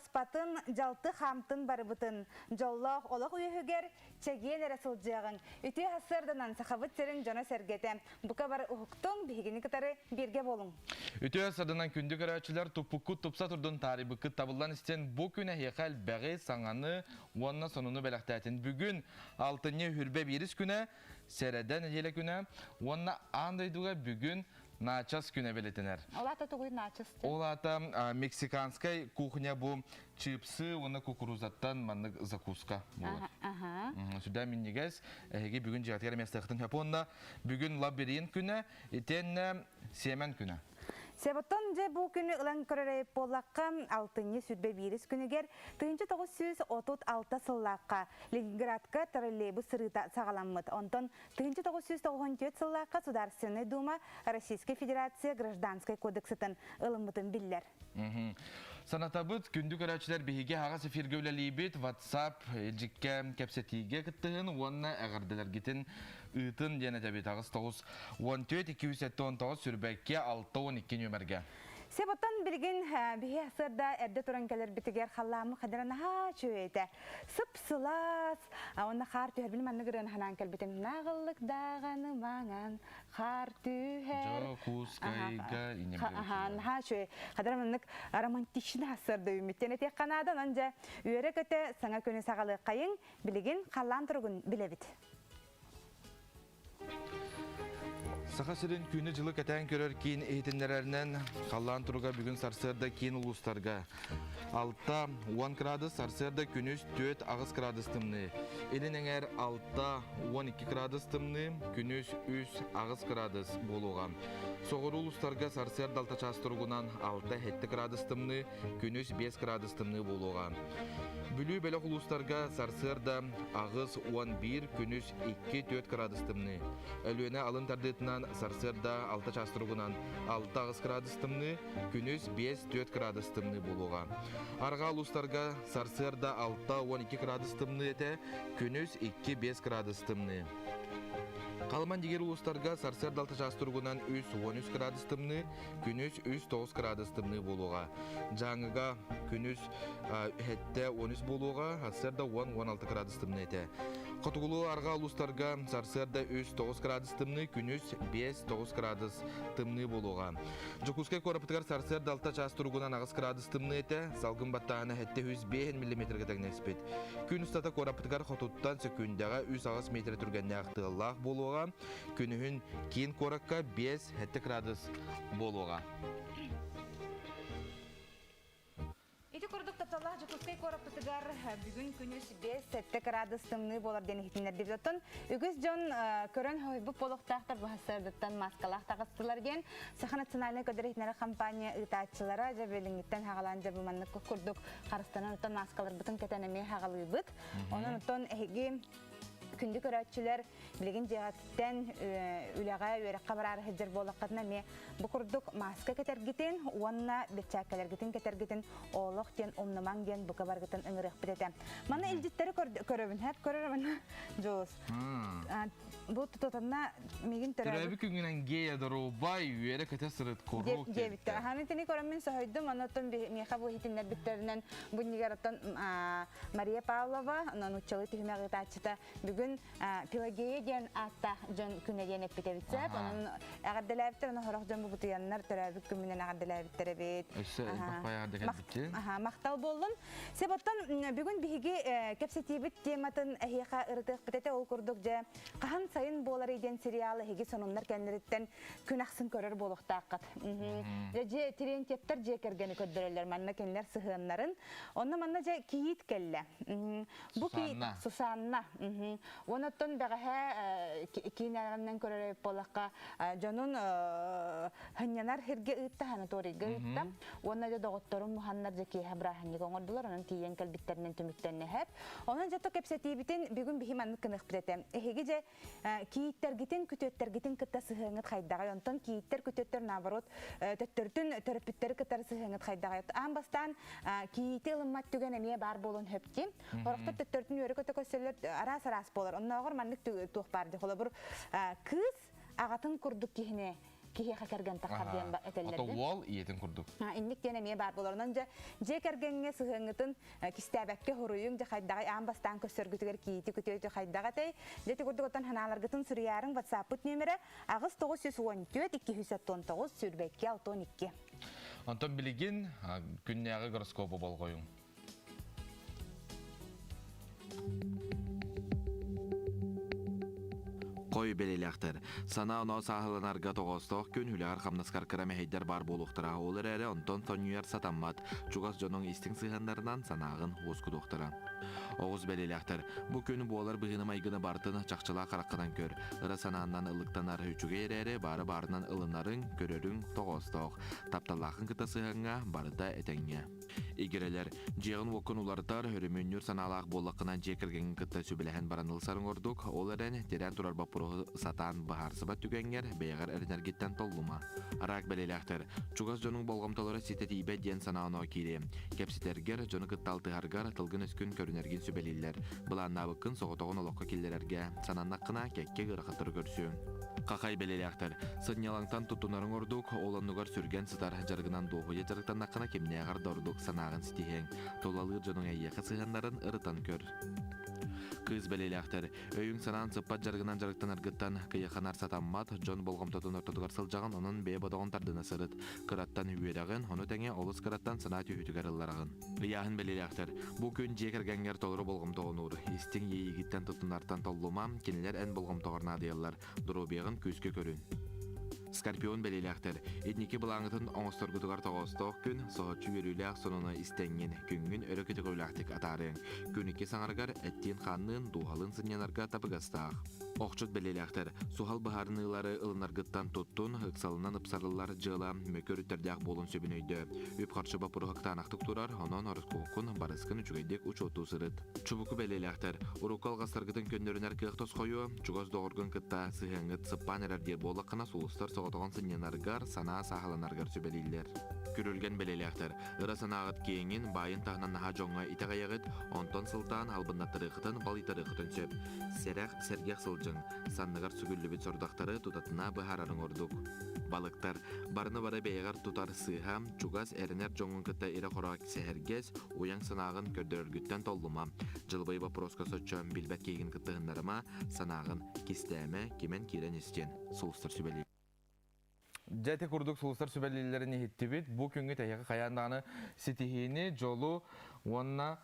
таспатын жалты хамтын барыбытын жоллох олох үйөгер чеген эрасылжагын үтү хасырданан сахабыт серин жона сергете бука бар ухуктун бигини кытары бирге болуң. Үтү хасырданан күндү көрөчүлөр туппукку тупса турдун тарибыкы табылдан истен бу күнө хекал багы саңаны уонна сонуну белектетин бүгүн 6-ны хүрбе бирис күнө середен эле күнө уонна андайдуга бүгүн начас күнө белетенер. Олата тугуй начас. Олата мексиканская кухня бу чипсы, уонна кукурузаттан маннык закуска болот. Сюда миннигес эги бүгүн жаатыр местехтин хапонна бүгүн лабиринт күнө итен семен күнө. Себоттон же бу күнү ылан көрөрөй боллакка 6-ны сүрбе бирис күнүгер 1936 сыллакка Ленинградка троллейбус сырыта сагаламмыт. Онтон 1994 сыллакка Государственная дума Российской Федерация Гражданской кодексытын ылыммытын биллер. Санатабыт күндү көрөчүлөр биһиге хагас эфирге үлелийбит WhatsApp элжикке кепсетиге кыттыгын уонна эгерделер гитин ытын жана табит агыс 9 14 279 сүрбекке 612 нөмерге. Себоттан билген бихи асырда эрде туран келер битигер халламы хадырана ха чөйте. Сып-сылас, онна хар түйер билим анны гырын ханан келбитин нагыллык даганы маңан хар түйер. Жо кускайга инем. Ха чөй. Хадыраманнык романтичный асырда үмиттен этек канадан анжа үйөрө көтө саңа көне сагалы кайын билген халлан тургун билебит. Сахасырын күні жылы кәтән көрер кейін ейтіндерерінен қалан тұруға бүгін сарсырда кейін ұлыстарға. 6-10 градус сарсырда күніс 4 ағыз градус тымны. Елін әңер 6-12 градус тымны, күніс 3 ағыз градус болуға. Соғыр ұлыстарға сарсырда 6 час тұрғынан 6-7 градус тымны, күніс 5 градус тымны болуға. Бүлі бәлі ұлыстарға сарсырда ағыз 11, күніс 2-4 градус тымны. Әлуіне алын тардетінен сарсырда 6 час тұрғынан 6 ағыз градус тымны, күніс 5-4 градус тымны болуға. Арға ұлыстарға сарсырда 6-12 градус тымны еті, күніс 2-5 градус тымны. Қалман дегер ұлыстарға сарсырда 6 час тұрғынан 3-13 градус тымны, күніс 3-9 градус тымны болуға. Жаңыға күніс 7-13 болуға, сарсырда 10-16 градус тымны еті. Қотығылы арға ұлыстарға сарсырда 3-9 градус тымны, күніс 5-9 градус тымны болуға. Жокускай корапытығар сарсырда 6 час тұрғынан ағыз градус тымны еті, салғын баттағына 705 мм тәгіне әспет. Күн ұстата корапытығар қотуттан сөкіндіға 3 ағыз метр түргенне ақтығылақ болуға, күнігін кейін коракка 5-7 градус болуға. Эти кордук тапталлах жокускай корапытыгар бүгүн күнүс 5-7 градус тымны болар дени хитинер деп жатон. Үгүз жон көрөн хойбу полуктактар бу хасардыттан маскалах тагыстылар ген. Саха национальный кодерехнер компания ытаатчылары жабелиңиттен хагалан жабы манны курдук карыстанан утан маскалар бутун кетенеме хагалыбыт. Онун утон эги күндү көрөчүлөр билген жааттан үлага өрөккө барар хеджер болаккатна ме бу курдук маска кетергитин уонна бечакалар гитин кетергитин олох ден омнаман ден бука баргытын ыңырык битете. Мана элдиттери көрөбүн хеп көрөрмөн жос. Бу тототна мигин төрөбү күнгүнөн гея дорубай үйөрө кете сырыт корок. Гебитте. Ханытыны көрөмүн сойдум, анатон меха бу хитинер биттеринен бу нигераттан Мария Павлова, анан учалы түймөгө тачыта бүгүн Пелагея ден атта жон күнеден эппетебитсеп, анан агадделебиттер, анан хорох жон бутуяннар төрөбүк күмүнөн агадделебиттер бит. Мактал болдум. Себоттан бүгүн биги кепсетибит тематын эхиха ырдык битете ол курдук же кахан сайын болар иден сериалы хеги сонундар кендереттен күн аксын көрөр болуктакат. Же тренттер же кергени көддөрөлөр манна кенлер сыгыннарын. Онна манна же кийит келле. Бу кийит Сусанна. Онотон бәгәһә кинәләреннән көрәп болакка җанын ханнар херге итте ханаторига итте. Онда да докторым Муханнар Заки Хабрахани гоңордулар, анын тиен калбиттернен төмүктәнне һәп. Онан жато кепсетибитин бүгүн бихиман кынык битем. Эһеге же кийиттер гитин күтөттер гитин кытта сыгыңыт хайдага. Онтон кийиттер күтөттер наоборот төттөртүн терапевттер кытар сыгыңыт хайдага. Амбастан кийите ылмат түгән эме бар болун хөпти. Оракта төттөртүн өрө көтө көсөлөр арас болар. Онногор маннык тух барды. Хола бир кыз агатын курдук кихне кихи хакерген тахарден Ото этеллерди. уол иетин курдук. Инник тене ме бар болорунан же кергенге сыгыңытын кистәбәккә хоруйың же хайдагы амбастан көсөргүтүгер кийти күтөйтү хайдагатay же тигурдуготан ханаларгытын сырыярың WhatsApp нөмере агыс 914 219 сүрбекке 12. Антон билигин күннәгы гороскопу болгоюң. Кой белелектер. Сана оно сахыланарга тоғостық күн хүләғар қамнаскар кірамәйдер бар болуқтыра. Олар әрі онтон тонюяр сатаммат. Чугас жоның истің сығандарынан санағын оску доқтыра. Оғыз белелектер. Бұ күн болар бұғыны майгыны бартын чақчыла қараққыдан көр. Ыры санааннан ылықтанар хүчіге әрі бары барынан ылынарын көрерің тоғостық. Тапталақын кыта сығанға барыда әтәңе. Игерелер, жеғын оқын улартар, өрімөннүр саналақ болақынан жекірген кытта сөбіләхен баранылсарын ордук, оларын терен турар бапырығы сатан бағарсыбат түгенгер, бейғар әрінергеттен толлума. Арақ бәлеләқтір, чуғас жоның болғамталары сетет ибет ден санауына кейре. Кепсетергер, жоны кытталтығарғар, тылгын өскін көрінерген сөбелелер. Бұлан набықын соғытоғын олыққа келдерерге, сананнаққына кәкке ғырақытыр көрсің. Қақай бәлеләқтір, сыднялаңтан тұтынарын ордук, олануғар сүрген сытар жарғынан доғуя жарықтаннаққына кемнеғар дордук санағын стихен, толалыр жоның әйеқі сығандарын ырытан көр. Кыз бәлеләқтір, өйің санан сыппат жарғынан жарықтан арғыттан кыяқанар сатаммат, жон болғамтатын ортадығар сылжағын оның бе бодағын тардына сырыт. Кыраттан үйерағын, оны тәңе олыс кыраттан сына түйітігер ылларағын. Рияхын бәлеләқтір, бұл күн жекергәнгер толыры болғамтағын ұр. Истің ейігіттен тұтынартан толлумам, кенелер ән болғамтағырна дейалар. Дұробеғын көзге көрін. Скорпион бәлеләқтір. Этники бұлаңытын оңыстырғытығар тоғыстық күн, соғытчы өріләқ сонуны істәңген күнгін өрекетік өләқтік атарың. Күніке саңарғар әттен қанның дуғалын сынянарға табығастақ. Оқчыт бәлеләқтір. Сухал бұхарынылары ылынарғыттан тұттын, ұқсалынан ұпсарылар жыла мөкөр үттердәқ болын сөбін өйді. Өп қаршы бапырғықтан ақтық тұрар, онын арысқуқын барысқын үчігейдек ұчоту сырыт. Чубуку бәлеләқтір. Урукал ғастарғытын көннерінер кіқтос қойу, чуғыз доғырғын кытта сығыңыт сыппан әрдер болыққына сұлыстар соғытығын сынянарғар, сана сағаланарғар сөбелейлер. Күрілген бәлеләқтір. Ыра санағыт кейіңін байын тағынан наға жоңға итағаяғыт, онтон сылтан албыннаттырықытын бал итарықытын сөп. Сәрәқ сәргеқ сылжың, саннығар сүгіллібет сордақтары тұтатына бұхарарын ордук. Балықтар, барыны бары бейғар тұтар сыйхам, чугас әрінер жоңын кітті ире қорак сәхәргез, уяң санағын көрдіргіттен толлыма. Жылбай бапроска сочам билбәт кейгін кіттігіндеріма, санағын кистәме кемен керен істен. Сұлыстар сөбелей. Жәте күрдік сұлыстар сөбелейлеріне хеттебет, бұл күнгі тәйеқі қаяндағыны сетихені жолу онына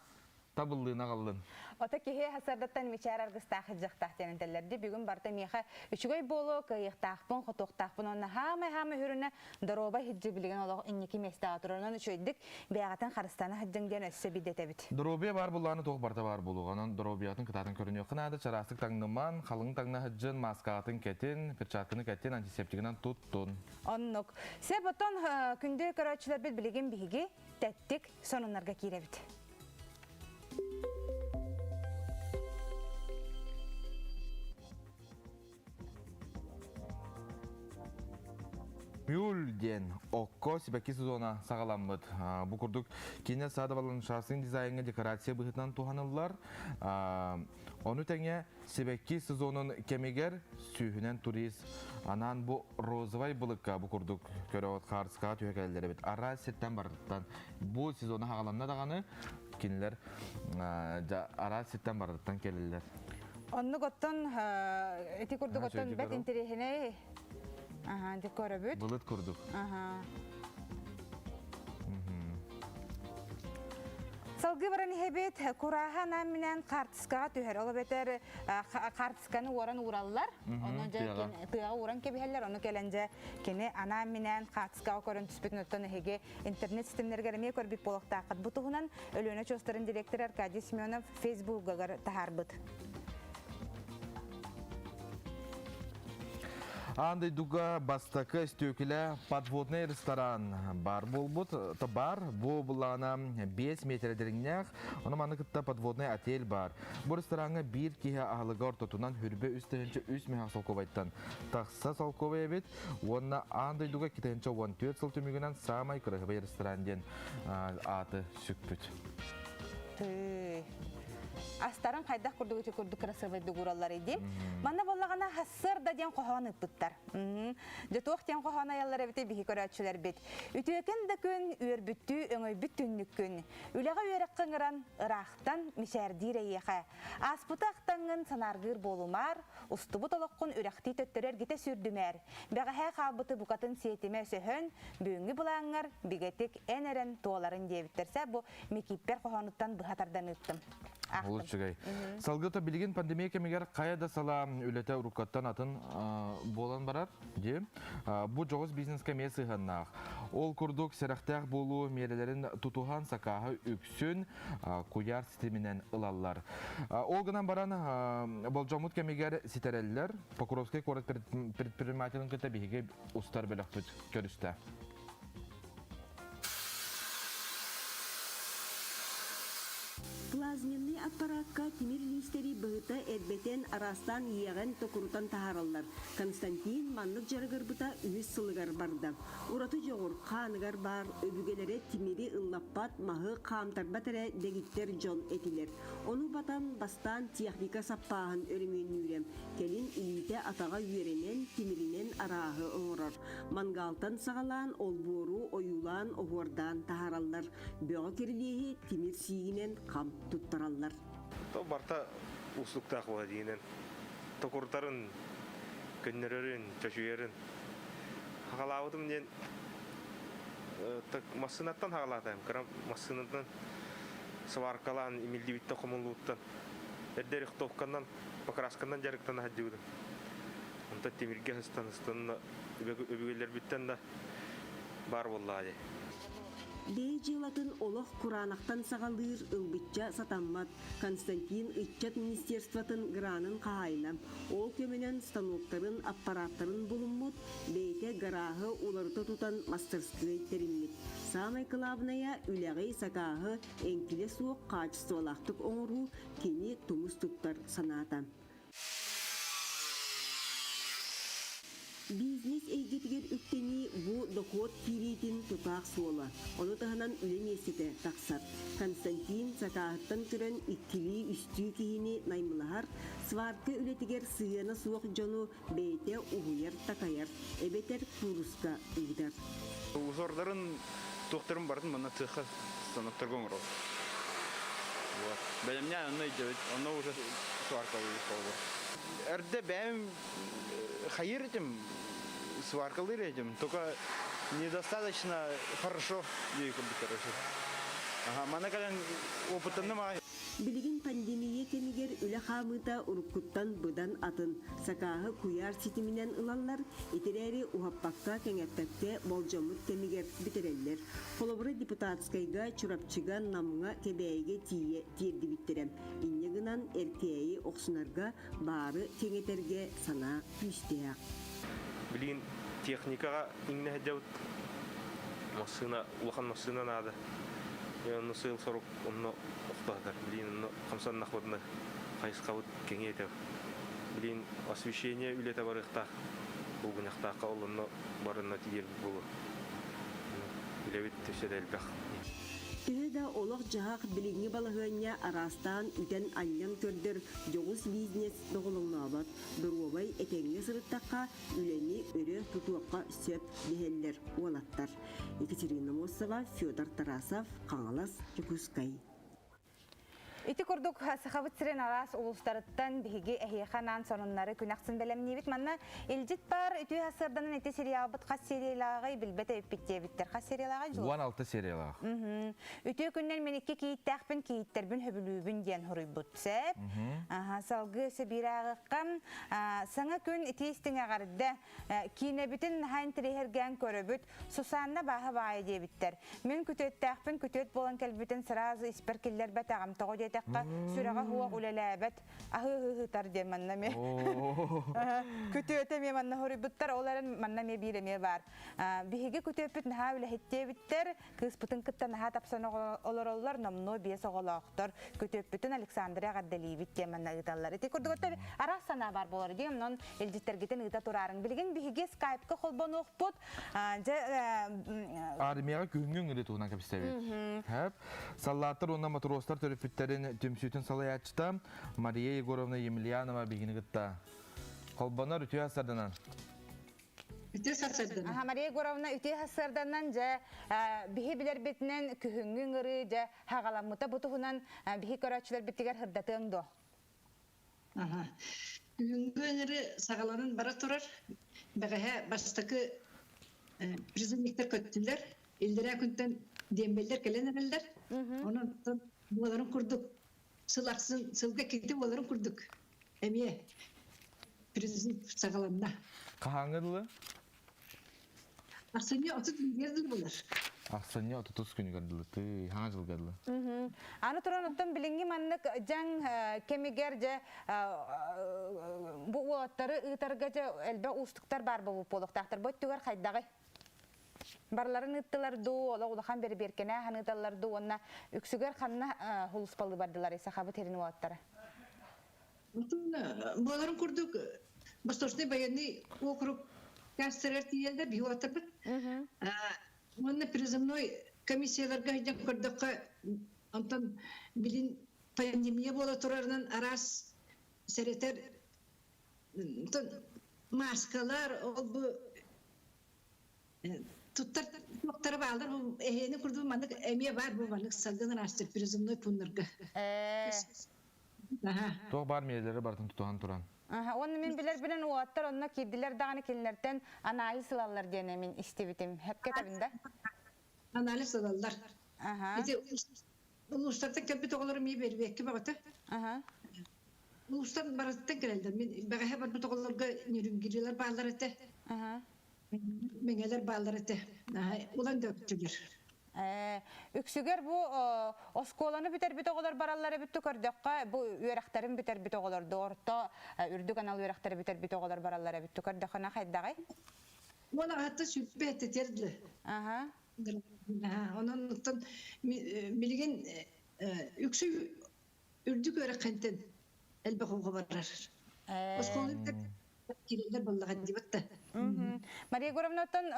табылдığına kaldın. Ota kehe hasardatan miçar argıstahı jaqtahten tellerdi bugün barta meha üçgöy bolu kıyıqtahpın xotoqtahpın onna hama hürüne daroba hicci bilgen olo inniki mesta oturunan üçöydük beğatan Qaristana hıccın den össe bidetebit. Darobiya bar bullarını toq barta bar buluğanın darobiyatın kıtatın körünüyor. Qınadı çarastık tağnıman, qalın tağna hıccın, maskatın ketin, perçatkını ketin, antiseptikinden tuttun. Onnuk. Sebaton күндө көрөчүлөр бит билген биги теттик сонунарга киrebit. Мюлден окко сибаки сезона сағаламбыд. Бұл күрдік кейіне сады балын шасын дизайнға декорация бұғытынан туғанылар. Оны тәңе сибаки сезонын кемегер сүйінен турист. Анан бұл розовай бұлыққа бұл күрдік көрі от қарысқа түйекәлдері бет. Ара сеттен бардықтан бұл сезоны сағаламна дағаны кейінелер ара сеттен бардықтан келілер. Онны готтон эти күрдік готтон бәт интерехіне декора бүт. Бұлыт күрдік. Салғы баран хебет кураха наминен картыскаға түйер. Ол бетер картысканы оран ураллар. Оны тыға уран кебихеллер. Оны келенже кені анаминен картыскаға көрін түспетін өттен әхеге интернет системлергеріме көрбік болықтақыд. Бұтығынан өліөне чостарын директор Аркадий Семенов Фейсбуг'ға тахар бұд. Андай дуга бастакы стөкілі подводный ресторан бар болбут, бар, бұл бұлана 5 метрдеріңнәқ, оны маны кітта подводный отель бар. Бұл ресторанға бір кейі ағылыға ортотунан хүрбе үстігінші үс меғақ салковайттан. Тақса салковай бет, онына андай дуга кетенші 14 сыл түмігінен самай күріғыбай ресторанден аты сүкпіт. Астарын хайдах курдугучу курду красивый дугуралар иди. Манна боллагана хассыр да ден кохан ыппыттар. Жотуох ден кохан аяллар эбите бихи көрөчүлөр бит. Үтөкен да күн үөрбүттү өңөй бүттүннүк күн. Үлеге үөрек кыңыран ырахтан мишердире яха. Аспытактангын санаргыр болумар, устубу толоккун үрәхти төттөрөр гите сүрдүмәр. Бәгәһә хабыты букатын сиетеме сөһөн бүгүнгү булаңар бигетик энерен тооларын дебиттерсе бу мекиппер кохануттан быхатардан ыттым. Улучшыгай. Салгыта билген пандемия кемегер каяда сала үлете уруккаттан атын болан барар, де. Бу жоғыз бизнес кеме сыйганнақ. Ол курдук серахтақ болу мерелерин тутухан сакаһы үксүн куяр системинен ылаллар. Ол гынан баран болжамут кемегер ситереллер Покровский город предпринимателин кете биге устар белектүт көрүстө. Плазменный аппаратка тимир листери быгыта эрбетен арастан иеген токурутан тахараллар. Константин маннык жарыгырбыта үз сылыгар барда. Ураты жоғыр қаныгар бар, өбүгелері тимири ыллаппат махы қамтарбатере дегиттер жон этилер. Оны батан бастан техника саппағын өрімін үйрем. Келин илите атаға үйеренен тимиринен арағы оңырар. Мангалтан сағалан олбору оюлан оғырдан тахараллар. Бөға керілеге тимир сигинен қам туттараллар. То барта услуктах владинен. Токуртарын, көннерерин, чачуерин. Хагалавытым ден массынаттан хагалатайм. Крам массынаттан сваркалан, имелдибитте комулуттан. Эрдерих товкандан, покраскандан жарыктан хаджудым. Онта темирге хыстаныстан өбүгелер биттен да бар боллады. Бей жылатын олық құранақтан сағалыр ылбытча сатаммат. Константин Итчат министерстватын гранын қағайна. Ол көменен станоктарын, аппараттарын бұлынмыт, бейте гарағы оларыта тұтан мастерсквей теринмит. Самай кылабыная үләғей сақағы әңкіле суық қачыстывалақтық оңыру кені тұмыс тұттар саната. Бизнес эйгетигер үктени бу доход киритин тутак сола. Оны таханан үлен есеті тақсат. Константин сакаһыттан көрөн иккили үстүү кихини наймылахар, сварка үлетигер сыйына суық жону бейте угуяр такаяр, эбетер куруска ыгдар. Узордарын тоқтырым бардын мана цеха станоктар гоңырол. Бәлемне оны идет, оны уже сварка выехал. Эрде бәм хайыр этим, сваркалыр этим, только недостаточно хорошо двигаться, короче. Ага, мана кален опытын нема. Билигин пандемия кемигер үле хамыта уруккуттан быдан атын сакаһы куяр ситиминен ылаллар итерери ухаппакка кеңеттекте болжомут кемигер битереллер. Холобры депутатскайга чурапчыга намыңа кебейге тие тирди биттерем. Иннегынан эркеи оксунарга бары кеңетерге сана күстеяк. Билин техникага иңне хаджаут машина, улахан машина надо. Я на сил 40 онно оқтадар. Билин камсан нахвадны хайскавут кеңейтер. Билин освещение үлете барыхта. Бугунахта калынны барына тиер булу. Билебит төседелбек. Түйеда олық жағақ біліңі балығыня арастан үтен аньян көрдір жоғыз бизнес доғылыңны алат. Дұрғабай әтеңге сырыттаққа үлені өрі тұтуаққа сөп дегелер олаттар. Екатерина Мосова, Федор Тарасов, Қаңалас, Жукускай. Ити курдук сахабыт сирен арас улустарыттан биһиги эхиеханан сонуннары күнақсын белемнибит манна илжит бар үтү хасырданын эти сериалбыт хас сериалагай билбете өппиттебиттер хас сериалагай жол 16 сериалаг. Үтү күннен мен икки кийиттахпин кийиттербин хөбүлүүбүн диен хуруйбут сеп. Салгы себирагыккан саңа күн итистиң агарда кинебитин хайн трехерген көрөбүт сусанна баха баай дебиттер. Мен күтөттахпин күтөт болан келбитин сразу исперкиллер бетагам того диетекка сүрәгә хуак үләләбәт ахы тар ди манна ме. Күтөтә ме манна хорибуттар оларын манна ме биреме бар. Биһиге күтөпүт наһа үлә хеттебиттер кыз бутын кытта наһа тапсана олороллар намно бес оголактар күтөпүтен Александрия Гаддалиевит ди манна гыталлар. Эти көрдөгөтө арасана бар болар ди мон элҗиттергетен ыта турарын билген биһиге скайпка холбон окпут. Армияга күнгүн ире туган капистеби. Хәп саллаттар онна матростар төрөпүттерин төмсүтен салаячта Мария Егоровна Емельянова бигинигитта. Колбонар үтү асардан. Аха Мария Егоровна үтү асардан же биһи билер бетинен күнгүн ыры же хагаламыта бутугунан биһи көрөчүлөр биттигер хырдатыңдо. Аха. Күнгөнөрү сагаланын бара турар. Бәгәһә баштагы президенттер көттүләр. Илдерә күнтен дембелдер келенерләр. Онан буларын курдук. Сылаксын сылга китеп буларын курдук. Әмие президент сагаланна. Кахаңырлы? Аксыны 30 миллиард булар. Аксыны 30 күн гардылы. Ты хаңа жыл гардылы. Аны тураныттан билинги маннык жаң кемигер же бу оттары ытарга же элбе устуктар бар бу полуктактар бу түгөр хайдагы. Барларын ыттылар ду, улахан бери беркене ханыдалар ду, онна үксүгөр ханна хулуспалы бардылар сахабы терин оттары. Буларын курдук. Восточный военный округ кастырар тиелдер бии оттырбыт. Онна призывной комиссияларга хиден көрдөккө онтон билин пандемия бола турарынан арас серетер маскалар ол бу туттар доктор балдар эхени курду мандык эмие бар бу мандык салган астыр призывной пуннарга. Тог бар мелери бартын тутуган туран. Оны мен билер билен уаттар онна кирдилер даганы келнерден анализ алалар дене мен истебитим. Хепке табында. Анализ алалар. Эти улустарда кепит оголору ми бербекке багыта. Улустар бараттан келелдер. Мен багы бар бу тоголорга нөрүнгирилер баалар эте. Меңелер баалар эте. Улан дөктүлөр. Үксүгер бу осколаны битер бит оголор бараллары бүттү көрдөккө бу үйрактарын битер бит оголор доорто үрдү канал үйрактары битер бит оголор бараллары бүттү көрдөккө хайдагай. Мона хатта сүппе тетерди. Онон билген үксү үрдү көрөккентен элбе колго барар. Осколаны кирелер боллаган дибатта. Мария Егоровнатан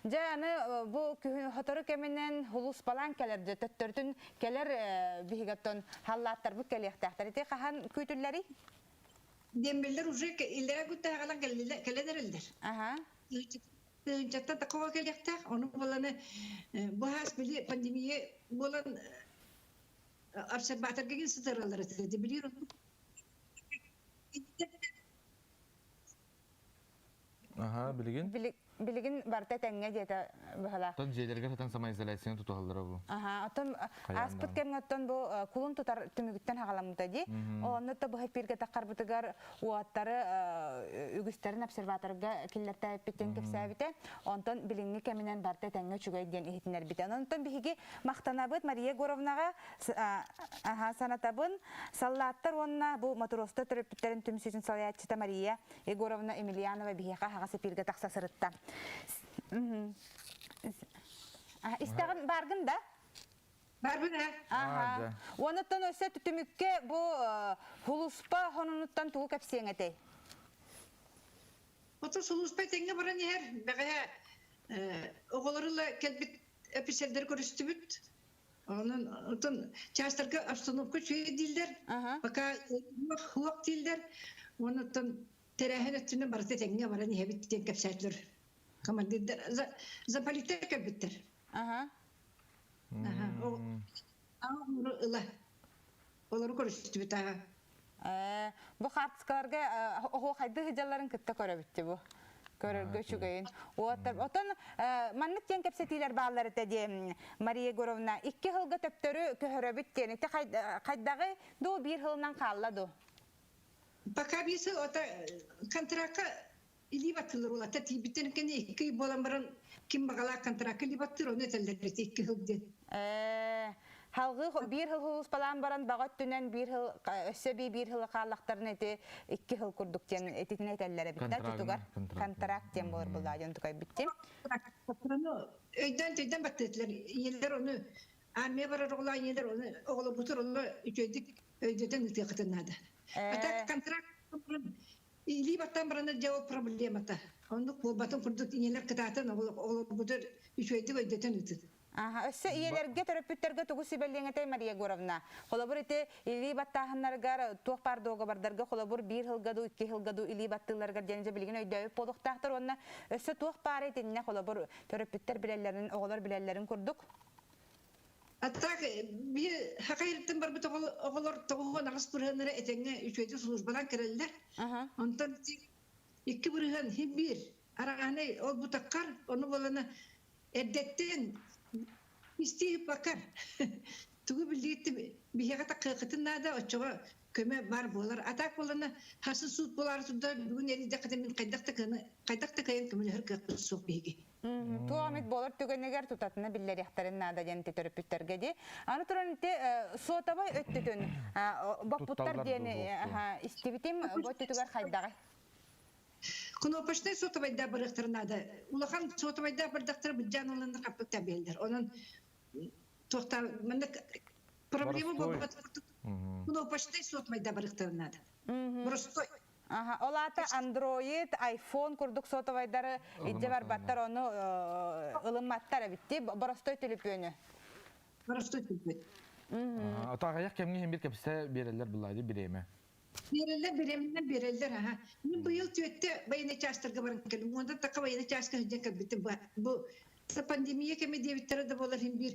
жаны бу хотору кеменен хулус балан келерди төттөртүн келер бигаттан халлаттар бу келектактар эти хахан күтүлләри дембелер уже илдер гутта галан келедерлер. Жатта такого келектак оны боланы бу хас били пандемия болан обсерватор ген сыдыралар эти билир. Билигин барта тәңгә дете бахала. Тон җәйләргә тәң сама изоляцияны туталдыра бу. Атом аспыт кемгәттән бу кулын тутар түмүгүттән хагаламыта ди. Онны та бу хәпиргә такар бутыгар уаттары үгүстәрен обсерваторга килләртә биттен кепсәбите. Онтон билинги кеменен барта тәңгә чугай дигән ихтинер битен. Онтон биһиге мактанабыт Мария Егоровнага санатабын саллаттар онна бу матроста төрөптәрен түмсүтен салаячта Мария Егоровна Емельянова биһига хагасы пиргә такса сырытта. Истагын баргын да? Барбын, Онуттан өсө түтүмүкке бу хулуспа хонунуттан тугу кепсеңете. Ото хулуспа теңге баран ер. Бәгә оголорулла келбит офицерлер көрүстүбүт. Онун отон частарга обстановка чөй дилдер. Пока хуак дилдер. Онуттан терәһен өттүнө барты теңге баран ебит теңге кепсәтлер. Командир запалите кепиттер. Олар көрүстүбүт. Бу хартскаларга ого кайды хыжаларын кытта көрөбүттү бу. Көрөргө чугайын. Отон маннык тен кепсетилер баалар эте Мария Егоровна 2 жылга төптөрү көһөрөбүт тени. Кайдагы ду 1 жылдан калладу. Пока бисы ота контракта или батылыр ола та тибиттен кене 2 болан баран ким багала контракт или баттыр оны телдер 2 жылды. Халгы бир хыл хулус балан баран багат түнен бир хыл өссөби бир хыл каалактарын эти 2 хыл курдук тен этитин этеллере биттер тутугар контракт тен болор булда жон тукай биттим. Өйдөн баттылар. Елдер оны армия барар ола елдер оны оголо бутур ола үчөйдүк өйдөтөн ытыкытынады. Ата контракт или баттан барана жауап проблемата. Ондук болбатын курдук елдер кытатын оголо бутур үчөйдүк өйдөтөн ытык. Өссө иелерге төрөпүттерге тугу сибеллеңете Мария Егоровна. Холобур ите или баттахыннаргар туох пардоого бардарга холобур 1 хылгаду 2 хылгаду или баттыларга денже билген өйдөп болуктактыр онна өссө туох пары этинне холобур төрөпүттер билелерин оголор билелерин курдук. Атак би хакайрыттын бар бит оголор тогон агыс бүрөнөрө этеңе үчөйдү службадан кирелдер. Онтон 2 бүрөн хибир араганы ол бутаккар ону болана эддеттен исти бакар. Тугу билдикти бихага таккытын нада очого көмө бар болар. Атак болана хасы суд болар суда бүгүн элиде кадемин кайдакта кайын көмөлөр кырсып биги. Туамит болор түгөнегер тутатына биллеряхтарын нада женте төрөпүттерге ди. Аны туран те сотабай өттүтүн баппуттар дени истибитим боттүгөр хайдагы. Кнопочный сотовайда барыктырнада. Улахан сотовайда бардактыр биджанылынды капта белдер. Онун тохта менде проблема болот. Кнопочный сотовайда барыктырнада. Простой. Олата Android, iPhone курдук сотовайдары идде бар баттар оны ылымматтар битти. Простой телефону. Простой телефон. Атагаяк кемге хем бир кепсе берелер булайды биреме. Берелер. Мен быйыл төтте байына частырга барып келдим. Онда така байына частка жекеп биттим. Бу пандемия кеме дебиттер да болар хем бир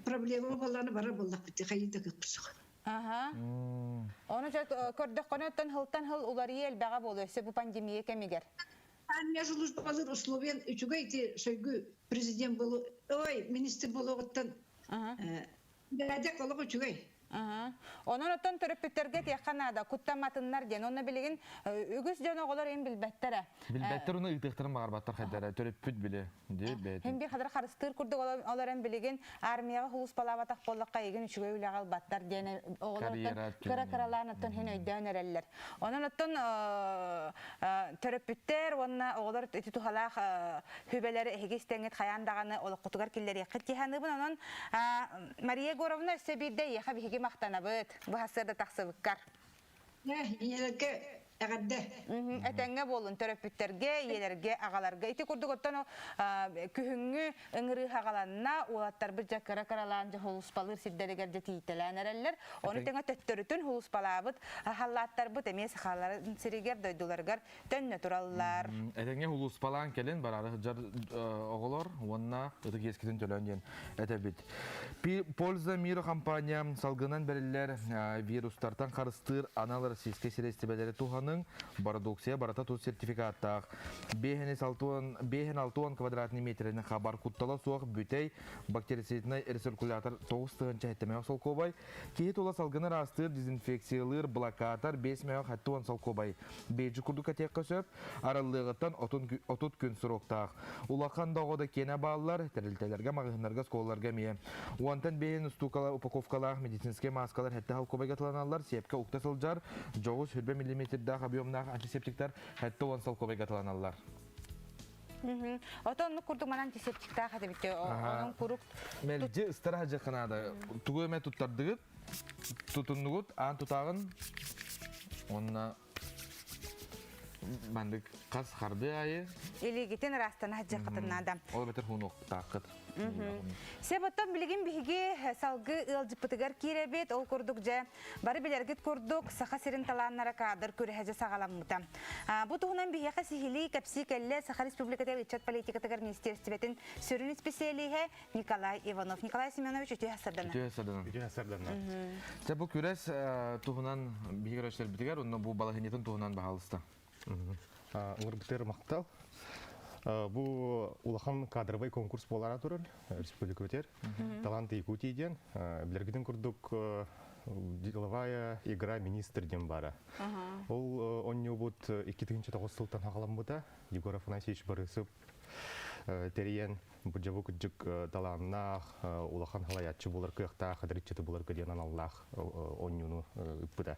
проблема боланы бара болдук битти. Кайда кыпсык. Оны көрдүк коноттон хылтан хыл улар ел бага болуйсы бу пандемия кемигер. Армия службалар условиен үчүгө ити сөйгү президент болу, ой, министр болугуттан. Дадак болугу үчүгө. Онон оттон төрөпүттерге тиякканада куттаматыннар ден. Оны билигин үгүс жана оголор эм билбеттере. Билбеттер уну ыйтыктырын багарбаттар хайдара төрөпүт биле ди бет. Хем бир кадар харыстыр курдук олар эм билигин армияга хулус балабатак боллакка эгин үчүгө үлөгал баттар ден оголор кара-каралан оттон хен өйдөн эреллер. Онон оттон төрөпүттер онна оголор ити тухалак хүбелери эгистеңет хаяндаганы олоккутугар киллери кыттиханыбын. Онон Мария Егоровна сөбирде яха биги мактанабыт. Бу хасырда таксыбыккар. Елерге агадда. Этеңге болун төрөпүттерге, елерге, агаларга. Ити курдук оттон күһүңү ыңыры хагаланна улаттар бир жаккара каралан хулус балыр сирделегер же тийтелен эреллер. Оны теңе төттөрүтүн хулус балабыт, халлаттар бут эмес халларын сиригер дойдуларгар төннө тураллар. Этеңге хулус балан келин барары жар оголор, онна ытык ескитин төлөнген этебит. Польза мира компания салгынан берилер вирустардан карыстыр аналар сиске сирестебелери туханы продукция барата тус сертификаттах. Бехен 6 квадратный метрин хабар куттала суак бүтей бактерицидный рециркулятор 9 чайтемек солкобай. Кейт ула салгыны растыр дезинфекциялыр блокатор 5 мек хаттуан солкобай. Бейджи курдука текка сөп араллыгыттан отут күн суроктах. Улахан дагода кене баллар терилтелерге магыннарга сколларга мие. Уантан бехен стукала упаковкалах медицинский маскалар хатта халкобай гатыланалар сепке укта сылжар 9 мм объемнах антисептиктар хатта уан солкобай гатыланалар. Отон курдук ман антисептиктар хата битте. Онун курук Мелжи ыстыра жакынада. Тугу эме туттардыгыт, тутундугут, ан тутагын. Онна бандык кас харды айы. илигитин растана жакытынада. Ол бетер хунук такыт. Себоттон билигин биги салгы ылжыпытыгар киребет ол курдук же бары билергит курдук саха сирин таланнара кадыр күрехеже сагаламмыта. Бу тугунан бияка сихили капси келле Саха Республикатер ичет политикатыгар министерстветин сөрүн специалиhe Николай Иванов. Николай Семенович үтү хасырдана. Те бу күрес тугунан биги көрөштөр битигер, онно бу балахинетин тугунан баалыста. Урбитер мактал. Бу улахан кадровый конкурс болара турар, республика бетер. Таланты Якутийден, билергиден курдук деловая игра министр ден бара. Ол он не бут 2009 жылдан хагаламбыта, Егор Афанасьевич Борисов терен бу күджик таланнах улахан халаятчы булар кыхта хадритчети булар кеден аналлах оннуну ыппыта.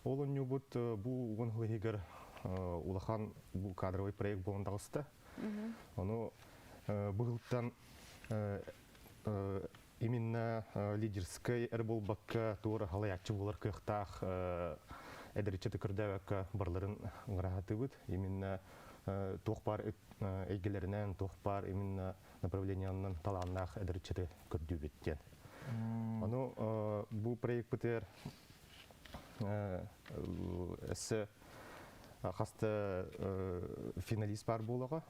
Ол онню бут бу угон хылыгер улахан бу кадровый проект болундагыста. Ону быгылтан именно лидерской эрболбакка тура халаятчы булар кыхтах эдеричети кырдабакка барларын ыңгырахатыбыт. Именно тухпар эйгелеринен тухпар именно направлениянын таланнах эдеричети көрдүбүттен. Ону бу проект битер эссе хаста финалист бар болага.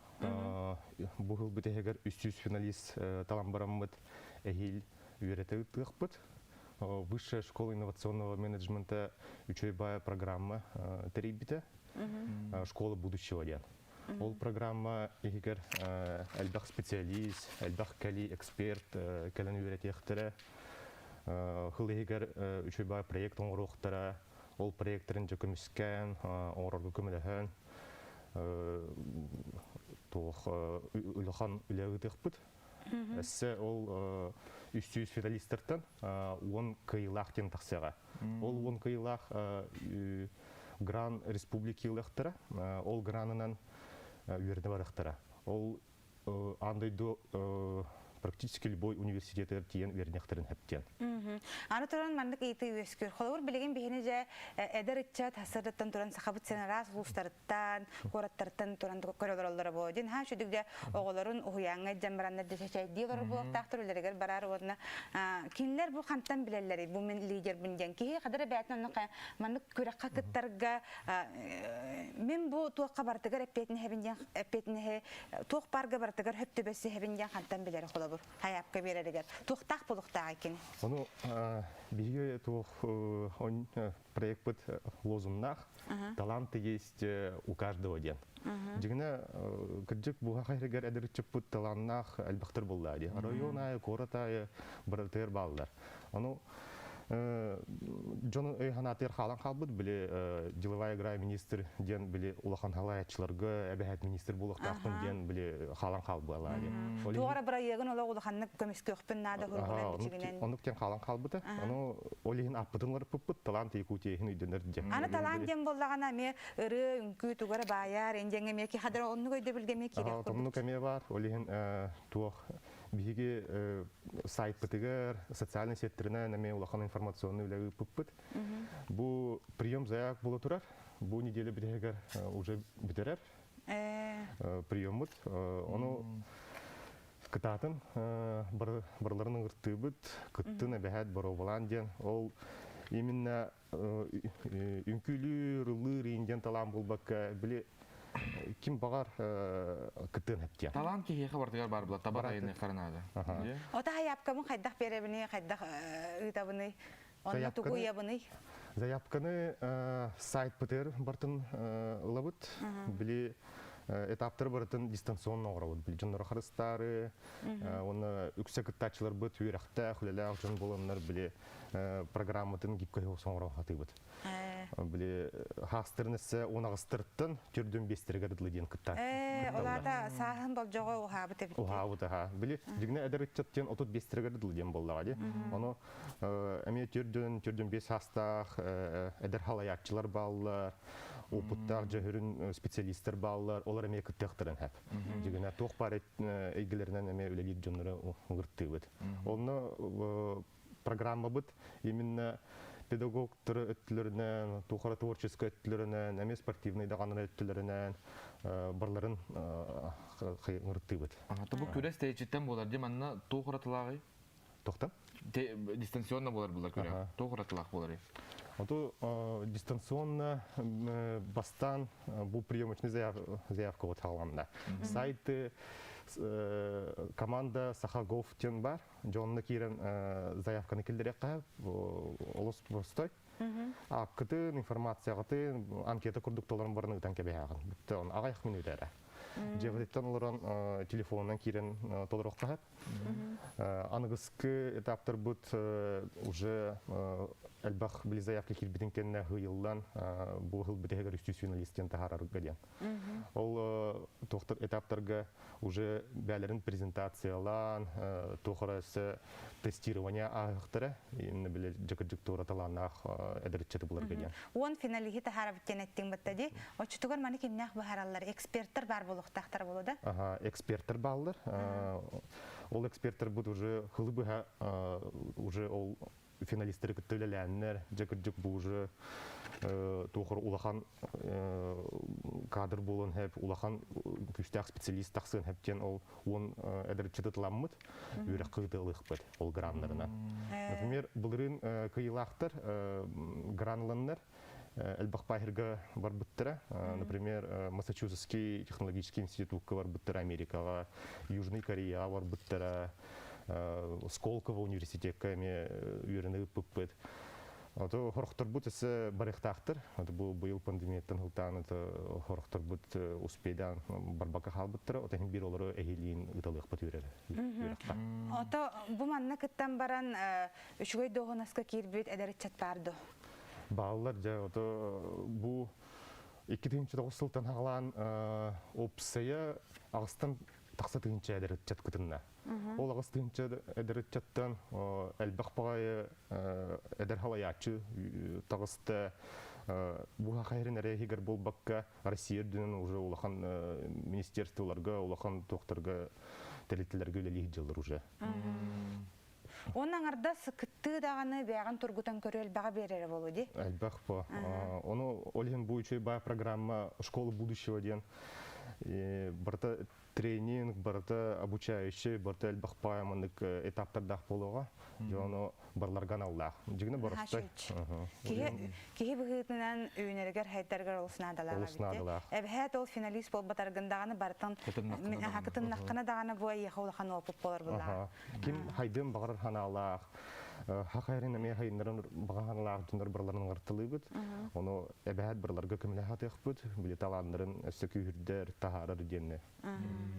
Бу жыл битегер 300 финалист талан бараммыт эхил үйрөтөтүкпүт. Высшая школа инновационного менеджмента учебная программа терибите. Школа будущего ден. Ол программа егер элбах специалист, элбах кали эксперт, кален үйрөтөктөрө хыл егер учебная проект оңрохтара, ол проекттарын жөкөмүскөн, оңрорго көмөлөһөн тох улахан үлөгүтөкпүт. Эссе ол 300 финалисттардан 10 кыйлахтен тахсага. Ол 10 кыйлах гран республики лахтара, ол гранынан үйрөтө барактара. Ол андайдо практически любой университет тиен үйрөнөктөрүн хептен. Аны туран мандык ийти үескөр. Холор билеген бихини же эдеритча тасырдыттан туран сахабыт сенарас улустарыттан, кораттарыттан туран көрөлөр бо. Дин ха шүдүгдө оголорун уяңа жамбарандар дешечей дилер бу тактырыларыгер барар орна. Кинлер бу кантан билелери, бу мен лидер бүнден ки кадары бәтнен мандык көрөккө кыттарга мен бу туакка бартыгар эппетин хебинден эппетин туак барга бартыгар хөптөбөсү хебинден кантан билер холобур. Хаябка береригер. Туактак булуктак экен. Ону биге тух он проект под лозунгах таланты есть у каждого ден. Дигне кыджык буга хайрыгер эдерчип пут таланнах албактыр буллады. Района коратая братер балдар. Ону Джон Ханатер халан халбыт биле деловая игра министр ден биле улахан халаячыларга эбехет министр булуктактын ден биле халан халбалады. Тугара бирайгын ола улаханны көмөскөкпүн нада хургулан бичигинен. Ону кен халан халбыты. Ону олихин аппытынлар пуппут талант Якутияхин үйдөнөр ден. Аны талант ден боллагана ме ыры үңкү тугара баяр эндеңе меки хадыр онну көйдө билгеме керек. Томну кеме бар. Олихин туох биге сайт битигер социальный секторына неме улахан информационный үлеги пуппут. Бу прием заявок боло турар. Бу неделе битигер уже битерер. Приемут. Ону кытатын барларын ыртыбыт, кыттын эбехет боровалан ден. Ол именно үңкүлү, рылы рейнден талан болбакка биле ким багар кыттын хептен. Талант кихе бартыгар бар була, табар айыны каранады. Ота хаябкамын хайдах беребини, хайдах ыйтабыны, онны тугу ябыны. Заявканы сайт битер бартын ылабыт. Биле этаптар бартын дистанционно оғырабыт. Биле жоннор харыстары, оны үксекыттачылар бит, үйрәхтә, хүлелә жон болоннар биле программатын гипкаһы соңрау хатыбыт. Биле хастырнысы онагыстырттын түрдүн бестерге дылдын кытта. Оларда сахын бол жого ухабыт эбит. Ухабыт ха. Биле дигне эдерчеттен 35 дылдын боллагы. Аны эме түрдүн бес хастах эдер халаячылар баллар, опыттар жөһөрүн специалисттер баллар, олар эме кыттыктырын хап. Дигне тох бар эйгелеринен эме үлелит жоннору угыртыбыт. Оны программа бит именно педагогтар өттүлөрүнөн, тухара творческий өттүлөрүнөн, эме спортивный даганы өттүлөрүнөн барларын кыйыртыбыт. Бу күрөс тейчиттен болар ди манна тухаратылагы. Тохта? Дистанционно болар булар күрө. Тухаратылак болар. Ото дистанционно бастан бу приемочный заявка вот халганда. Сайты команда Сахагов-тен бар. Жонны кирен заявканы келдерек кап, олос простой. А кытын информация кытын анкета курдук толарын барны тан кебеган. Биттен агайх минутара. Жебеттен олорон телефондан кирен толорок кап. Аныгыскы этаптар бут уже элбах близаявка кирбитин кенне хыйыллан бу хыл битегер үстү финалисттен тахарарга ден. Ол тохтор этаптарга уже бәлерин презентациялан, тохрасы тестирование ахтара, именно биле жакыжык тораталанах эдерчети буларга ден. Он финалиги тахарап кенеттин баттади. Очтугар маны кимнях бахараллар эксперттер бар болуктактар болуда. Ага, эксперттер баллар. Ол эксперттер бут уже хылыбыга уже ол финалисттер көтөлөләннәр, жакыжык бу уже тохор улахан кадр болон хеп, улахан күстәк специалист таксын хептен ол он эдерчети тламмыт, үрәк кыйтылык бит ол граннарына. Например, булрын кыйлактар гранланнар элбахпахирга бар буттара, например, Массачусетский технологический институт бар буттара Америкага, Южный Корея бар буттара, Сколково университетке үйреніп бұппыд. Ото хорохтор бут эсе барыхтактыр. Ото бу быйыл пандемияттан хылтан хорохтор бут успейдан барбака халбыттыр. Ото бир олары эхилин ыталык бут үрер. Ото бу манна кыттан баран үчгөй догонаска кирбит эдерчет барды. Баллар жа ото бу 2009 жылдан алган опция Агыстан тақсатынча эдерчет кытынна. Ол Агыстынча эдерчеттен элбах багай эдер халаячы тагысты бу хайрын рехигер болбакка Россия дүнен уже улахан министерстволарга, улахан тохторга телетелерге үлелих жылдар уже. Онан арда сыкытты даганы бяган тургутан көрөл бага берер болу ди. Элбах по. Оны олен буйчу ба программа школы будущего ден. Барта тренинг, барта обучающий, барта элбах паяманнык этаптардах болуга. Жоно барларган Аллах. Жигне барыштай. Кихи быгытынан үйнергер хайттаргар олсунадалар. Эбхет ол финалист болбатаргындаганы бартан хакытын наккана даганы буай яхолахан опуп болар булла. Ким хайдым багар ханалах. Хакайрын эме хайнарын баганалах жундар барларын гартылыбыт. Оны эбхет барларга кемле хатыхбыт. Биле таландырын сөкүрдер тахарыр денне.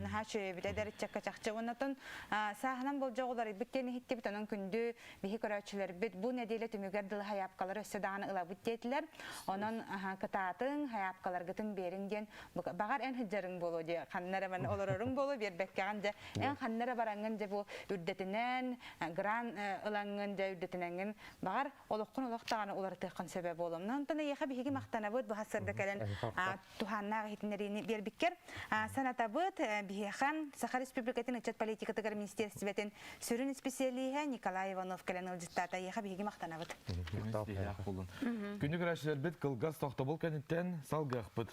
Нахачы биледер чакка чакчы оннотон саханан болжогулар биттени хитти битонун күндү бихи көрөчүлөр бит бу неделе түмүгөр дыл хаяпкалар өссөдаганы ылабыт детилер. Онон кытатын хаяпкалар гытын беринген багар эн хыжырың болу де ханнара мен олорорун болу бербеккаган же эн ханнара баранган же бу үрдетинен гран ыланган же үрдетинен багар олоккун олоктаганы улар тыккан себеп болом. Нантана яха бихиги мактанабыт бу хасырда келен туханнага хитнерини бербиккер санатабыт бихихан Саха Республикатын ычет политикатыгар министерствотен сүрүн специалиха Николай Иванов келен ылжыттата яха бихиги мактанабыт. Күнү көрәшелер бит кылгас тохтобол кенеттен салгахпыт.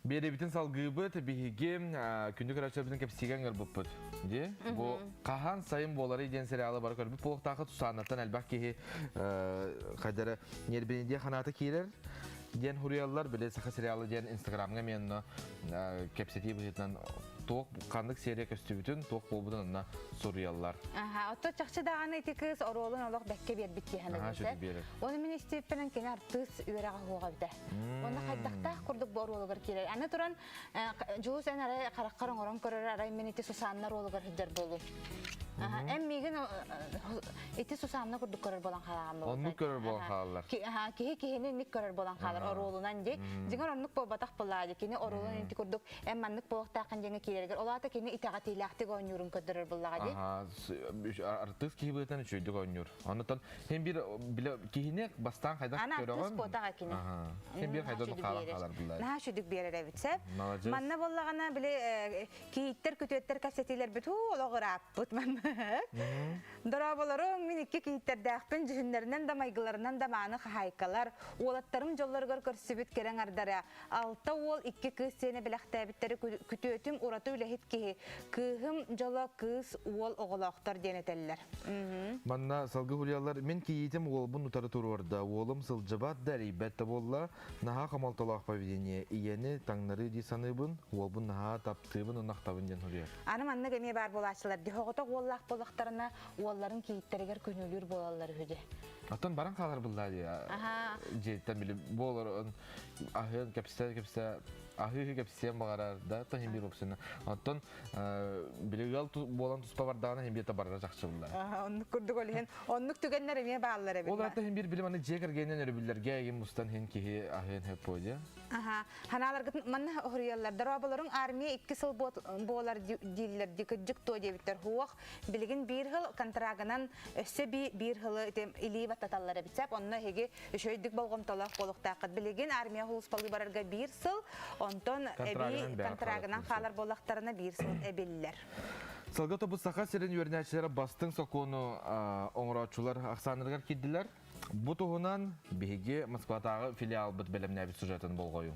Беребитин салгыбыт биһиги күндүк рачабытын кепсиген гырбыппыт. Ди, бу кахан сайын болары иден сериалы бар көрбүп полуктагы тусанаттан албак кеһи кадары нербенде ханаты кирер. Ден хурияллар биле саха сериалы ден инстаграмга менно кепсети бытынан ток кандык серия көстүбүтүн ток болбудан на соруяллар. Аха, отто чакчы даганы итикс оролун олох бекке бербит кехана десе. Оны мен степенен кене артыс үрага хуга бите. Оны кайдакта курдук боролугар кирер. Аны туран жуус эн ара караккарың орон көрөр арай мен ити сусаннар олугар хидер болу. Эммиген ити сусанна курдук көрөр болан халаган болот. Онну көрөр болан хаалар. Кехени ник көрөр болан халар оролунан же. Жигер оннук болбатак булады. Кене оролун ити курдук эмманнык болуктакан жеңе кирергер. Олата кене итага тилактык ойнурун көдөрөр буллага же. Артыс кийбытан үчөйдүк ойнур. Онтон hem bir bile kihine bastan kaydak görөгөн. Ana артыс потага кене. Hem bir kaydak халар буллар. Наха шүдүк берер битсеп. Манна боллагана биле кийиттер көтөттер кассетилер бит ологырап бут мен. Дорабаларым мен икки кийиттердәкпен жүһүннәреннән да майгыларынан да маны хайкалар. Олаттарым жолларга көрсөбүт керең ардара. Алта ол икки кыз сене билектәбиттәре көтөтүм ураты үлехит ки кыгым жоло кыз ол оголоктор денетеллер. Манна салгы хулиялар мен киитим ол бун утары турурда. Олым сылжыбат дари бетте болла. Наха камалталак поведение. Ияне таңнары ди саныбын. Ол бун наха таптыбын унактабын ден хулия. Аны манна геме бар болачылар. Дихогото оллак болактарына олларын кииттерегер көнөлүр болалар хүдө. Аттан баран калар булла ди. Жеттен биле болор ахын кепсе ахы кепсем багарар да тахим бир опсына. Аттан билегал болан туспа бардагына hem бета барар жакчы булла. Онны күрдүк олен. Оннук түгеннер эме баалар эбит. Ол атта hem бир биле маны жегергенен өрүбүллерге эгим мустан хен ки ахын хеп койду. Ханаларга манна хорияллар дарабаларын армия 2 жыл болар дилер дикжик то дебиттер хуак билген 1 жыл контрагынан өссө 1 жыл или бататаллар битсеп онна хеге шөйдүк болгом талак болуктакыт билген армия хулуспалы барарга 1 жыл онтон эби контрагынан халар болактарына 1 жыл эбеллер. Салгата бу саха серин өрнәчләре бастың сокону оңраучулар аксаныргар киддилер. Бу тугунан биге Москвадагы филиал бит белемнә бит сюжетін болгою.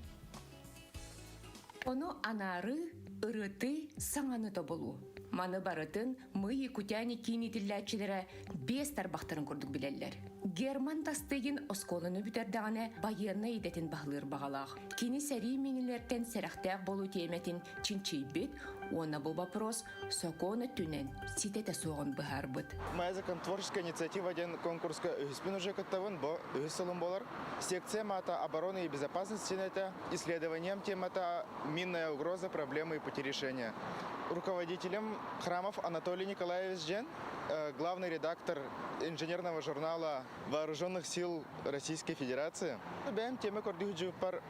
Ону анары ырыты саңаны тоболу. Маны барытын мы якутяне кинетилләчиләре 5 тарбактарын күрдүк билеллер. Герман тастыгын осколыны бүтердәгәне военный идетин баглыр багалак. Кини сәри миниләртән сәрәхтәк болу теметин чинчибит, она бу вопрос соконы түнен ситете соғын быһарбыт. Моя законотворческая инициатива один конкурска үһүспүн уже кыттабын бо үһүсылым болар. Секция мата обороны и безопасности это исследованием темата минная угроза, проблемы и пути решения. Руководителем Храмов Анатолий Николаевич Жен, главный редактор инженерного журнала Вооруженных сил Российской Федерации. Бәм темы көрдүгү пар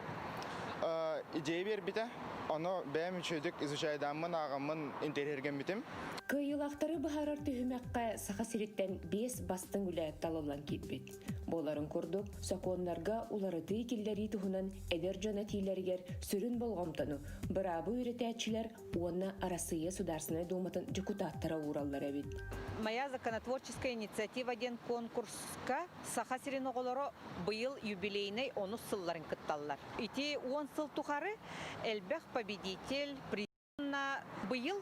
идея бербите. Оно бәм чөйдүк изучай дамын агымын интерерген битим. Кыйылактары бахарар түһүмәккә саха сириттен 5 бастың үлә талалан китбит. Боларын курдук, соконнарга уларыты киллери туһунан эдер жана тилергер сүрүн болгомтану. Бирабы үретәчиләр уонна Россия Государственной Думатын депутаттары ураллар бит. Моя законотворческая инициатива ден конкурска саха сирин оголоро быйыл юбилейный 10 сылларын кытталлар. Ити 10 сыл тухары элбэх победитель на быйыл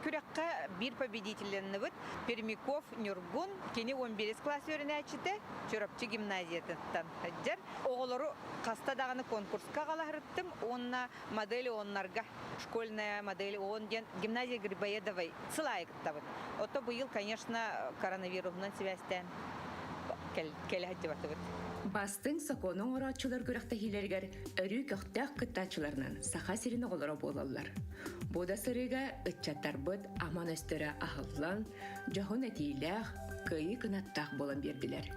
күрәккә бир победительленне бит Пермяков Нюргун кини 11 класс өренәчите Чөропчы гимназиятынан хаҗар оголору кастадагы конкурска галарыттым онна модели оннарга школьная модель он гимназия Грибоедовой сылайыктабы. Ото быйыл, конечно, коронавирусның связьтен келәһәтте бит. Бастың соконун орачылар көрәкте хилергер өрү көктәк кыттачыларынан саха сирин оголоро болалар. Бода сырыга ытчаттар быт аман өстөрө ахыллан, жохун этилэх, кыйы кынаттак болан бердилер.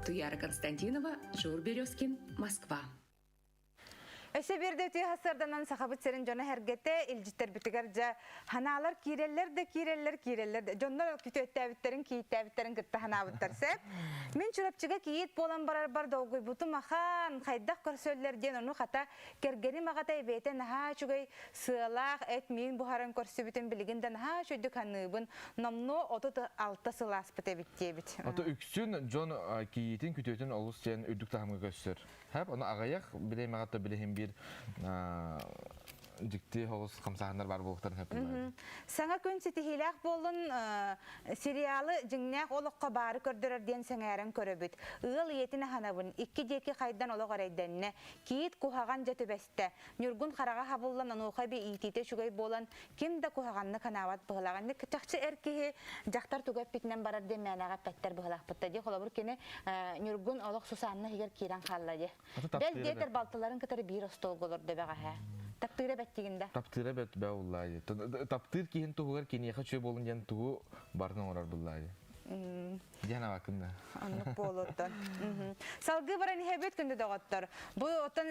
Туяра Константинова, Жур Березкин, Москва. Öse bir de tüy hasardanan sahabıt serin jona hergete ilcitter bitigarca hanalar kireller de jonlar kütöttebitlerin kiyittebitlerin gitti hanabıttar sep. Min çurapçıga kiyit bolan bar dolguy butu mahan haydak körsöller den onu hata kergeni magatay beten ha çugay sığalak etmin buharan körsübütün biliginden ha çöydük hanıbın namno oto altta sılaspıte bittebit. Ото үксүн Джон кийтин күтөтүн олус жен өдүк тахымга көстөр. Хап аны агаяк билемагатта билем бир жикти хогус камсагандар бар болуктарын хап. Саңа күн ситихилак болун сериалы жиңнак олокко бары көрдөрөр ден саңаран көрөбүт. Ыл етине ханабын 2-2 кайдан олок арайданне кийит кухаган жетебесте. Нюргун карага хабыллан ануха би итите шугай болан кимде кухаганны канават быгылаганны кытакчы эркеге жактар тугап битнен барар демянага петтер быгылакпытта ди холобур кене Нюргун олок сусанны хигер киран халлади. Бел детер балтыларын кытары бир остол болор дебега ха. Таптыра беттигинде. Таптыра бет бауллай. Таптыр киһин тугар кинеха чөй болун жан тугу барны орар буллай. Яна вакында. Анны болоттан. Салгы баран хебет күндө дагаттар. Бу отан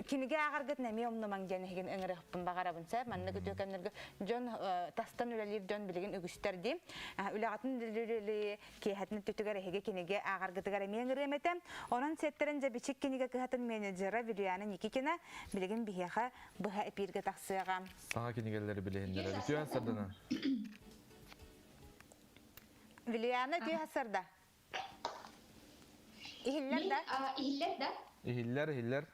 киниге агаргыт неме омноман жана хеген эңрехпин багарабын сап, манны көтөкөннөргө жон тастан үлелип жон билген үгүстөр ди. Үлөгатын дилели кехатны төтөгөр хеге киниге агаргытыгар меңреметем. Онун сеттеринже бичик киниге кехатын менеджера Вилиана Никитина билген бияха быха эпирге таксыга. Сага кинигелери билендер. Түен сардана. Вилиана түй hasarda. İhiller.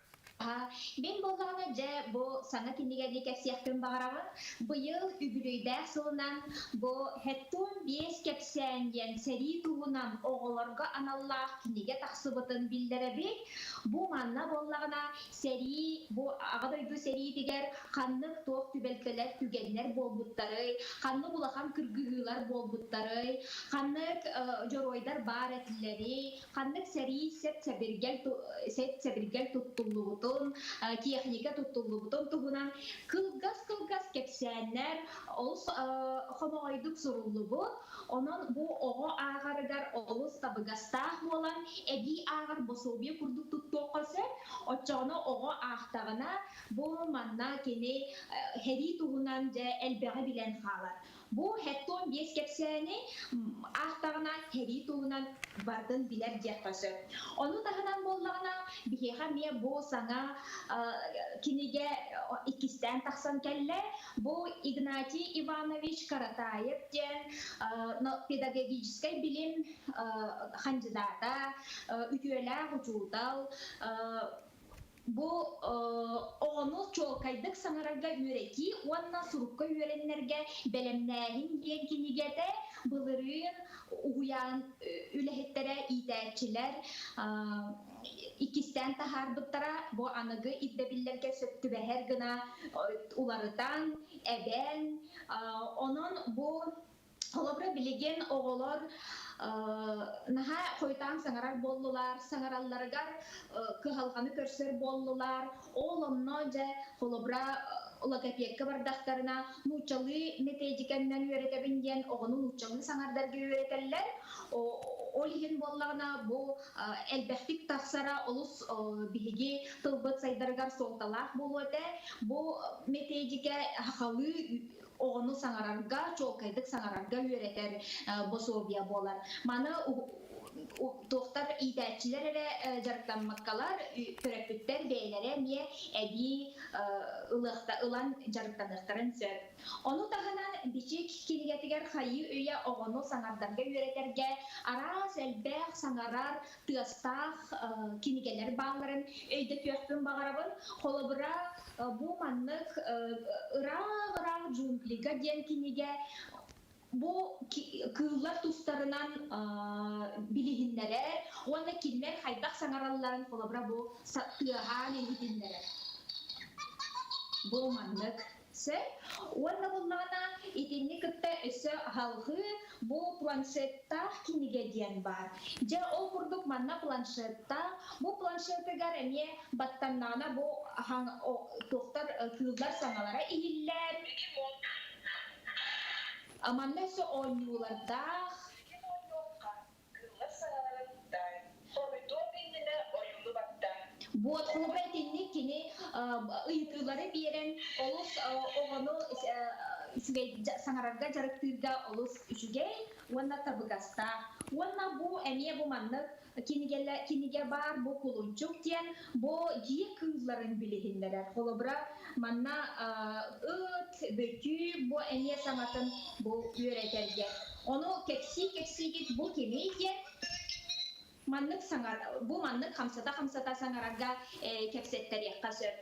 Ben bolağına bu sana kindiga dikep siyahkın bağırabın. Bu yıl übülüyde sılınan bu hettun biyes kepsenyen seri tuğunan oğularga anallah kindiga taksıbıtın bildirebek. Bu manna bolağına seri, bu ağadaydı seri diger kanlık toğ tübelteler tügenler bolbutları, kanlı bulağan kırgıhılar bolbutları, kanlık joroydar bar etilleri, kanlık seri set sebirgel tuttulluğu техника туттулубутун тугунан кылгас кепсеннер олус хомогойдук суруллубу онон бу ого агарыгар олус табыгастах болан эби агар бособия курдук туттуоккосе очоно ого ахтагына бу манна кени хери тугунан же элбеге билен халар бу хеттон бес кепсени ахтагына хери тугунан бардын билер жертасы ону тахынан боллагына бихеха мие бу саңа киниге икистен тахсан келле бу Игнатий Иванович Каратаев ден педагогический билим кандидата үтүөлэ учуудал бу ону чолкайдык саңарага үйреки уанна сурукка үйреннерге белемнәһин диен кинигете былырын уян үлехеттере идәчилер икистен тахарбыттара бу аныгы иддебиллерге сөттүбэһэр гына уларытан эбен онон бу олобра билеген оголор наха хойтан саңарар боллулар саңаралларыгар кыһалганы көрсөр боллулар олонно же холобра логопедка бардактарына нучалы методиканнан үйрөтөбүн диен огону нучалы саңардарга үйрөтеллер олихин боллагына бу элбехтик тахсара олус биһиги тылбыт сайдарыгар солталах болуэте бу методика халы оғыны саңарарға, чолкайдық саңарарға үйретер бособия болар. Маны тоқтар идәтчілер әрі жарықтанмаққалар, көрәппіттер бейлері ме әді ұлан жарықтанықтарын сөп. Оны тағынан бічек келгетігер қайы өйе оғыны саңардарға үйретерге арас әлбәқ саңарар тыастақ кенегелер бағларын өйді көкпін бағарабын, қолыбыра bu manlık ırak jungliga diyen kinige bu kıllar tuzlarından bilihinlere ona kinler haydak sanaralların kolabra bu tığahan edihinlere bu manlık Ona bunlarına itinli kıtta ise halkı bu planşetta kinige diyen var. Ja o kurduk manna planşetta bu planşetta garaniye battannana bu doktor kıllar sanalara ihiller. Amanna ise oynuyorlarda Вот холобретинник кини ыйтылары берен олус оғаны саңарарга жарыктырга олус үчүгей уанна табыгаста. Уанна бу әмие бу маннык киниге бар бу кулунчук тен бу жие кызларын билихинлерер. Холобра манна бөкү бу әмие саңатын бу үйрәтерге. Onu keksi bu kemiğe manlık sangar bu manlık hamsata sangarga kepsetler yakasır.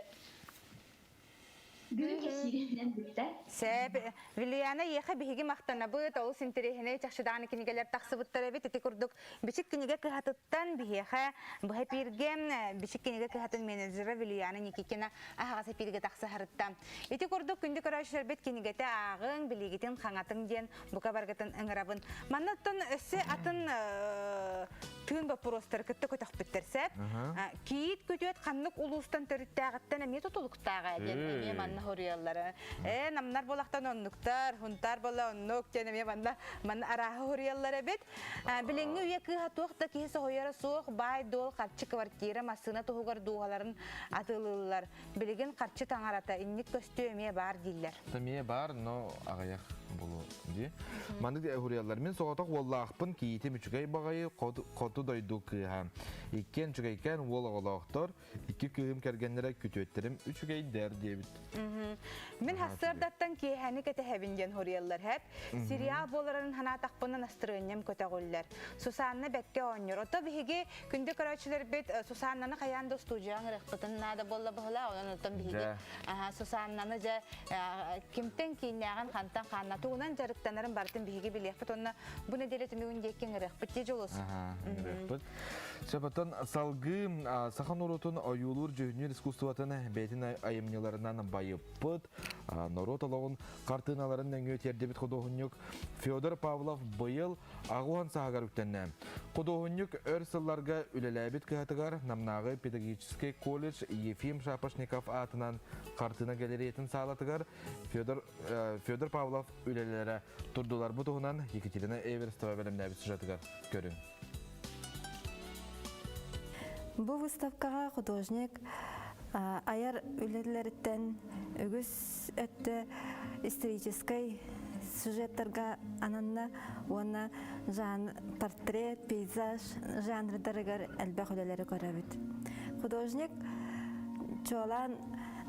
Gün kesirinden bitti. Сәп, Вилияна еха биһиги мақтана быт, ол синтерехине чахшыдааны кинигелер тақсыбыттары бит, эти курдук бичик киниге кыхатыттан биһеха, бұхай пирген бичик киниге кыхатын менеджері Вилияна Никикина ағаса пирге тақсыхарытта. Эти курдук күнді көрәшілер бит кинигете ағын, билигетін қаңатын ден, бұқа баргатын ыңырабын. Маннаттан өсі атын түйін бапыростары күтті көтақ біттерсәп, кейт көтөт қанлық улустан төріттәғыттан әме тұтылықтаға әден, әме манна хорияллары. Намнар болақтан оннуктар, хунтар бола оннук, жәнеме манна арағы хорияллары бет. Біленгі үйе кыға тоқта кейсі хойары соқ, бай дол қарчы квартира, масына тұғығар дуғаларын атылылылар. Білеген қарчы таңарата, инник көсті өме бар дейлер. Төме бар, но ағаяқ болу де. Мандық хорияллар мен соғатақ оллақпын кейті мүчігай бағайы қоты дойду кыға. Икен чүгайкен ол оғалақтар, икі күйім кәргенлері күтөттерім үчігай дәр дебіт. Мен хастырдаттан кейхәні кәті хәбінден хорияллар хәп. Сериал боларын хана тақпынан астырыннем көтәғоллар. Сусанны бәкке оңыр. Ота бігі күнді көрәчілер бет Сусаннаны қаянды студияң рықпытын нада болла бұғыла, онын ұттан бігі. Сусаннаны жа кемтен кейнәғын қантан қанна туғынан жарықтанарын бартын бігі білеқпіт. Онына бұл неделі түмеуін дейкен рықпыт де жолыз. Шапатын салғы сақан оротын ойулur жүйінер искусстватын бәйтін айымнеларынан байыппыт. Норот алауын қартыналарын өңі тердебет қодоғынюк Федор Павлов бұйыл ағуан сағағар үктенне. Қодоғынюк өр сылларға үлеләбет кіғатығар намнағы педагогический колледж Ефим Шапошников атынан қартына галерейтін сағалатығар Федор Павлов үлелері тұрдылар бұтығынан Екатерина Эверстова бәлімнәбет сұжатығар көрін. Бұл выставкаға художник аяр үлелерден үгіз өтті исторической сюжеттарға ананна оны портрет, пейзаж жанрдарыгар әлбәқ үлелері көрәбіт. Художник чолан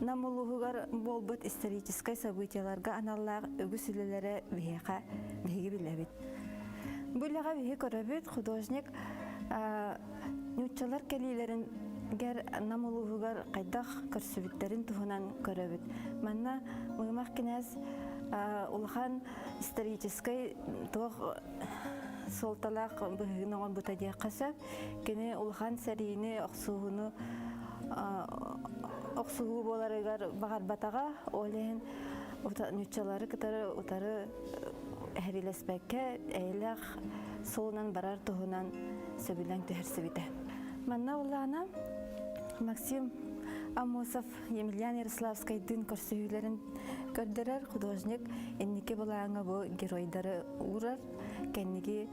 намулуғығар болбыт исторической событияларға аналлағы үгіз үлелері веге біләбіт. Бұлаға веге көрәбіт художник нючалар кәлилерін гәр намулуғығар қайдақ көрсібіттерін тұғынан көрәбіт. Манна мұймақ кенәз улхан исторической тұғ солталақ бұғығынаған бұта дей қасап, кене улхан сәрейіне оқсуғы боларығар бағар батаға, олейін нючалары кітары ұтары әрелеспәкке әйләқ солынан барар тұғынан сөбіләң түхірсібіті. Манна улана Максим Амосов, Емельян Ярославскайдың көрсөйлерін көрдірер художник, эннеке бұлаңа бұ геройдары урар, кәннеге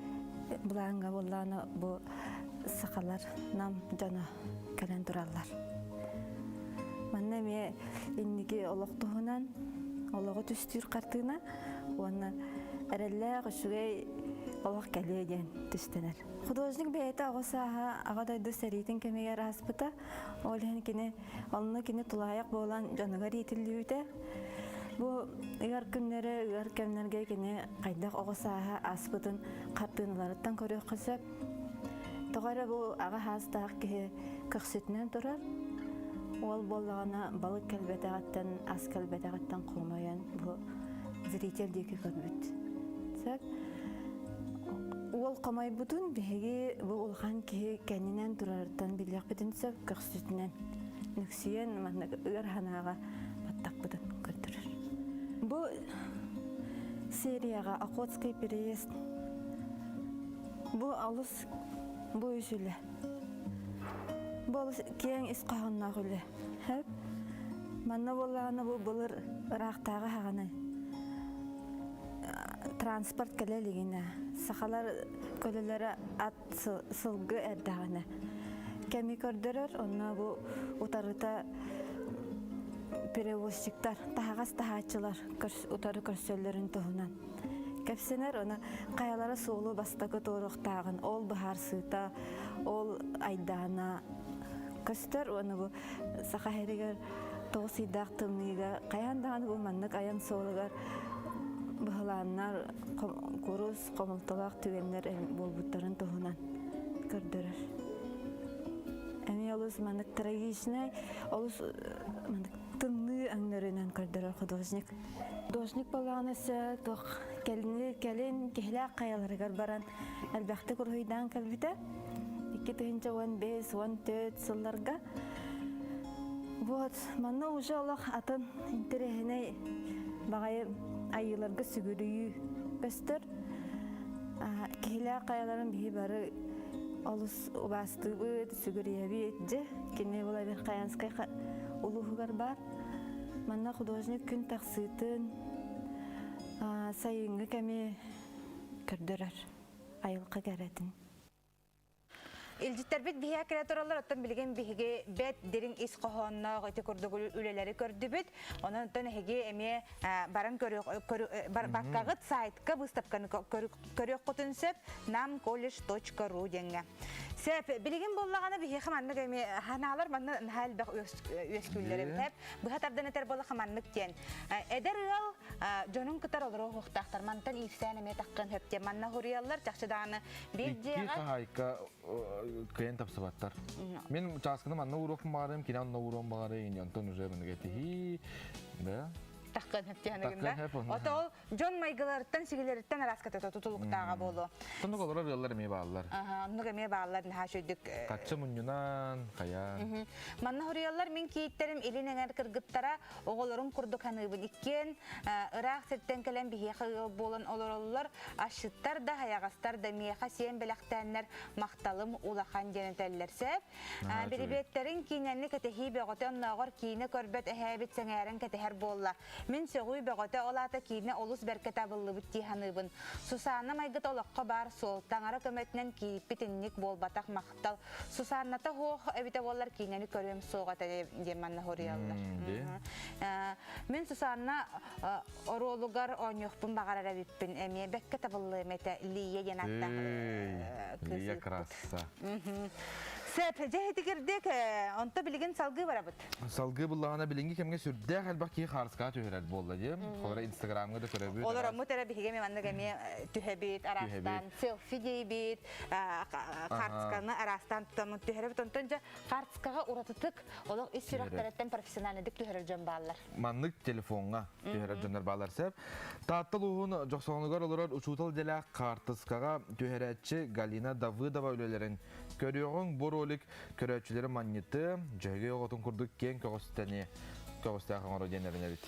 бұлаңа боланы бұ сақалар нам жана кәлен тұралар. Манна ме эннеге олықтығынан, олығы түстір қартығына, оны әрәлі ғышығай олық кәледен түстенер. Художник бәйті ағысаға ағадайды сәрейтін кәмегер аспыта, олығын кені, олыны кені тұлайық болан жанығар етілі өте. Бұл ұйар күнлері, ұйар кәмнерге кені қайдақ ағысаға аспытын қартығынларыттан көрек қысып. Тұғары бұл аға хастақ кеге көксетінен тұрар. Ол болағына балық кәлбетағаттан, ас кәлбетағаттан қомайын бұл зрителдегі көрбіт. Ол қамай бұтын бәге бұл олған кеге кәнінен тұрардан білек бітін сөп көксетінен нүксиен ұйар ханаға баттақ бұтын көрдірір. Бұл серияға Охотский переезд. Бұл алыс бұл үшілі. Бұл кейін ісқағыннақ үлі. Манна болағына бұл бұлыр ұрақтағы хағаны. Транспорт кәлелігіне, сақалар көлелері ат сылғы әрдағына. кеми көрдөрөр, онна бу утарыта перевозчиктар, тахагас тахачылар утары көрсөллөрүн тоһунан. Кепсенер оны каялары соолу бастакы торуктагын, ол бахар сыта, ол айдана көстөр оны бу сахаригер тоосыйдак тымныга каяндаганы бу маннык аян соолугар быһылааннар курус комулталак түгеннер болбуттарын тоһунан көрдөрөр. Эми олус маннык трагичный, олус маннык тынны аңнарынан көрдөрөр художник. Художник баланысы тох келин кехле каяларыгар баран әлбәхте курһыйдан калбите 2015-14 сылларга. Вот, манна уже Аллах атын интерехине багай айыларга сүгүрүйү көстөр. Кехле каяларын бии бары олус убастыбы сүгүрүйөбү же кене була бир каянскай улуугар бар. Манна художник күн таксытын сайынгы кеме көрдөрөр айылка керетин. Илжиттер бит бихе креаторлар оттан билген биһиге бет дерин ис кохонно гыты көрдүг үлелери көрдүбүт. Онон тон хеге эме баран баккагыт сайтка выставканы көрөк котунсеп namcollege.ru денге. Сеп билген боллаганы бихе хаманны эме ханалар манна хал бак өскүллери бит. Бу хатардан этер болла хаманнык тен. Эдер ыл жонун кытар олоро хохтактар мантан ифсәне ме таккан хөптө манна хурияллар жакшыданы хайка клиент апсабаттар. Мен участканы манна урокум барым, кинан урокум барым, янтон уже менгети. Да. Таккан хөптөһөнөгүндө. Ото Джон Майгларттан сигилерттен араската тутулуктага болу. Тону колора беллер ме баалар. Онуга ме баалар ха шөйдүк. Каччы муннунан кая. Манна хуриялар мен кийиттерим илинеңер кыргыттара оголорун курдук ханыбын иккен ырак сеттен келен бихи болон олороллар ашыттар да хаягастар да меха сен белактаннар макталым улахан денетеллерсеп бирибеттерин киненни кетехи беготен нагор кине көрбөт эхебит сеңерен кетехер болла. Мен сөгүй бөгөтө олата кийне олус беркета буллыбыт тиханыбын. Сусанна майгыт олокко бар сол таңара көмөтнен кийиппитинник болбатак мактал. Сусанната хох эбите боллар кинени көрөм соогата деманна хорияллар. Мен Сусанна оролугар оньохпун багарара биппин эме беккета буллы мете лие янатта. Лия краса. Сеп жехити кирдек онто билген салгы барабыт. Салгы буллагана билинги кемге сүрдө албаки харска төһөрөт болду дем. Холора Инстаграмга да көрөбүт. Олар мутера биге манна геме төһөбит арастан селфи дейбит харсканы арастан төһөрөбүт онтонжа харскага уратытык олар ис сүрөктөрөттөн профессионалдык төһөрөр жөн баллар. Маннык телефонга төһөрөт жөндөр баллар сеп. Тааттыл уун жоксонгор олор учутал деле картыскага төһөрөтчү Галина Давыдова өлөлөрүн көрөөгөн боролик көрөчүлөрү манниты жөйгө оготун курдук кен көгөстөне көгөстөгө оро денеринебит.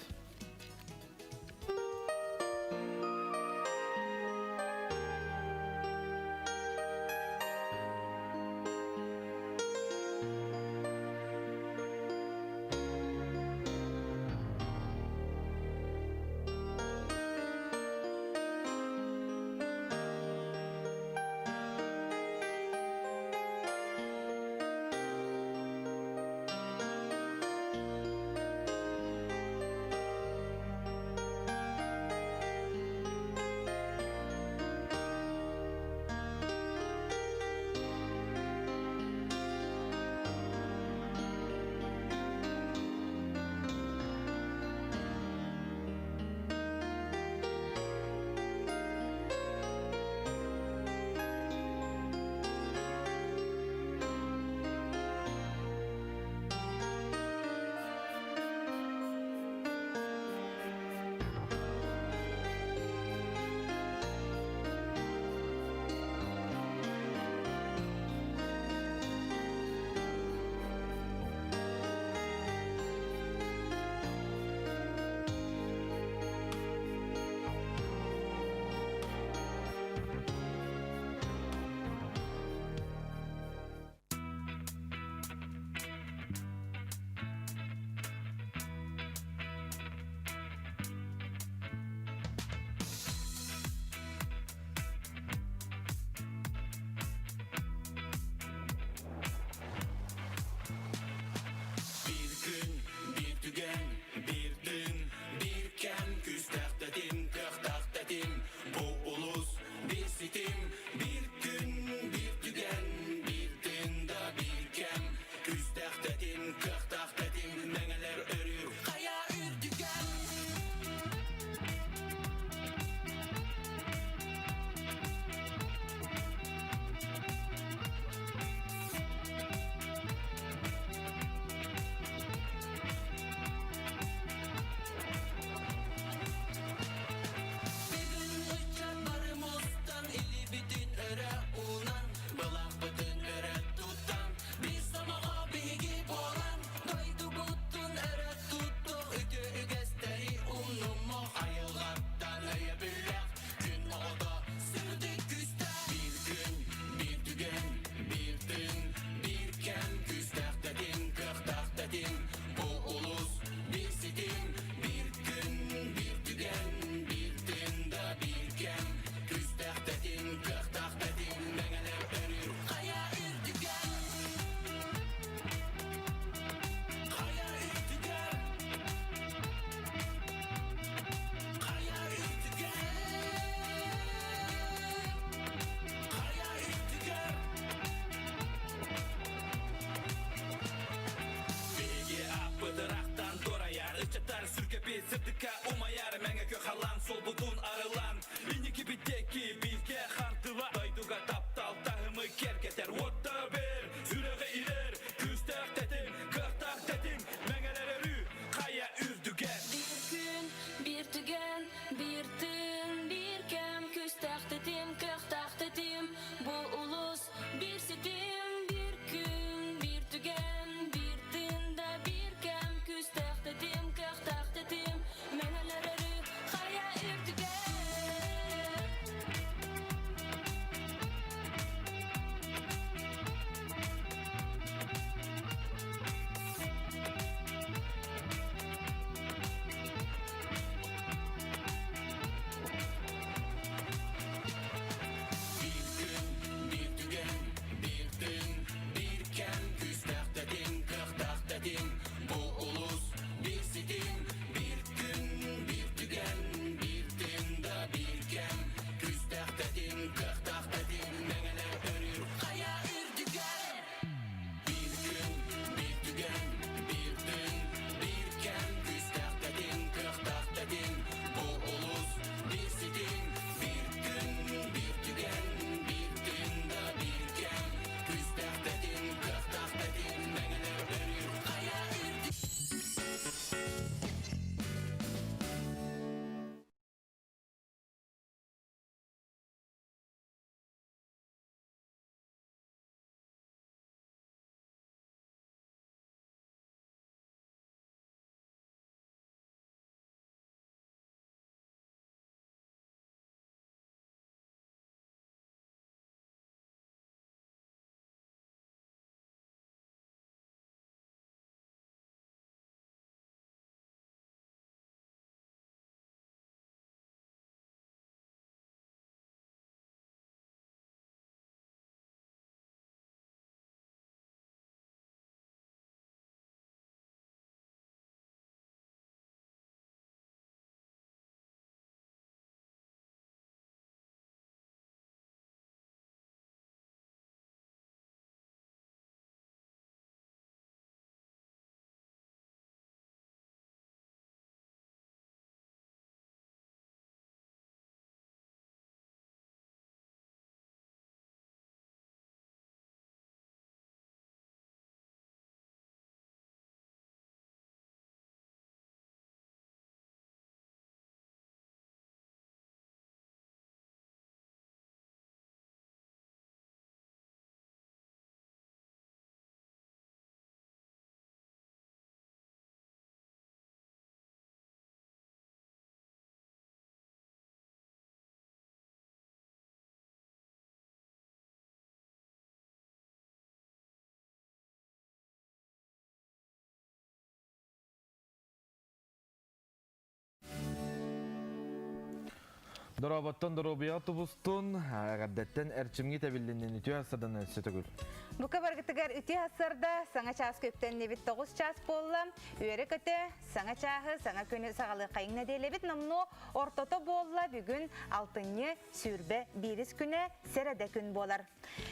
Дороботтон доробия тубустун, гаддеттен әрчимги табилленнен үтү асырдан өссөтөгүл. Бука баргытыгар үтү асырда саңа час көптен небит 9 час болла. Үйрі көте саңа чағы, саңа көні сағалы қайыңна дейлебит, намну ортото болла бүгін 6-ны сүрбе 1 күні сәрәді күн болар.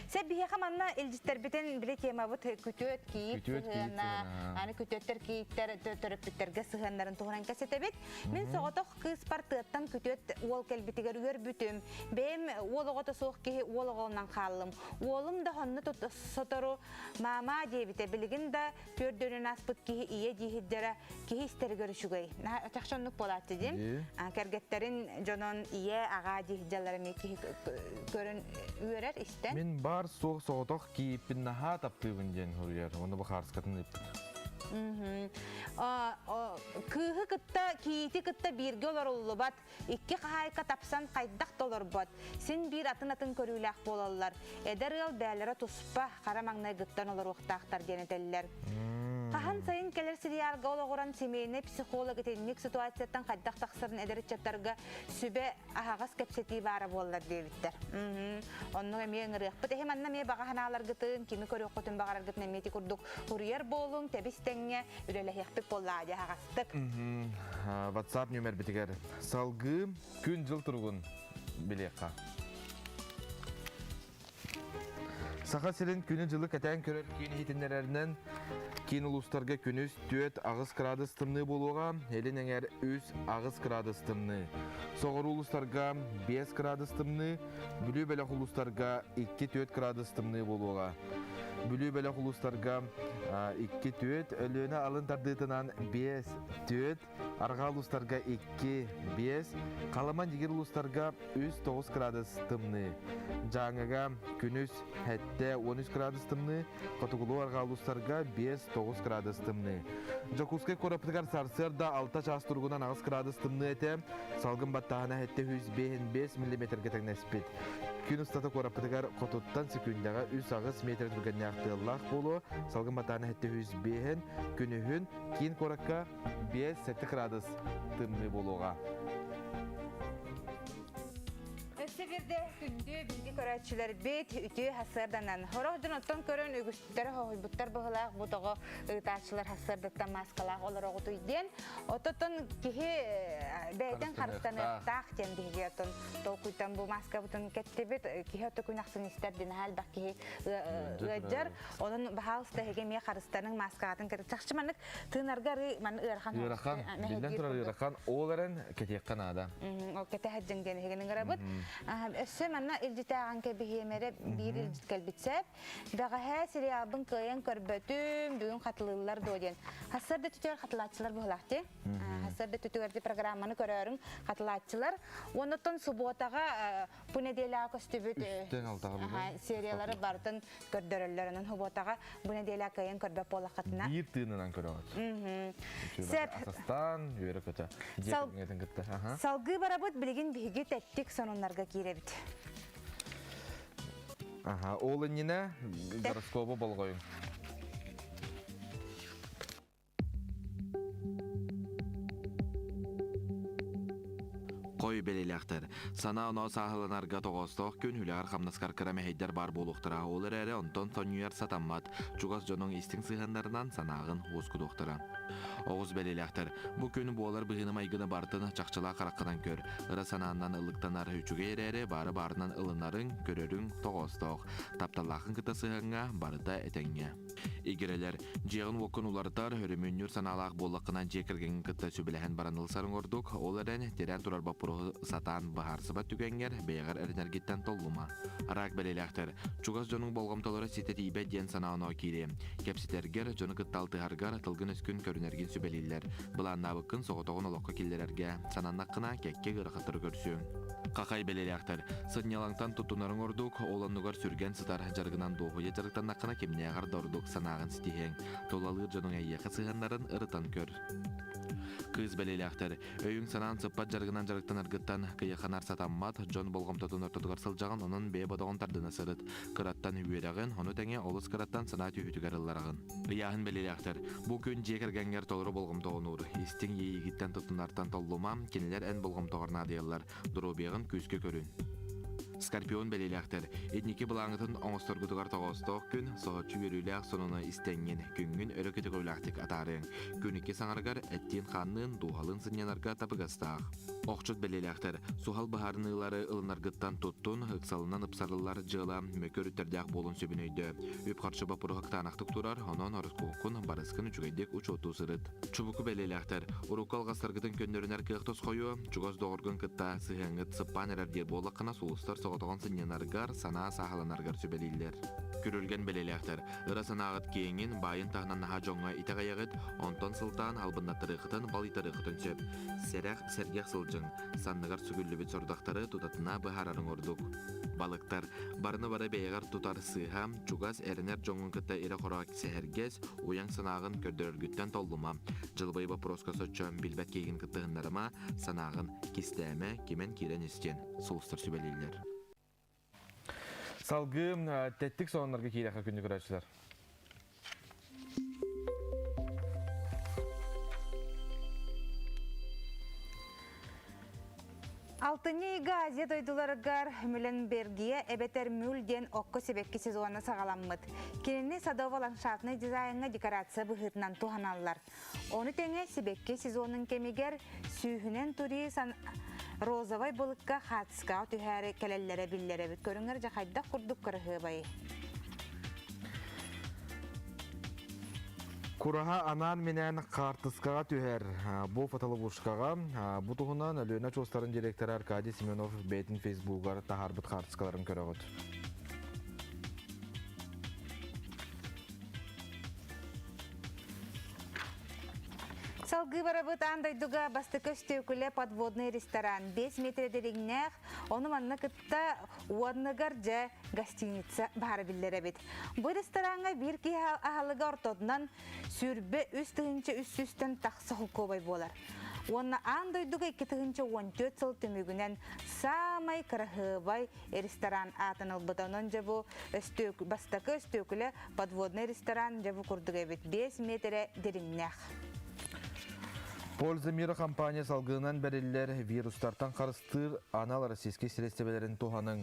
Сәп бейеқа манна елжіттер бітен біле тема бұт күтөт кейіп сығына, аны күтөттер кейіптер төрөппіттерге сығынларын туғыран кәсеті бет. Мен соғытық қыз партыттан күтөт ол кәлбітігер үйер бүтім. Бәйім олығыты соқ кейі олығылынан қалым. Олым да хонны сотору мама дебите білігін да көрдөрін аспыт кейі ие дейхіддері кейі істері көрішігей. Чақшонлық болады дем. Кәргеттерін жонын ие аға дейхіддерлеріне кейі көрін үйерер істен. Мен бар соғытық кейіппін наға таптығын ден хұрияр. Оны бұқарыскатын өйптір. Кыһы кытта киити кытта бирге олар оллу бат. Икки қайқа тапсан қайдақ долар бат. Сен бир атын көрүләк болалар. Эдер ыл бәлері туспа қарамаңнай гыттан олар оқтақтар денетелілер. Қахан сайын келер сериалға олағыран семейіне психолог етенік ситуацияттан қайдақ тақсырын әдірітчаттарға сүбе ағағас кәпсеті бары болалар дейбіттер. Онның әме ыңырық. Бұт әхем анна ме баға ханалар гытын, кемі көрі құтын бағарар гытын әметі күрдік. Хұрияр болың, тәбістеңе үрелі хектік болады ағастық. WhatsApp нөмер бітігер. Салғы күн жыл тұрғын білеққа. Сақа селен күні жылы кәтән көрер кейін хетіндерерінен кейін ұлыстарға күніс 4 ағыз градус тымны болуға, әлін әңер 3 ағыз градус тымны. Соғыр ұлыстарға 5 градус тымны, бүлі бәліқ ұлыстарға 2-4 градус тымны болуға. Бүлі бәліқ ұлыстарға 2-4, өліні алын тардытынан 5-4, арға ұлыстарға 2-5, қаламан егер ұлыстарға 3-9 градус тымны. Жаңыға күніс хәтті 13 градус тымны, қатығылу арға ұлыстарға 5-9 градус тымны. Жокускай көріптігер сарсырда 6 час тұрғынан ағыз градус тымны әті, салғын баттағына хәтті 105 мм кетігін әспет. Күн ұстаты көріптігер қотуттан секундяға 3 ағыз метр түргенне ақтығылақ болу, салғын баттағына хәтті 105 күнігін кейін көрікка 5-7 градус тымны болуға. Северде күнді білгі көрәтшілер бет үті хасырданан. Хорағдың оттан көрін өгістері бұттар бұғылақ бұтығы ұйташылар хасырдықтан маскалақ олар оғыты үйден. Оттан кейі бәйден қарыстаны тақ тендіге оттан тоқуйтан бұл маска бұтын кәтті бет кейі отты күнақсын істерден әл бақ кейі ұйджар. Оның бағалысты әге ме қарыстаның маскағатын кәрі. Чақшыманық тыңарғары маны ұйархан. Ұйархан, білден тұрар ұйархан, оларын кәтеққан ада. Ол кәті әджін дені хегенің ғырабыд. Өссі манна илжітәған кәбіхемері бір илжіт кәлбітсәп, бәғәһә сериалбын күйен көрбөтім бүгін қатылылар дойден. Хасырды түтігер қатылатчылар бұғылақты. Хасырды түтігерді программаны көрерін қатылатчылар. Оныттың субботаға бұл неделя көстібіт сериялары бардың көрдірілерінің субботаға бұл неделя күйен көрбөп болы қатына. Bir tığınынан көрөғат. Асастан, үйері көті. Салғы барабыт білген бігі тәттік сонынларға кейребіт. Ол үніне гороскопы болғойын. Қой белелектер. Сана оны сағылынарға тоғыстық күн хүләғар қамнаскар кірамәйдер бар болуқтыра. Олар әрі онтон сонуяр сатаммат. Чуғас жоның истің сығындарынан санағын осқы доқтыра. Оғыз белелектер. Бұ күні болар бұғыны майгыны бартын чақчыла қараққыдан көр. Үрі санағынан ылықтанар үчіге әрі бары барынан ылынарын көрерін тоғыстық. Тапталақын кыта сығынға барыда әтәңге. Игерелер, жеғын оқын улартар өріміннүр саналақ болықынан жекірген кыта сөбіләхін баранылсарын ордық. Оларын терен тұрар бапырығы сатан бағарсыба түгенгер бейғар әрінергеттен толлыма. Арақ белелектер. Чуғас жоның болғымталары сетет ибет ден санауына кейре. Кепсетергер жоны кытталтығарғар тылғын өскін көрінерген сөбелейлер. Бұлан набықын соғытығын олыққа келдерерге сананнаққына кәкке ғырқытыр көрсің. Қақай белелектер. Сыднялаңтан тұтынарын ордық, олануғар сүрген сытар жарғынан доғыйы жарықтаннаққына кемнеғар дордық санағын стихен. Толалыр жоның әйеқі сығандарын ұрытан көр. Кыз белелектер, өйің санан сыппат жаргынан жарыктан аргыттан кыяханар сатаммат, Джон болғымтатын ортодығар сылжағын, оның бей бодағын тардына сырыт. Кыраттан үйерағын, оны тәңе олыс кыраттан санат үйітігер ылларағын. Яғын белелектер, бұл күн жекергәнгер толыры болғымтағын ұр. Истің ейгіттен тұтынартан толлумам, кенелер ән болғымтағырна дейылар. Дұрубеғын күзге көрін. Скорпион белелектер, этники балаңытын оңыстыргутугар тоғыстық күн, соғытчу өріләқ сонуны истәңген күнгін өрөкеті көйләқтік атарың. Күнікке саңарғар әттен қанның дуғалын сынянарға табығастақ. Оқчут белелектер, сухал бағарынылары ылынаргыттан туттун, ықсалынан ыпсарылар жыла мөкөрүттердәк болын сөбін өйді. Өп қаршыба пұрғықтанақтық турар, онын орыскуқын барыскын үчігейдек учоту сырыт. Чубуку белелектер, урукал ғастаргытын көннөрінер кықтос қойу, чугоз доғыргын кытта сығыңыт сыппан әрер болақына сұлыстар соғытығын сынянаргар, сана сахаланаргар сөбелейлер. Көрілген белелектер, ыры санағыт кейіңін байын тағынан наға жоңға итағаяғыт, онтон сылтан албыннаттырықытын бал итарықытын сөп. Сәрәқ сәргеқ сылжың, санныгар сүгілі бет сордақтары тұтатына бұхарарын ордық. Балықтар, барыны бары бейгар тұтар сыйхам, чугас әрінер жоңын кітті ері қорак сәхәргез, уяң санағын көрдірілгіттен толлыма. Жылбай бапроска сотчам билбәт кейгін кіттігіндеріма, санағын кистәме кемен керен істен, сұлыстар сөбелейлер. Салғы тәттік соғынларға кейләқі күнді көрәтшілер. Алтыны газет ойдуларыгар Мюлленбергия эбетер мүлден оққы себекке сезуаны сағаламмыд. Кенені садова ландшафтный дизайнға декорация бұғытынан туғаналар. Оны тәңе себекке сезонын кемегер сүйінен тури розовай бұлыққа қатысқа түхәрі кәлелері биллері бүт көріңір жақайда құрдық қырығы байы. Кураға анан менен қартысқаға түхәр. Бұл фоталы бұшқаға. Бұл тұғынан Лөйна Чостарын директоры Аркадий Семенов бәйтін Фейсбугар тағар бұт қартысқаларын көріғыд. Салғы барабыт андайдуға бастықы үстеукілі подводный ресторан 5 метрдерігнәқ, оны манны кытта уадныгар жа гостиница бары білдері бет. Бұл ресторанға бір кей ағалыға ортодынан сүрбі үстігінші үст-үстін тақсы құлқобай болар. Оны андайдуға 2-14 сыл түмігінен самай қырғыбай ресторан атын ұлбытанын жабу бастықы үстеукілі подводный ресторан жабу күрдігі бет 5 метрдерігнәқ. Польза мира компания салгынан бәрелілер вирустартан қарыстыр анал российский средствелерін туғаның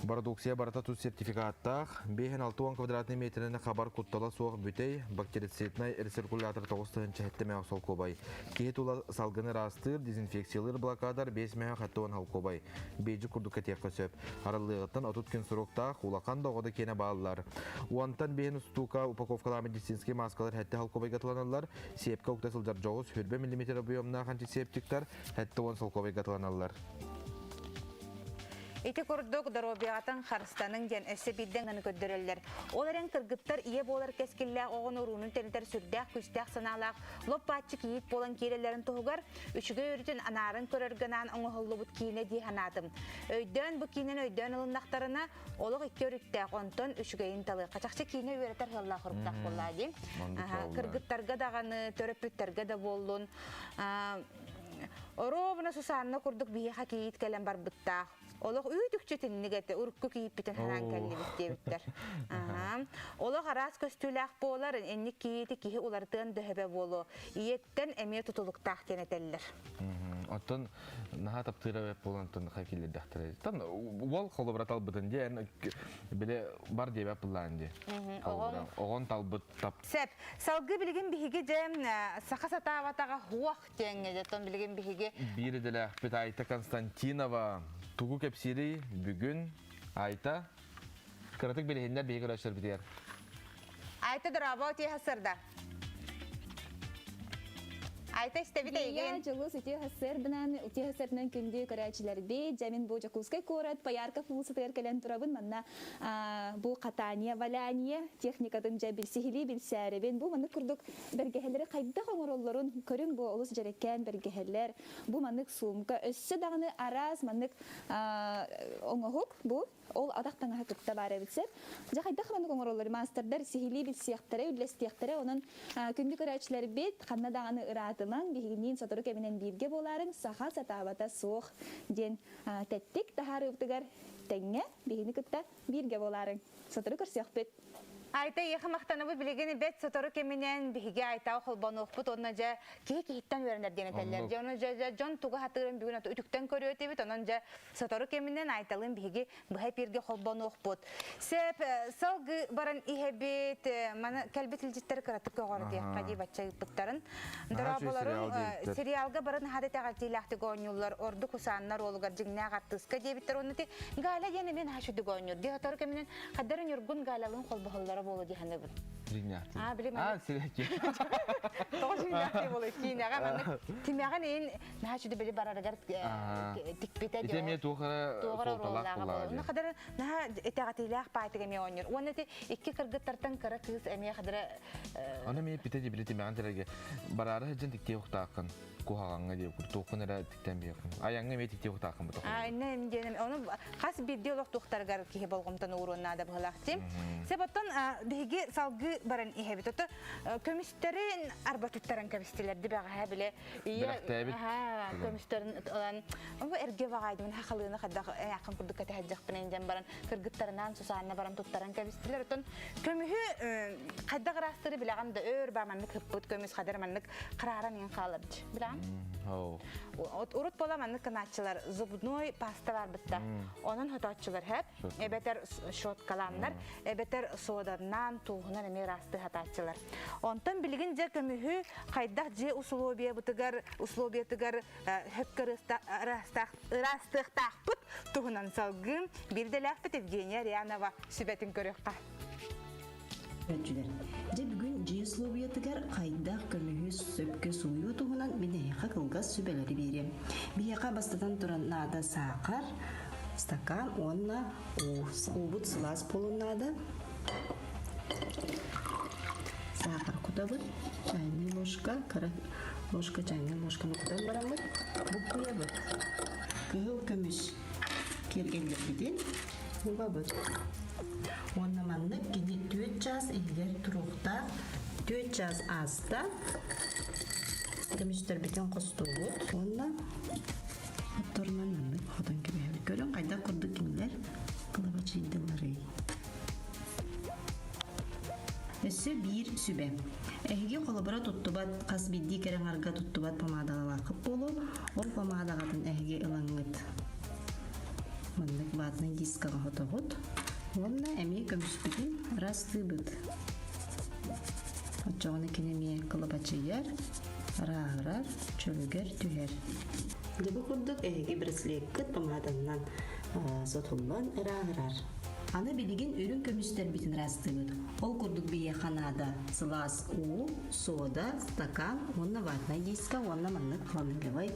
продукция барата тұз сертификаттақ 5-6 квадратный метріне қабар құттала соғы бүтей бактерициднай рециркулятор 9-тығынша әттіме ақсол кобай. Кейт ула салгыны растыр, дезинфекциялыр блокадар 5-меға қаттуан хал кобай. Бейджі күрді кәтек көсөп. Аралығыттан отут күн сұрықтақ улақан доғыды кені балылар. Уантан бейін ұстуқа упаковкала медицинский маскалар әтті хал кобай қатыланалар. Сепка ұқтасылдар жоғыз хүрбе миллиметр объемна антисептиктар әтті он сол кобай қатыланалар. Ити күрдік дұробиғатын қарыстаның ден өсі бидден ғаны көддірілдер. Оларын кіргіттар ие болар кәскілләқ оғын ұрунын тәлітер сүрдәқ, күстәқ саналақ, лоп бачы кейіп болан керелерін тұғығар, үшіге өрітін анарын көріргінан оңығылы бұт кейіне дейханадым. Өйден бұ кейінен өйден ұлындақтарына олық икі өріттәқ онтон үшігейін талы. Қачақшы кейіне өретер ғалла құрықтақ болады. Кіргіттарға дағаны, төрөппүттерге де болуын. Оробына сусанына күрдік бейіға кейіт кәлем бар бұттақ. Олық үйдікчі тінігеті ұрыққы кейіп бітін харан кәлі біттебіттер. Олық арас көстіләқ болар, әнні кейеті кейі олардың дөхебе болу. Иеттен әме тұтылықтақ тенетелілер. Оттон наха таптыра веб болан тон хакилер дахтырай. Тон уол холобра талбытын де биле бар дебе пулан де. Огон талбыт тап. Сеп, салгы билген биһиге жем сахасата аватага хуак теңге де тон билген биһиге. Бири деле бит Айта Константинова тугу кепсири бүгүн Айта кыратык билгендер биһиге рашыр битер. Айта дработи хасырда. Айта истебит эйген. Я жылус үте хасырдынан күнді көрәчілер бей, жәмін бұл жақускай көрәт, паярка фулсы тәр кәлен тұрабын, манна бұл қатания, валания, техникатын жа білсихили, білсәребен, бұл манны күрдік бәргәхелері қайда қоңыролларын көрін бұл олыс жареккен бәргәхелер, бұл маннык сумка, өссі дағыны араз, маннык оңығық бұл, ол адақтан хакытта бар әбітсеп. Жа қайда қаманнык оңыроллары мастердар сихили білсияқтары, үллестияқтары, оның күнді көрәчілер бет, қанна дағыны ыраты Онан бигинин сотору кеминен бирге боларын саха сатабата суох ден теттик тахары уптыгар теңге бигини кытта бирге боларын сотору көрсөкпүт. Айта ехи мақтаныбы білегені бет сотору кемінен бігі айта қолбаны оқпыт, онына жа кейттен өрінер дені тәлілер. Оны жа жон туғы хатығырын бүгін аты үтіктен көрі өте бет, онын жа сотору кемінен айталын бігі бұхай перге қолбаны оқпыт. Сәп, салғы баран ihe бет, маны кәлбет үлжеттері қыратып көғары дейіққа дей батча бұттарын. Дұра боларын сериалға барын хады тәғалтилақты ғойнылар, орды құсанлар олығар жігіне ағаттысқа дейбіттер. Оны те ғала ені мен хашуды ғойныр. Сотору кемінен қадарын үргін ғалалың қолбағылары болу дегенде бұл. Ригняхты. Білем. Сирекке. Тоғыз ригняхты болу. Кейінеға мәні тимеған ең нәхашуды білі барарығар тікпеті. Итеме туғыра солталақ бұлағы. Оны қадар нәха этағатилақ байтығы ме ойныр. Оны те екі кыргыттартан кыра кыз әме қадары... Оны ме пите де білі темеған терәге барары жын тікте ұқтақын. Кухағанға деп тоқын әрі тіктен бейқын. Аяңға ме тікте ұқтақын бұтық. Оны қас бірде олық тоқтарғар кейі болғымтан ұруынна да бұғылақтым. Себаттан бігі салғы баран ihe бит. Оты көмістерін арбатыттаран көмістелерді бәға біле. Көмістерін olan әрге бағайды. Мен хақылығына қадда яқын күрді кәті әджіқпін әнден баран кіргіттарынан сұсанына баран тұттаран көмістелер. Отын көміхі қадда қырастыры білағамда өр бағманлық хыппыт көміс қадарманлық қыраран ең қалырды. Урут бола манны канатчылар зубной пасталар битта. Onun hataçılar hep ebeter şotkаламнар, ebeter sodarnan tuğunan emer astı hataçılar. Ondan bilgince kömühü qaydak je условия бутыгар, условия тыгар hökkör rastıq taqpıt tuğunan salgın bir de lafet Evgeniya Ryanova sübetin körüqqa. Же бүгін же условиятыгар қайдақ көмігі сөпкі суйу тұғынан бенеяқа қылғас сөбелері берем. Бияқа бастатан тұран нада сақар, стакан, онна ұбыт сылас полынады. Сақар құтабыт, чайный ложка, ложка чайный ложканы құтан барамыт, бұқ қоябыт. Кығыл көміш келгендер беден, ұға бұт. Онна маннык кеде 4 час егер тұруқта 4 час аста көміштер бітен қосту бұд. Онна отторынан маннык ходан кебе. Көрін қайда құрды кемелер қылыба чейділері. Өсі бір сүбе. Әйге қолыбыра тұттыбат, қас бидді керен арға тұттыбат помадаға лақып болу, ол помадағатын әйге ылаңыт. Маннык батының дискаға хота ғыт. Онна әме көміспігін расты бұд. Отчағыны кенеме қылыбачыяр, ара-арар, чөлігер түйер. Дебі құрдық әйге біріслек күт помаданнан сотылан ара-арар. Аны білеген өрін көмістер бітін расты бұд. Ол құрдық бейе қанада сылас у, сода, стакан, онна ватна диска, онна маннық қыланылывай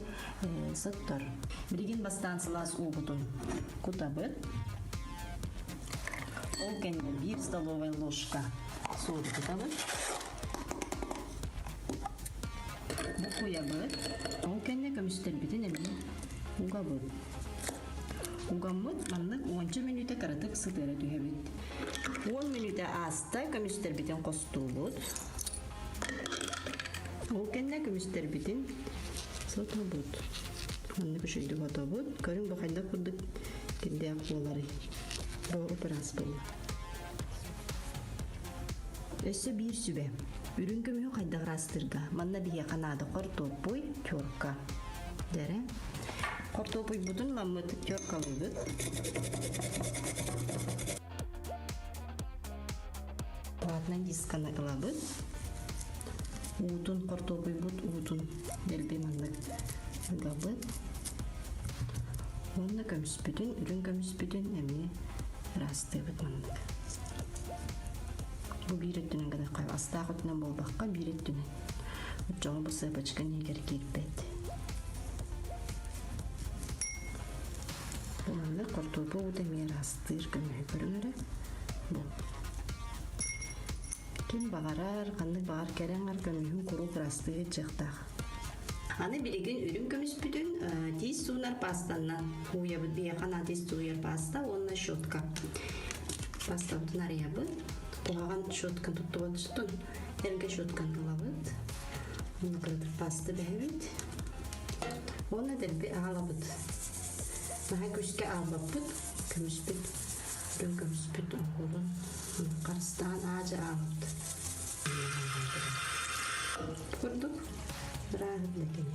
соттыр. Білеген бастан сылас у бұтын құта бұд. Ол кәнде 1 столовая ложка соды құтабы. Бұл қоябы. Ол кәнде көмістер бітін әмін ұға бұд. Угаммыт маннық 10 минута қаратық сытыры түйебіт. 10 минута аста көмістер бітін қосту бұд. Ол кәнде көмістер бітін соты бұд. Маннық үшейді ғата бұд. Көрін бұқайда құрдық кәнде ақуалары. Бұл операс болды. Өсі бір сүбе. Үрін көмі қайдақ растырға. Манна бие қанады қортопой көрка. Дәрі. Қортопой бұдын мамыты көркалы бұд. Платнан дисканы қыла бұд. Уутун қортопой бұд, уутун дәлбе маннық ұға бұд. Онна көміс бүтін, үрін көміс бүтін әме расты бұд маннық. Бұл бейреттінен ғана қай. Астағы өтінен болбаққа бейреттінен. Өтжауы бұл сәпачқа негер келбәді. Бұл маннық қортопы ұда мер астыр көмі көріңірі. Бұл. Кем бағарар, қандық бағар кәрәңар көміхін құруқ растығы жақтағы. Аны білеген үрін көміс бүтін тез суынар пастаннан. Уя бұд бейқана тез суыяр паста, онына шотка. Паста бұтын ария бұд. Оған шоткан тұттуға түстін. Әрге шоткан ғылабыд. Onu kırdır pasta behevit. Onu da bir ağlabıt. Naha küske ağlabıt. Kümüspüt. Dün kümüspüt okulun. Karstan ağacı ağlabıt. Kurduk. Rahmetlikini.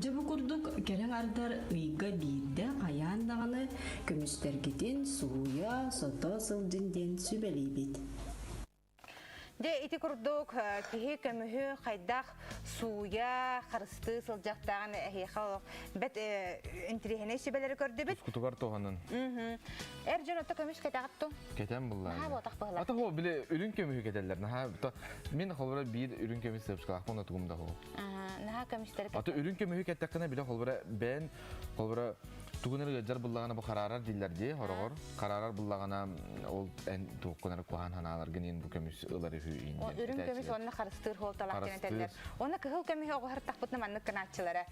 Жабы курдук керен ардар ыйга бийде аян даганы көмүстергитин сууя сото сылдинден сүбелейбит. Де ити курдук кихи көмүхү хайдах суя харысты сылжактаган эхиха бет интерихене сүбелери көрдөбүт. Кутугар тоғанын. Жонотто көмүш кетагатту. Кетен буллар. Ha ботак багла. Ата хо биле үрүн көмүхү кетелер. Мен холбара бир үрүн көмүс сепчка ахмона тугумда хо. Наха көмүштер. Ата үрүн көмүхү кеттеккана биле холбара бен холбара тугунер жар буллагана бу карарар дилер ди хорогор. Карарар буллагана ол эн тугунер куан ханалар генин бу көмүс ылары хүйин. Үрүн көмүш онна харыстыр холталак кенетелер. Онна кыхыл көмүхү огы хартакпытна маннык канатчылары.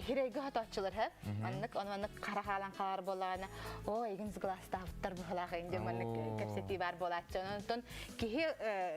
Хирейги хатачылар хеп. Маннык онна карахалан калар боллагана. О, игинс гластаптар булак инде маннык кепсети бар болачы. Онтон кихи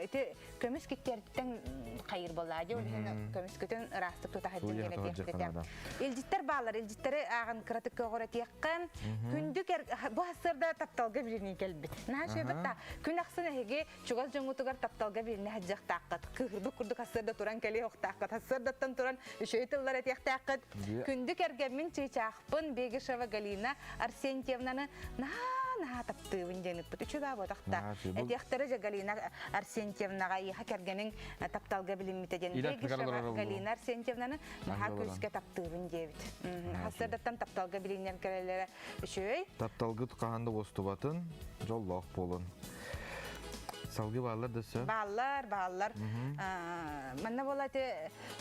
эти көмүс киттерден кайыр болажы. Олен көмүс көтөн растык тутахатын кенетеп. Илжиттер баалар, илжиттери агын кратыкка гора тияккан. Күндүк бу асырда тапталга бирини келбит. Наша бата күн аксына хеге чугаз жоңутугар тапталга бирини хаҗактаккат. Кырды курдук асырда туран келе октаккат. Асырдаттан туран үшөйтүллар тияктаккат. Күндүк эргемин чыйчакпын Бегишева Галина Арсентьевнаны на таптыбын денip бут. Үчүгө ботакта. Этияктары же Галина Арсентьевнага иха кергенин тапталга билимите ден Бегишева Галина Арсентьевнаны на күскө таптыбын дебит. Асырдаттан тапталга билинер келелер үшөй. Тапталгы tukağında ostubатын жоллох болун. Салгы баллар десе. Баллар. Манна болаты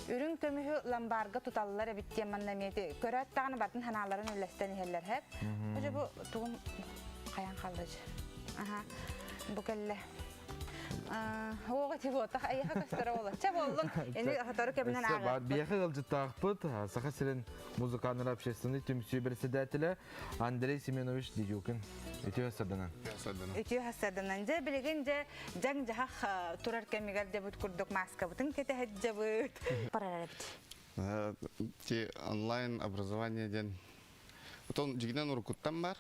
үрүн көмүхү ламбарга туталлар битте манна мети. Көрөт таганы батын ханаларын үлестен хеллер хеп. Ожо бу тугум каян калдыжы. Бу келле. Ого тибота аяка кастара болот. Болдун. Эни хатары кемнен ага. Бияхы кылжыттакпыт. Саха сирен музыканын общественный түмсү председателе Андрей Семенович Дидюкин. Өтө хасаданан. Өтө хасаданан же билеген же жан жах турар кемигер дебут курдук маска бутун кете хаджабыт. Паралелит. Те онлайн образование ден. Потом жигнен уркуттан бар.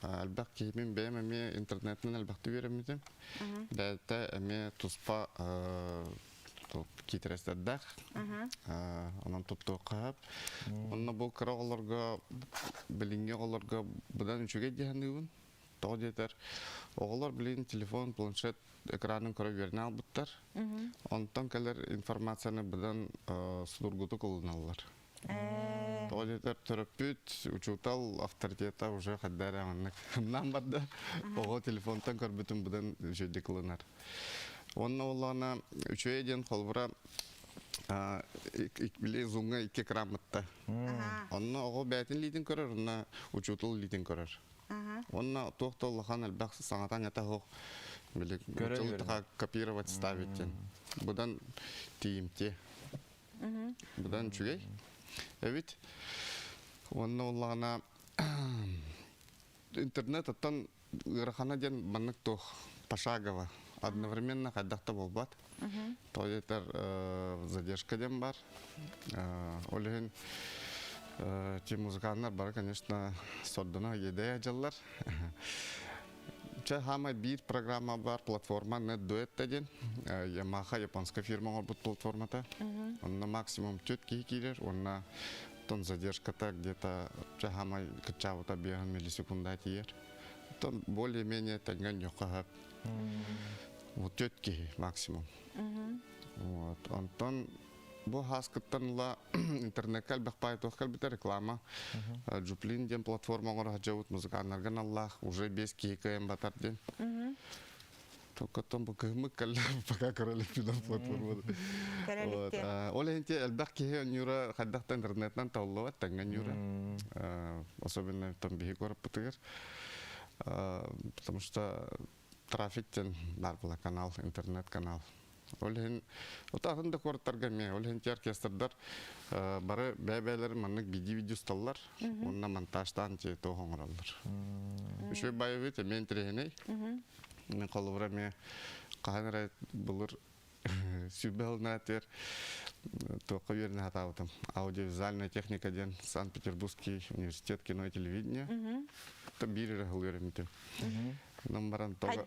Албак кийимин бемеме интернеттен албакты беремизем. Дата эме туспа китерестеддак. Анан топтоқап. Онна бул кыраголорго билинге голорго будан үчүгө дегендигин. Тодетер оголор билин телефон, планшет, экранын көрө берне албыттар. Онтон келер информацияны будан судургуту кылыналар. Тодетер терапевт, учутал авторитета уже хаддара маннык. Нам бадда ого телефонтан көрбүтүн будан жөдө кылынар. Онна олана үчөй ден холбура биле зумга 2 грамматта. Онна ого бәтин лидин көрөр, онна учутул лидин көрөр. Онна тоқтоллахан албак саңатан ята хок биле учутулга копировать ставить. Будан тиимте. Будан чугей. Evet. Онна олана интернет аттан ырахана ден маннык тох пошагово одновременно кайдакта болбат. Тоетер задержка ден бар. Олеген те музыкандар бар, конечно, соддана идея жаллар. Хама бир программа бар, платформа не дуэт ден. Yamaha японская фирма бут платформата. Онна максимум тетки килер, онна тон задержка-то где-то хама качаута беган миллисекунда тиер. Тон более-менее танган ёкахап. Вот тетки максимум. Вот. Антон бу хаскаттанла интернет калбах пайтох калбита реклама. Джуплин ден платформа гора хаджаут музыканнарган Аллах уже без кикаем батар ден. Только там букмы кал пока король пилон платформа. Вот. Оленте албах ки нюра хаддахта интернеттан таллова танган нюра. Особенно там бигор путыгар. Потому что трафик тен бар была канал, интернет-канал. Олен отаһында корттарга ме, олен оркестрдар бары бәбәләр маннык видео сталлар, онна монтаждан те тоңгыралар. Үче байыбыт мен треней. Мен калыбыра ме кайнара булыр Сюбелнатер, только верно хатаутам. Аудиовизуальная техника ден Санкт-Петербургский университет кино и телевидения. Это бири регулируемый. Номеран тоже.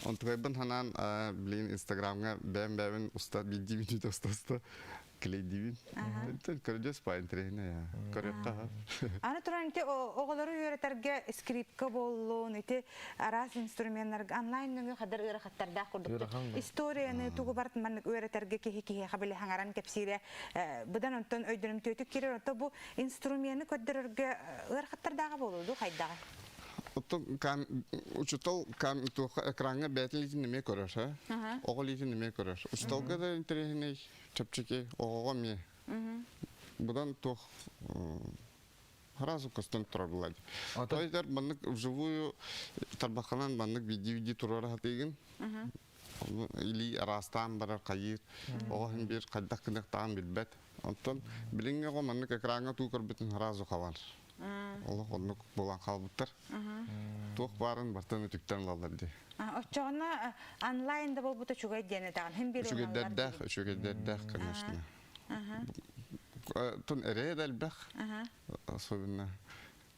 Он твой банан, блин, инстаграмга, бэм устат биди биди достоста. Клейдивин. Это кордес поинтереснее. Корректно. Аны туран ите оголору үйрөтәргә скрипка боллу, ите арас инструментлар онлайн хәдер үйрәхәттәрдә курдык. Историяны тугы барт мен үйрәтәргә кеһи хабиле хаңаран кепсире. Будан онтон өйдөрүм төтүк кирер, ото бу инструментны көддөргә үйрәхәттәрдәге болду кайдагы. Оттон кам учитал кам то экранга бетлитин неме көрөш, оголитин неме көрөш. Учиталга да интересный чапчики огоми. Будан то разу костон туралады. Тойлар баннык вживую тарбаханан баннык видео турара хатыгын. Или арастан барар кайыр. Огын бир кадак кадак таам билбет. Оттон билинге го баннык экранга тукар битин разу кавар. Allah onu bulan kalbıttır. Tuğ barın bartını tükten lallardı. Очоғына онлайнда бұл бұта чугай дені дағын. Хем бір оңалар. Шугайдердәк, конечно. Тон әрейді әлбәқ. Особенно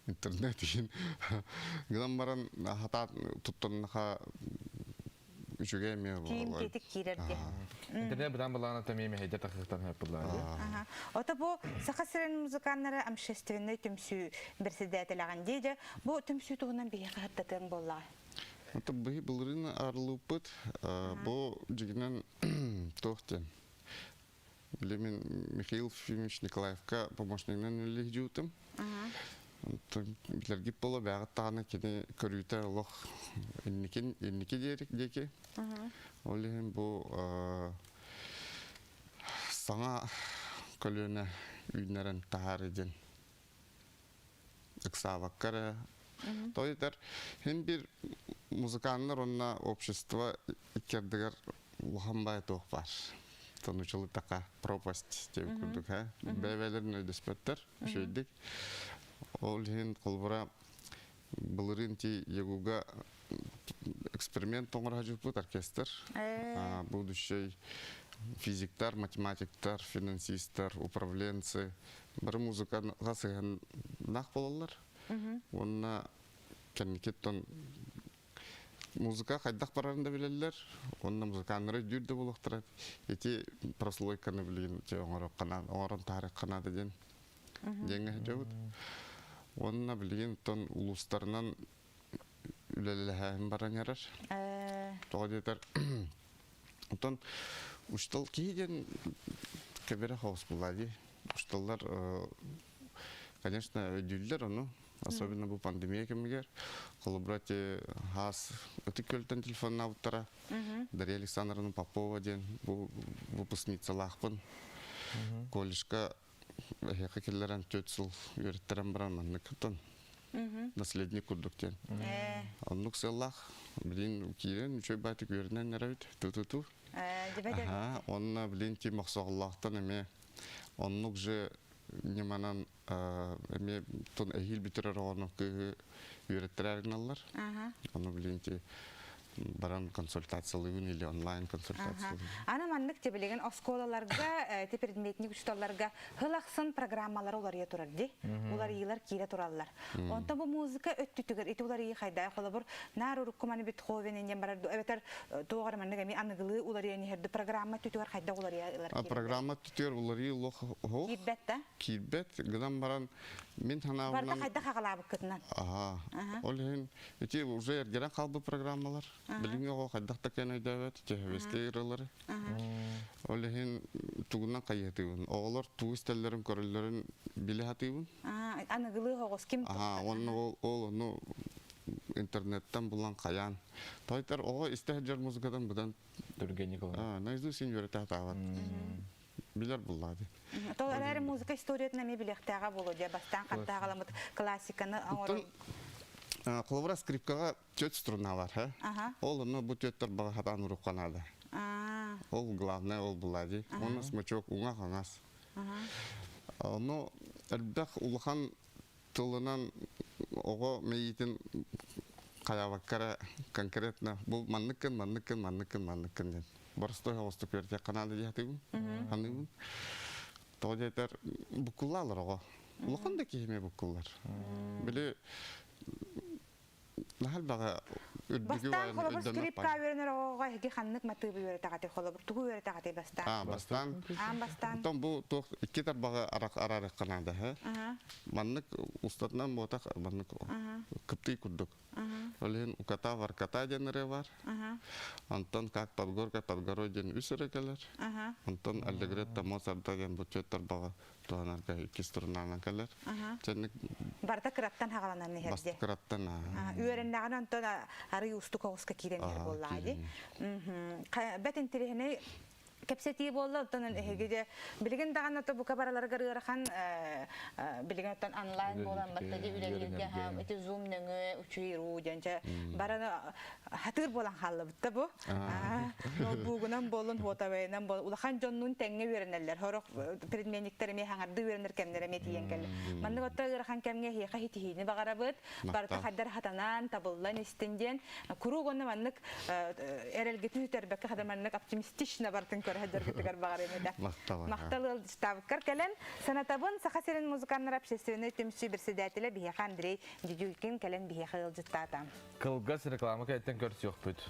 интернет үшін. Гыдан баран хата тұттырныға Üçüge mi var? Kim ketik kirerdi. İnternet bilen balana tamamı heyde takıktan hep bulandı. Ota bu sakasırın müzikanları amşeственный tümsü bir sidetelagan deydi. Bu tümsü tuğunan bir yakıttatın bolla. Ota bu bulurun arılıpıt. Bu ciginen tohten. Bilemiyorum Mikhail Fimich Nikolaevka помощникten ülihciyutum. Билерги пола бягат таны кини көрүтөр лох инники дерек деки. Олен бу саңа көлөнө үйнөрөн таарыдын ыксабаккара. Тойтер hem bir музыкандар онна общество икердигер лоханбай тох бар. Тонучулук така пропасть деп көрдүк, ха. Бевелерин өдөспөттөр, шөйдүк. Ол хин колбура булырын ти ягуга эксперимент тоңра жупут оркестр. Будущий физиктар, математиктар, финансисттар, управленцы. Бір музыка гасыган нах болалар. Онна кенникеттон музыка кайдак барарында билелер. Онна музыканыры жүрдө болуктурат. Эти прослойканы билген те оңорок кана, оңорон тарих кана деген. Деңе жабыт. Онна билген тон улустарынан үлелеләһәм баран ярар. Тоғадетер. Тон уштал кейден кебере хаус булади. Ушталлар, конечно, өдүллер ону. Особенно bu pandemiya кемигер. Коллаборати хас өтүкөлтөн телефонна ауттара. Дарья Александровна Попова ден бу выпускница лахпын. Коллежка Хекелерен тётсул үйрөттөрөн баран манныктан. Наследник курдуктен. Аннук селлах билин кирен үчөй батык үйрөнөн нарабыт. Ту-ту-ту. Онна билин ки максагаллахтан эме. Аннук же неманан эме тон эхил битерер онук үйрөттөрөн алар. Аны билин ки баран консультациялыгын или онлайн консультация. Ана маннык тебелеген осколаларга, те предметник учталарга хылаксын программалар олар турарды. Улар йылар кире тураллар. Онта бу музыка өттүтүгөр, эти улар хайдай холобур нар уруккуманы Бетховен энден барарды. Эбетер тоогар маннык эми аныгылы улар эни херди программа түтүгөр хайда улар йылар. Программа түтүгөр улар лох хо. Кибетта. Кибет гыдан баран мен танабынан. Барда хайда хагалабык кытынан. Олен эти уже эргерен калбы программалар. Билинге го кайдакта кene дэвет техвестейлер. Олен тугунан кайетыбын. Оголор туристелерин көрөлөрүн биле хатыбын. Аныгылы хогос ким? Ол интернеттен булан каян. Тойтер ого истехжер музыкадан будан Турген Николай. Наизусть үйрөтө атабат. Билер булады. Толар музыка историятына ме билектага болу деп бастан каттагаламыт классиканы аңор. Колбура скрипкага 4 струналар, ха? Ол бу төттөр багатан урукканады. Ол главное ол булади. Оны смычок уңа хаңас. Оны элбек улхан тылынан ого мейтин каябаккара конкретно бу манныкын. Барыстой хавастык берте каналы диятыбын. Ханыбын. Тоҗетер букуллар ого. Улахан да киеме букуллар. Биле нахал бага Бастан холобор скрипка вернер ого хеги ханнык матыбы бере тагаты холобор тугу бере тагаты бастан. Бастан. Бастан. Том бу тох икки бага арак канада ха. Маннык устатнан ботак маннык кыпты куддук. Олен уката var kata денере бар. Антон как подгороден үсерекелер. Антон аллегретта Моцартаген бучеттер бага туанарга икки струнанан келер. Ченник Барта кыраттан хагаланан нехерде. Басты кыраттан. Үйөрендаган Антон ары устукоска киренер боллады. Бетен тирехне кепсети болла тонан эгеде билген даган бу кабараларга гырахан билген тон онлайн болан баттади үлелерге хам эти зум неңе учуйру жанча барана хатыр болан халлыбытта бу ноутбугунан болон фотовайнан бол улахан жоннун теңге беренелер хорок предметниктер ме хаңарды беренер кемнере метиен келе манны готта гырахан кемге хека хитихини багарабыт барта хаддар хатанан табыллан истенден куругонна маннык эрелгетү тербекке хаддар маннык оптимистично бартын хаддар гитгар багаремеда макталыл ставкар келен санатабын сахасерин музыкальный общественный темсү председателе Бихеха Андрей Дидюлькин келен Бихеха ылжыттата. Кылгас реклама кайттан көрсөк бүт.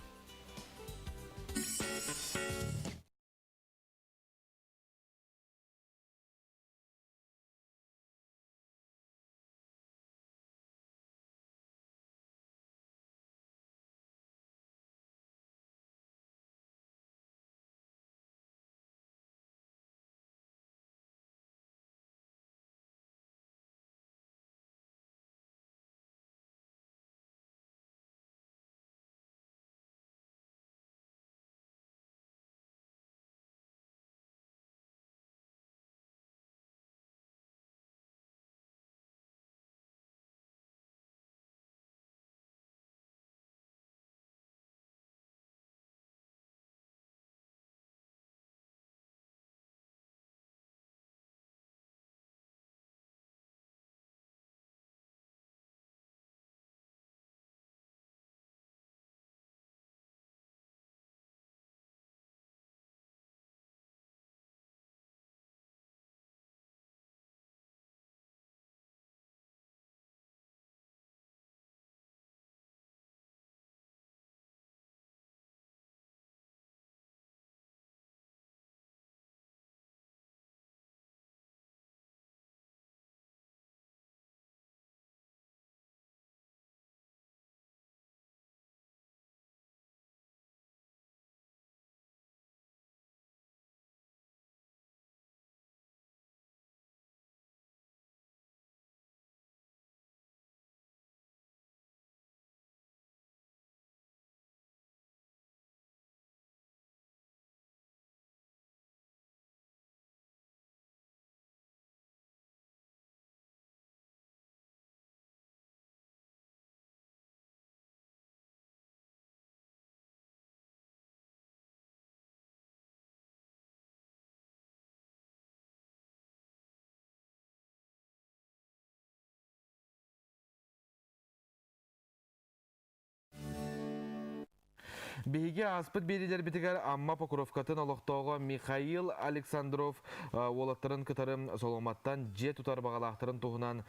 Биге аспыт берилер битигер амма Покровкатын олоқтоғы Михаил Александров олаттарын кытарым соломаттан же тутар бағалақтарын туғынан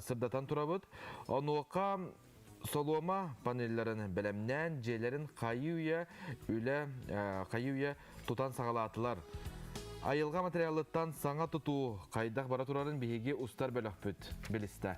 сырдатан турабыт. Онуаққа солома панеллерін білімнен желерін қайуя тутан сағалатылар. Айылға материалыттан саңа туту қайдақ бара турарын биге устар бөлік бүт білісті.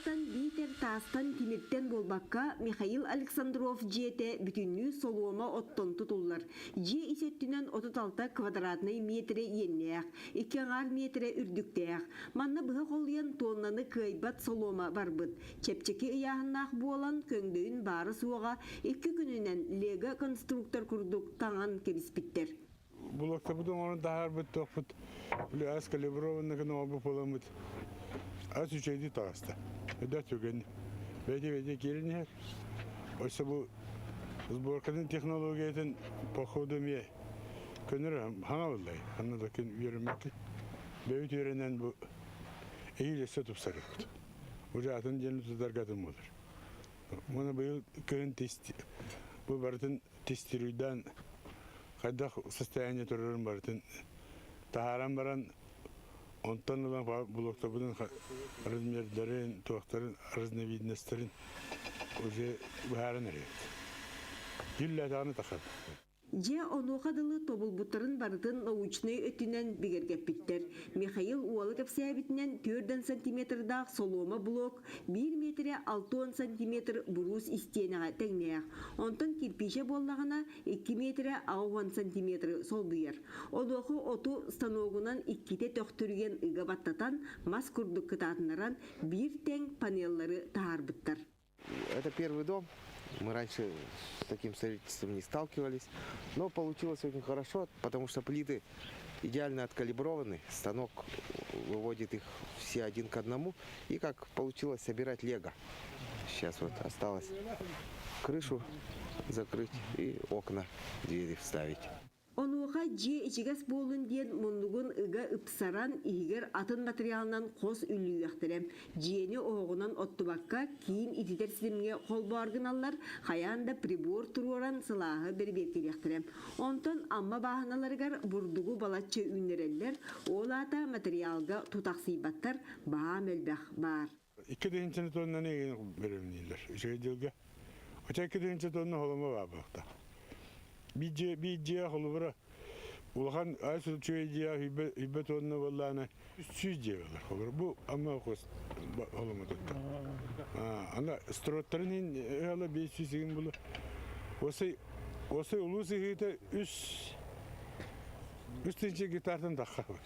Битер тастан тимирттен болбакка Михаил Александров жете бүтүннүү солуома оттон тутуллар. Же исеттүнен 36 квадратный метре еннеяк, 2 метре үрдүктеяк. Манна быха колуян тоннаны кыйбат солуома барбыт. Чепчеки ыяхыннах буолан көңдөйүн бары суога 2 күнүнен лего конструктор курдук таңан кебиспиттер. Булакта бутун оны дahar бит токпут. Биле аз калиброванный кнопку поламыт. Аз үчейди таста. Да түген. Беде келинер. Oysa bu sborkadan технологиядан походу ме көнөр хана булдай. Хана да кен үйрөнмөк. Бөйт үйрөнен бу eğilese tupsarıktı. Ucatın cennet tutargatım olur. Bunu bu köyün testi, bu barıtın testirüden kadar состояние turarım barıtın taharam baran ondan olan blokta bunun размерlerin, tuğakların, разновидностьlerin уже baharın eriyor. Yıllar tağını takar. Же онуқадылы тобылбуттарын барытын научный өтінен бігергеппіттер. Михаил Уолыков сәбітінен 4 сантиметрдақ солома блок, 1 метре 6 сантиметр бурус истенеға тәңнеяқ. Онтын кирпише боллағына 2 метре 6 сантиметр сол бұйыр. Олуқы оту станогынан 2-те төқтірген ыға баттатан мас күрдік кытатынаран 1 тең панеллары тағарбыттар. Это первый дом. Мы раньше с таким строительством не сталкивались, но получилось очень хорошо, потому что плиты идеально откалиброваны, станок выводит их все один к одному, и как получилось собирать лего. Сейчас вот осталось крышу закрыть и окна, двери вставить. Онуға же ичигас болын ден мұндығын ыға ыпсаран игер атын материалынан қос үллүйіқтірем. Жені оғынан оттубаққа кейін ититер сілімге қол барғыналар хаянда прибор тұроран сылағы бір беркелектірем. Онтан амма бағыналарғар бұрдығы балатчы үнерелер, ол ата материалға тұтақсыйбаттар баға мөлбәқ бар. 2 тонна не беремнейлер. Жайдылға. Оча 2 тонна холыма бар бақта. Биджия холубра улахан айсыл чөйдия хибе тонна валлана 300 жевалар холубра бу амма хос холума тотта. Ана строттарын ала 500 сигин булу. Осы улусы хите 3 гитартан таққа бар.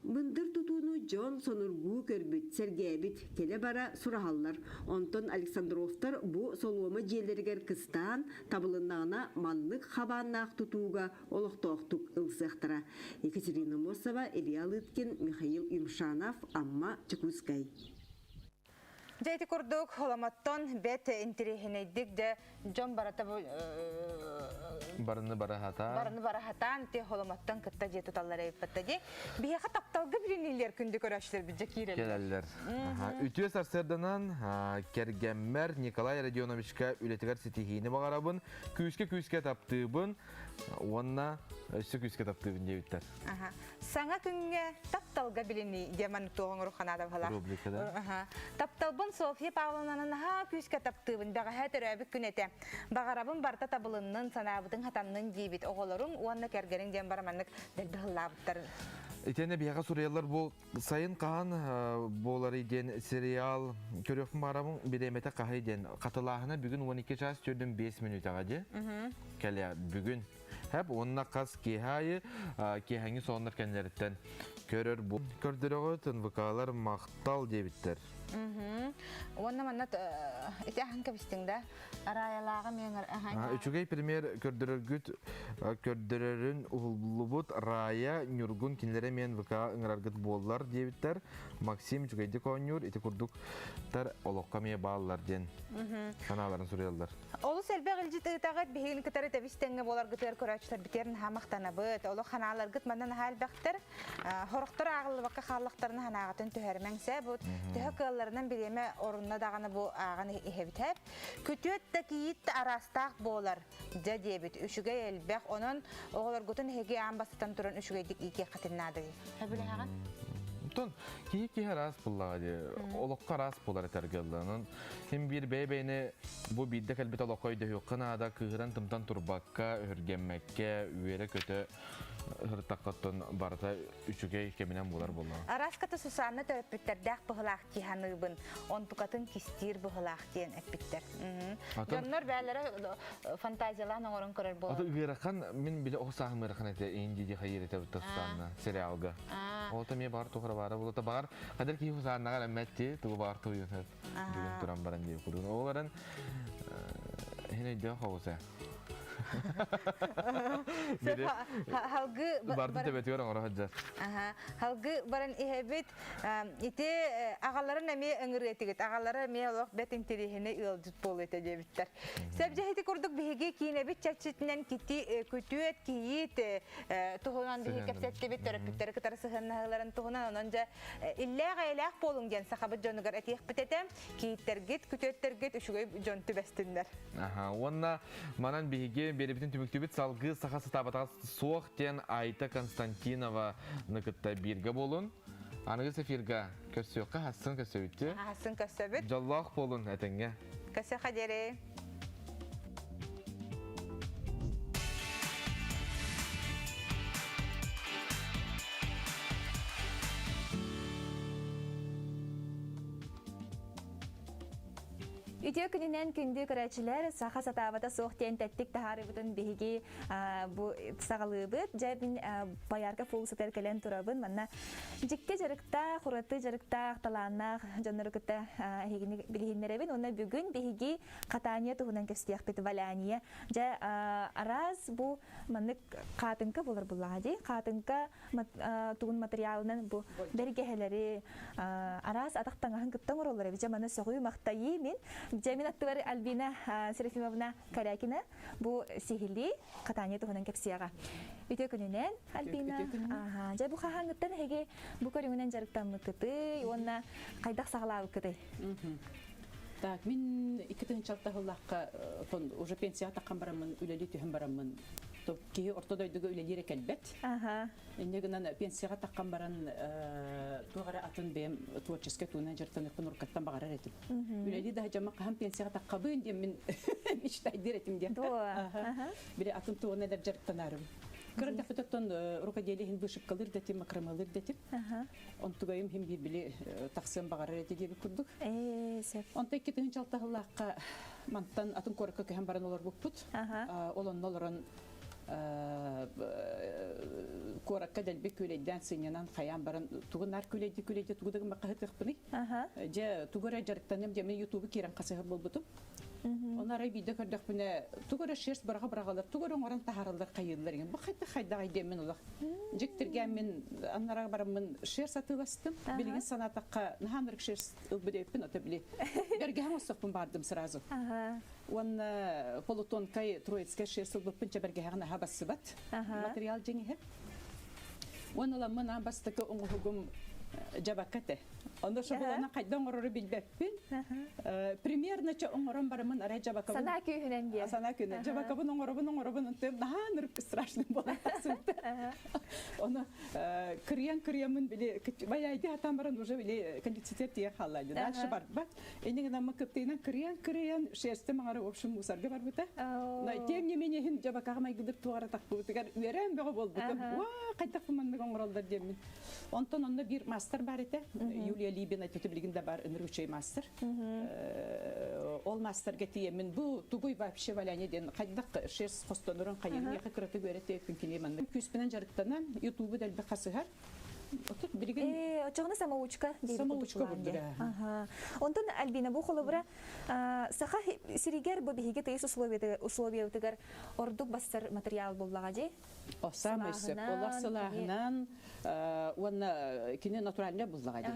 Бындыр тутуну Джон сонургу көрбүт, сергебит, келе бара сураhallar. Онтон Александровтар бу солома жерлергер кыстан табылыннағына манлык хабаннақ тутууга олықтоқтук ылсықтыра. Екатерина Мосова, Илья Лыткин, Михаил Имшанов, Амма Чекускай. Жайты көрдік, холаматтон бет интерехенейдік де Джон барата Барыны барахатан, те холаматтан кытта жеті таллар әйіппатта де. Бияға тапталғы бірінейлер күнді көрәшілер біджі кейрелер. Келелер. Үтіе сарсырданан Кергеммер Николай Родионовичка үлетігер сетихейні бағарабын, күйіске таптыбын, онна өсі күйіске таптыбын деуіттер. Саңа күнге тапталға біліні деман тоғын руханада бала. Рубрикада. Тапталбын София Павловнанын күйіске таптыбын, баға хәтір өбік күнеті. Бағарабын барта табылынның санабытың хатанның дейбіт оғылырың, онна кәргерін дем бараманлық дәлбіғылабыттар. Итені бияға сұриялар бұл сайын қаған болары ден сериал көріқпін барамын береметі қағай ден. Қатылағына бүгін 12 час түрдің 5 минут ағады. Кәлі бүгін. Әп онына қаз кейхайы кейхаңы соғыныр кәнлеріттен көрір бұл. Көрдіріғы тынвықалар мақтал дебіттер. Онна маннат ите ахан кабистіңді арайалағы мен Үчігей премьер көрдірерін ұлыбыт рая нүргін кенлері мен вика ұңырарғыт болылар дебіттер. Максим үчігейді конюр, ити күрдіктар олыққа мие бағылар ден. Каналарын сұриялдар. Олы сәлбәқ үлжіт ұйтағат бейгін кітары тәбістіңі болар ғытыр көрәчілер бітерін хамақтана бұд. Олы қаналар ғыт мандан әлбәқтір. Хорықтыр ағылы баққа қалықтарын ханағатын түхәрмәңсә бұд. Түхәкілерінен біреме орынна дағаны бұл ағаны ехебітәп. Күтөт кейт арастақ болар дәдебіт. Үшіге әлбәқ оның оғылар ғытын хеге амбастан тұрын үшігейдік ике қатынады. Әбілі аған? Тон кейі рас бұллағы олыққа рас болар әтергелдінің. Хем бір бәйбәйні бұл бидді кәлбет олыққа өйді өққынада күйірін тымтан тұрбаққа, үргенмәкке, үйері көті hırtakkatton barata üçüge keminen bular bollar. Araskata susarna törpütter dağ bıhılaq tihanıbın, on tukatın kistir bıhılaq tiyan etpitter. Jonnor bәлері фантазияларны орын көрер болар. Аты гыракан мен биле осағым гыракан ете инди хайыр ете тыстана сериалга. Олта ме бар тухара бара болта бар. Кадер ки хусарна гала метти ту бар ту юнет. Бүгүн туран баран деп курдун. Оларын хене де хауса. Halgı bardı tebetiyor ona hacca. Halgı baran ihebit ite ağaların emi öngüretigit ağalara me oloq bet interihine ılcıt bol etecebitler. Sebce heti kurduk bihege kinebit çaçitinden kiti kütüet kiyit tohunan Онон биһи кепсетти бит төрөпүттөр кытары сыһыннаһыларын туһунан онон же иллээх болуң диэн сахабыт жонугар этиэх битете кииттергит күтөттергит үшүгөй жон түбестиннер. Онна манан биһиге беребитин түмүктүбүт салгы сахасы табатагас суох тен Айта Константинова ныкытта бирге болун. Анығыз эфирга көссөкка хасын көссөбүтте. Хасын көссөбүт. Жаллах болун этеңге. Көссө хадере. Үтө күнүнен күндү көрәчиләр саха сатабата соқтен тәттик тахарыбытын биһиги бу сагалыбыт жабин Боярка фулсытер келен турабын манна жикке жарыкта хураты жарыкта талаанна жанырыкта хигини билихиннеребин онна бүгүн биһиги катания туһунан кестиякпит валяния жа араз бу маннык катынка болар буллади катынка тугун материалынан бу бергехелери араз атактаңаһын кыттан ороллар бижа мана согуй мактайы мен Джамин аттыбар Альбина Серафимовна Карякина бу сихили катания туһунан кепсияга. Үтө күнүнен Альбина жа бу хахаңыттан хеге бу көрүңүнен жарыктан мыкыты, онна кайдак сагалабы кыты. Так, мен 2 чалтахыллакка уже пенсия таккан барамын, үлели түһүн барамын. Ки ортодойдуга үлелер экелбет. Иннегинен пенсияга таккан баран тугара атын бем творческий туна жертаны кунуркаттан багарар этим. Үлели да жама кам пенсияга таккабын дем мен мечтай деретим дем. Бире атын туна да жертанарым. Кырда фототон рукоделиһин бышып калыр да тем макрамалыр да тем. Он тугайым хим биле таксым багарар эти деп курдук. Онта 2 чалтахыллакка мантан атын корка кем баран олар буппут. Олон нолорон коракка дэлбек күлейден сынянан хаян баран тугунар күлейди тугудагы макахытыкпыны. Же тугура жарыктанем же мен YouTube кирен касыгы болбутум. Онара видео көрдүк бүне тугура шерс барагалар тугура оран тахаралар кайыллар. Бу кайда айдем улак. Жиктирген мен аннара барамын шерс атыластым. Билген санатакка наханрык шерс ылбыреппин ата биле. Бергем осокпун бардым сразу. Он полутонкай троицкая шерс ылбыппын жабергегана хабасыбат. Материал жеңе. Он ламына бастыкы оңгугум жабакате. Онда шабылана кайдан орору билбеппин. Примерно ча оңорон барамын ара жабакабын. Сана күйүнен ге. Сана күйүнен. Жабакабын оңоробун тем наханырып страшный боласың. Оны кырыян биле баяйды атам баран уже биле кондиционер тие халайды. Дальше бар бат. Энеге намы кыптыйнан кырыян шерсте маңары в общем мусарга бар бута. Но тем не менее хин жабакага майгыдыр тугара такпы бутыгар верен бего болду. Ва кайтак мандык оңоролдар демин. Онтон онда бир мастер бар эте. Юлия Либина тетеблигинде бар энергичей мастер. Ол мастерге тиемин бу тугуй вообще валянеден кайдак шерс хостонурун кайын яка кыраты көрөтө күнкине манда. Күспенен жарыктанан YouTube дәл бакасыгар. Отуп билген. Очогуна самоучка дейт. Самоучка бурдура. Онтон Альбина бу холобра саха сиригер бу биһиге тыйыс условия тыгар ордук бастар материал боллага же. О самый сеп. Олар салахынан уна кине натуральне боллага же.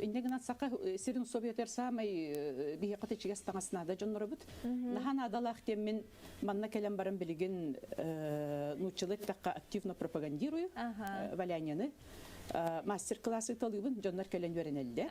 Индегенат саха сирин условиятер самый биһи катычыга стаңасына да жонноробут. Нахан адалах тем мен манна келем барам билген нучылык такка активно пропагандирую. Валяняны мастер-классы талыбын жоннар келен веренелдер.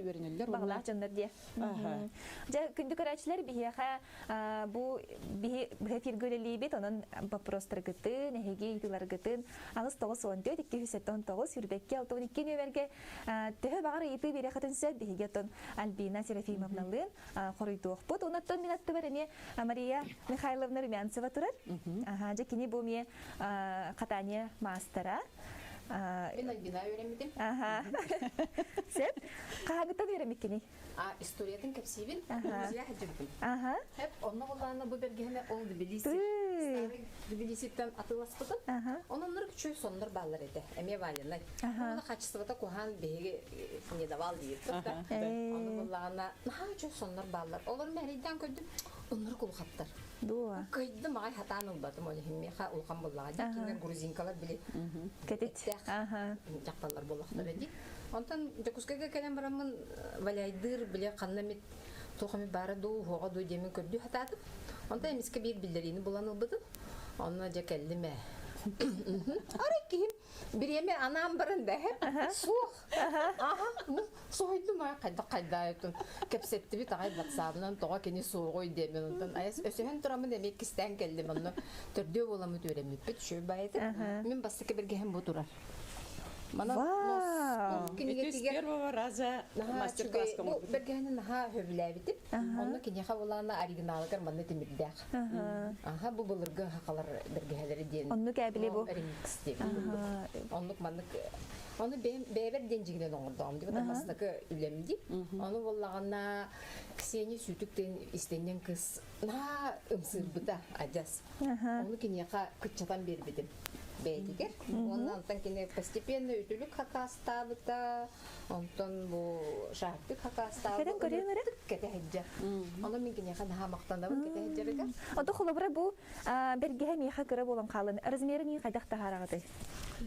Веренелдер. Баглах жоннар де. Жа күндү көрәчләр биһиха бу биһи фиргөлелибет онун вопростар гыты, нехеге итилар гытын. Агыс 914 279 Юрбекке 612 нөмерге төһө багары ити бере хатын сөп биһиге тон Альбина Серафимовналын корыйдык бут. Онаттан минатты бар эме Мария Михайловна Румянцева турар. Жа кини бу ме катания мастера. Мен Альбина öğrenmedim. Сеп, кагыта беремекени? İstoriyatın kapsibin, müziğe hacıbdım. Hep onun kulağına bu belgehine oldu bilisi. Bilisitten atılasıptın. Onunları küçük sonlar bağlar edi. Emiye valyanlar. Onu kaçısıvata kuhan behi ne de val deyip. Onun kulağına daha küçük sonlar bağlar. Onları meriden gördüm. Onları kulakatlar. Dua. Kaydım ay hatan olmadım onu himmi ha ulkan bullağa. Kinler gruzinkalar bile. Ketit. Jaktanlar bullaklar edi. Ondan Jakutskaya gelen baramın valaydır bile kanlamit tohami baradu hoğadu demin kördü hatadım. Ondan emiske bir bildirini bulanıldı. Onunla jakellime Арай ким биреме анам барында сух. Сойду ма кайда айтын. Кепсетти бит агай WhatsApp-нан тога кени сугой демен ондан. Аяс өсөһөн турамын демек кистен келдим онно. Төрдө боламы төремеп бит шөй байты. Мен бастыка берге хем бу турар. Это с первого раза мастер-класс кому. Бергенин ха хөвләбитип, онны кинеха булана оригиналгар манны тимирдәк. Аха бу булырга хакалар бергәләре ден. Онны кәбиле бу. Ремикс дип. Онны манны Оны бәбер денжигинен оңырдам деп атамасындагы үлемди. Оны боллагана Ксения сүтүктен истенген кыз на ымсырбыта ажас. Оны кинеха кытчатан бербедим. Бәйтигер. Оннан кине постепенно үтүлүк хакастабыта, онтон бу шахтык хакастабыта. Кеден көрөмөр? Кетеһеҗә. Оны мен кинеха да мактандабы кетеһеҗәгә. Ото холобра бу бергеһе миха кыры болон калын. Размери ни кайдакта харагыды.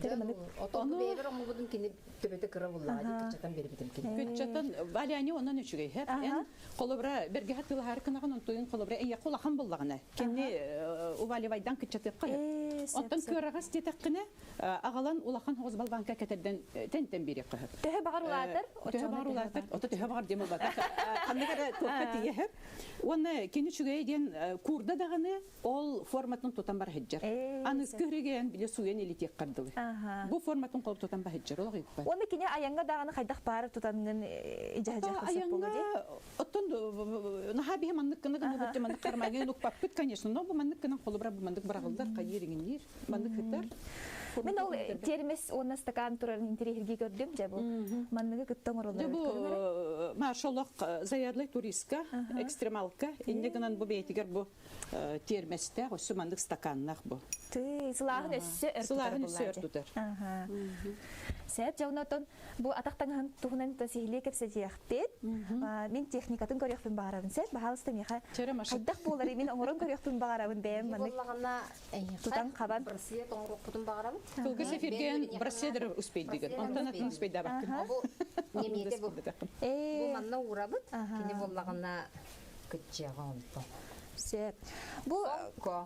Оны бәбер оңы будун кине төбөтө кыры буллады, кытчатан бербедим кине. Кытчатан валяни онан үчүгей хеп. Эн холобра бергеһе тыл харкынаган онтойын холобра эя кулахан буллагына. Кенне уваливайдан кытчатып калып. Онтан көрагас тетеккине агалан улахан хоз балбанка кетерден тентен бири кыһып. Төһө багар улатыр. Төһө багар улатыр. Ото төһө багар демел бата. Кандыгара топка тиеп. Оны кини чүгейден курда даганы ол форматын тутан бар хеджер. Аныс кырыген биле суен илитек кардылы. Бу форматын кол тутан бар хеджер ол гыйп. Оны кини аянга даганы кайдак бар тутанын ижаҗа хасап булды. Оттон нахаби маннык кына бутты маннык кармаген укпаппыт, конечно, но бу маннык кына холобра бу маннык барагылдар кайеригинер. Маннык хеттер. Мен ол термес оны стакан турарын интерьерге көрдүм же бу. Манныгы кыттың оролдор. Бу машаллах заядлы туристка, экстремалка. Инде гынан бу бейтигер бу терместе, осы мандык стаканнах бу. Ты сылағын өссі өртутар. Сәп жаунатон бу атақтан туғынан сихиле кепсе жияқпет. Мен техникатын көріқпін бағарабын сәп. Бағалысты меха қайдақ болары мен оңырын көріқпін бағарабын бәйім. Тутан қабан. Брасия тоңыроқ бұтын бағарабын. Тулғы сеферген брасиядыр успейдігін. Онтанатын успейді бақын. Бұл немеде бұл. Бұл манна урабыт. Кені болағына күтчеға онты. Сәп. Бұл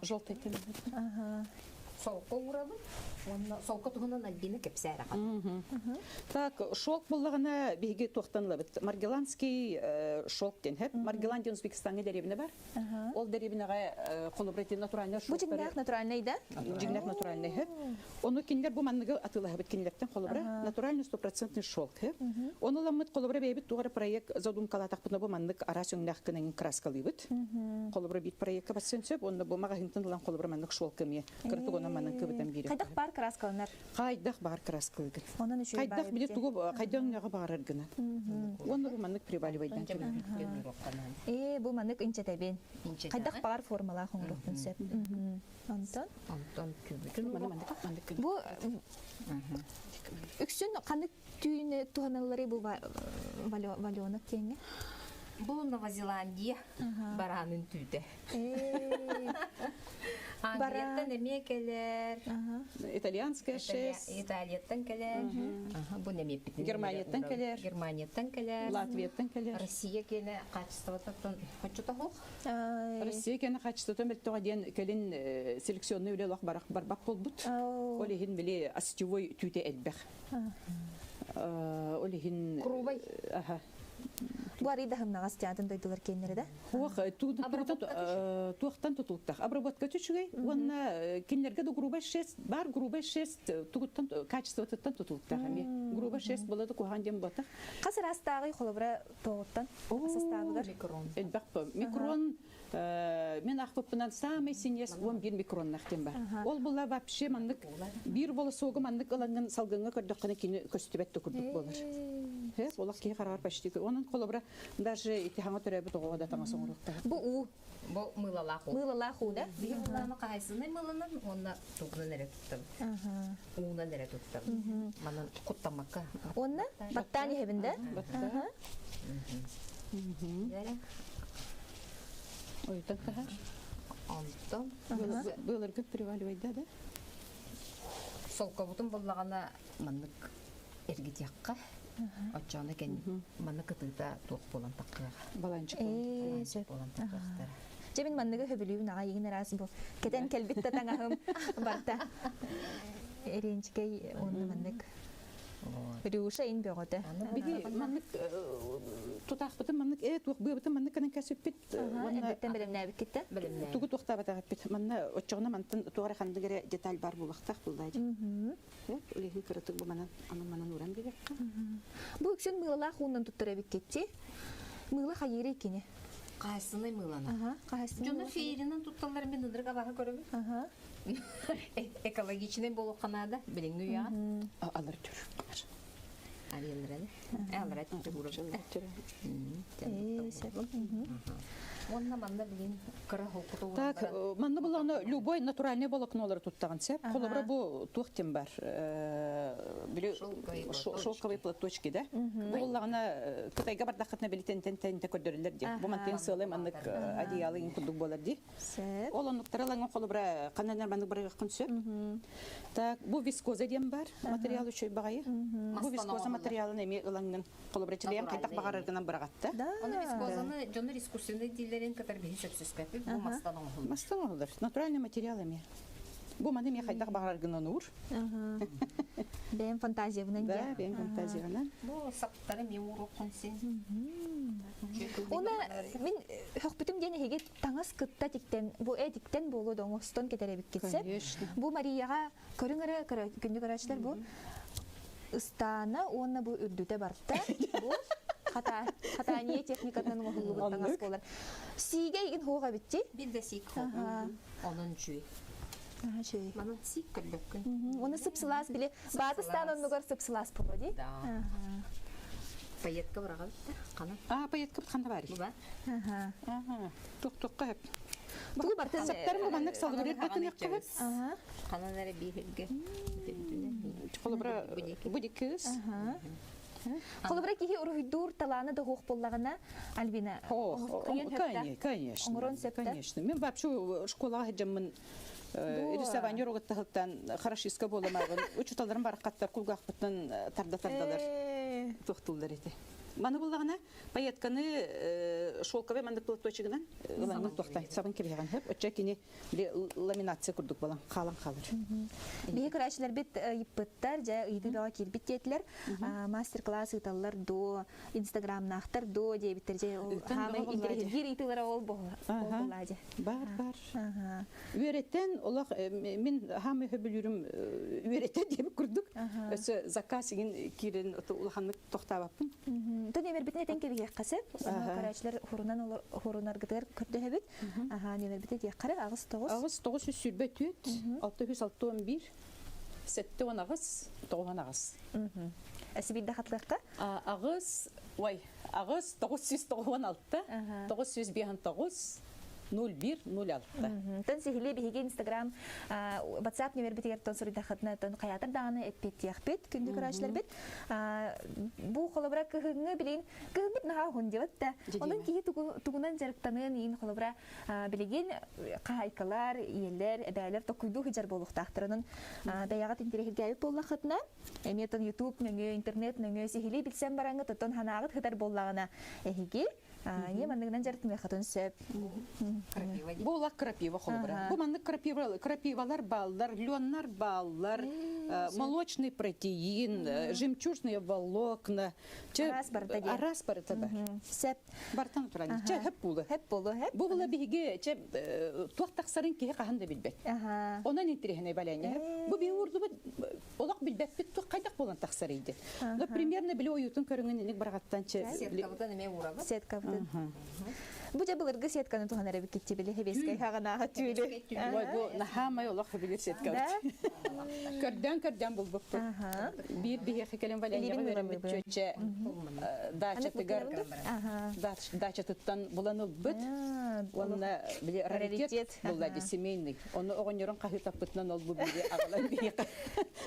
жолты екен. Солқа урабыт. Солқа тұғынан альбины кепсәрі қан. Так, шолк болағына бейге тоқтанылы біт. Маргеланский шолк ден хеп. Маргеландия Узбекистанға дәребіне бар. Ол дәребінеға қолыбреті натуральный шолк. Бұл жіңнәқ натуральный да? Жіңнәқ натуральный хеп. Оны кенлер бұл манныға атылы хебет кенлерден қолыбра. Натуральный 100% шолк хеп. Оны ламыт қолыбра бейбіт туғары проект задумкалатақ бұны бұл маннык арас өңнәқ кінің краскалы біт. Қолыбра бейт проектқа бассын сөп, оны бұл маға хинтындылан қолыбра маннык шолк кеме. Кіртік оны манның көбітен бері. Қайдақ бар краскалынар? Қайдақ бар краскалыгын. Қайдақ біле туғы қайдан неға бағарар гына. Оны бұл маннык прибаливайдан кемі. Бұл маннык инчетәбен. Қайдақ бар формала қоңырықтың сөп. Антон? Антон күбітін. Бұл үксін қанық түйіні туғаналары бұл валионық кеңі? Бұл Новозеландия баранын түйді. Англияттан әме келер. Итальянская 6. Италияттан келер. Бұл әме бітін. Германияттан келер. Германияттан келер. Латвияттан келер. Россия келі қачыстываттан қачыта хоқ. Россия келі қачыстываттан бәлттіға ден келін селекционный үлі лақ барбақ бол бұд. Олеген біле асетевой түйте әлбәқ. Олеген... Крубай. Бұл арыйда хымнағас театрын дойдылар кейінері да? Туақтан тұтылықтақ. Обработка түшігей, онына кенлерге де грубай 6, бар грубай 6 тұғыттан качествотыттан тұтылықтақ. Грубай 6 болады қоған дем батақ. Қасыр астағы қолыбыра тоғыттан асастағығыр? Микрон. Мен ақпыппынан самый синес 11 микрон нақтен бар. Ол бұла вапше мандық бір болы соғы мандық ылаңын салғыңа көрдіққаны кені көстібетті күрдік болыр. Олақ кей қарар пәштегі. Оның қолыбыра даже итихаңа түрәбі тоғыға да таңа соңырықта. Бұл у? Бұл мылала ху. Мылала ху да? Мылала қайсыны мыланын, онына тұғынан әрі тұттым. Уынан әрі тұттым. Манан құттамаққа. Онына? Баттани хебінде? Баттани. Ойтан қағар? Антон. Бұлар көп приваливайды да? Солқа бұтын болағана маннық әргетеққа. Отчаны кен маны кытыта туқ болан таққыға. Баланчық болан таққықтары. Жемин манныгы хөбүлүүн ага егин арасы бу. Кетен келбитте таңахым барта. Эренчикей онны маннык. Рюша ин бөгөтө. Биги маннык тутахпытын маннык тук быбытын маннык канан кәсүппит. Эбеттен белемнәбит китте. Тугу тухтабата бит. Манна оччогына мантын тугары хандыгыра деталь бар булактак булдайды. Улехин кырытык бу манан манан уран бигек. Бу үксен мыла хуннан туттыра бит кетти. Мыла хайыры кене. Кайсыны мылана. Ага, кайсыны. Жона фейринен тутталар мен ыдырга баха көрөбү. Ага. Экологичный болу канада билиңи я. Алар түр. Алиенрен. Алар түр. Онна манда билин кыра хокуту. Так, манна буланы любой натуральный волокнолар туттаган сеп. Колобра бу тухтем бар. Биле шелковые платочки, да? Буллагына Кытайга бардакытна билетен тен көдөрүлөр ди. Бу мантен сылы маннык одеялы ин кудук болор ди. Ол оныктараланган колобра кананар маннык барга кынсып. Так, бу вискоза дем бар. Материал үчөй багайы. Бу вискоза материалын эми ылаңнан колобра чилем кайтак багарыргынан баргатта. Аны вискозаны жонор искусственный дилерин катар бихи сөпсүскәпи бу мастан оңгыл. Мастан оңгылдар. Натуральный материал эми. Бу маны ме кайтак багарыргынан ур. Бем фантазия бунан да. Да, бем фантазия бунан. Бу саптары мен уру консен. Она мен хөхбүтүм дене хеге таңас кытта тиктен, бу этиктен болу доңостон кетеребик кетсе. Бу Марияга көрүңөрө күндү көрөчлөр бу ыстана онна бу үрдүтө барта. Бу хата не техникадан оңгулугу таңас болар. Сиге ин хога битти. Бир де сик хога. Онун чүй. Манан сик кырбыккын. Оны сыпсылас биле батыстан оннугар сыпсылас болоди. Да. Паетка барага битти. Кана. Паетка канда бар. Буга. Тук-тук кеп. Бу бартын саптар бу маннык салып беретин яккыбыт. Каналары бирге. Колобра будикыз. Колобра кихи урухидур таланы да хох боллагына Альбина. Конечно. Мен вообще школага хеджеммин рисование рогаттахтан хорошистка боламагын. Учуталарым бар каттар кулгакпытын тардалар. Тохтулдар эти. Маны буллагына паетканы шелковый мандык платочигинен ылаңны тохтай. Сабын кебеган хеп очакини ламинация курдук балан калан калыр. Бие карачлар бит иппыттар жа ыйдыга кирбит тетлер мастер-класс ыталлар до Instagram нахтар до дебиттер же хамы интерьер итылар ол боллади. Бар. Үйреттен олак мен хамы хөбүлүрүм үйреттен деп курдук. Өсө заказыгин кирен улаханны тохтабаппын. Төнемер битне тенкеге касып, карачлар хорунаргытыр көрдөбүт. Немер бите дия кара агыс 9. Агыс 9 сүрбөтүт, 661, 7 агыс, 9 агыс. Асибидде хатлыкка? Агыс 996, 959, 0106. Тон сихиле биһиге Instagram, WhatsApp номер битер тон сорыда хатна тон каятыр даганы эппет яхпет күндү карашлар бит. Бу холобра кыгыңы билин, кыгыбыт наха хундебатта. Онун кии тугунан жарыктанын ин холобра билеген кайкалар, иелер, эбелер токуйду хыжар болуктактырынын даягат интернетке болла хатна. Эметон YouTube нөңө интернет нөңө сихиле билсем бараңы тон ханагыт хытар боллагына эхиге не мандыгынан жартын хатын сөп. Бу лак крапива холбра. Бу манны крапивалар баллар, лённар баллар, молочный протеин, жемчужные волокна. Арас барыта бар. Сөп бартан туран. Че хеп булы. Бу була биге че туактаксарын ки каханда билбет. Онан интерехне баляне. Бу би урду олак билбет бит тук кайдак болан таксары иде. Ну примерно биле оютун көрүнгөн баргаттан че. Сеткабыта неме урабы? Сеткабыта. Бу жабылыргы сетканы туханара бикетти биле хебескай хагана түлү. Ой бу нахамай олак биле сеткабыт. Көрдөн булбуп. Бир бие хекелен валяне беремет чөчө. Дача туттан буланыл бит. Онна биле раритет булады семейный. Оны огоньорун кахытапытынан ол бу биле агалан бие.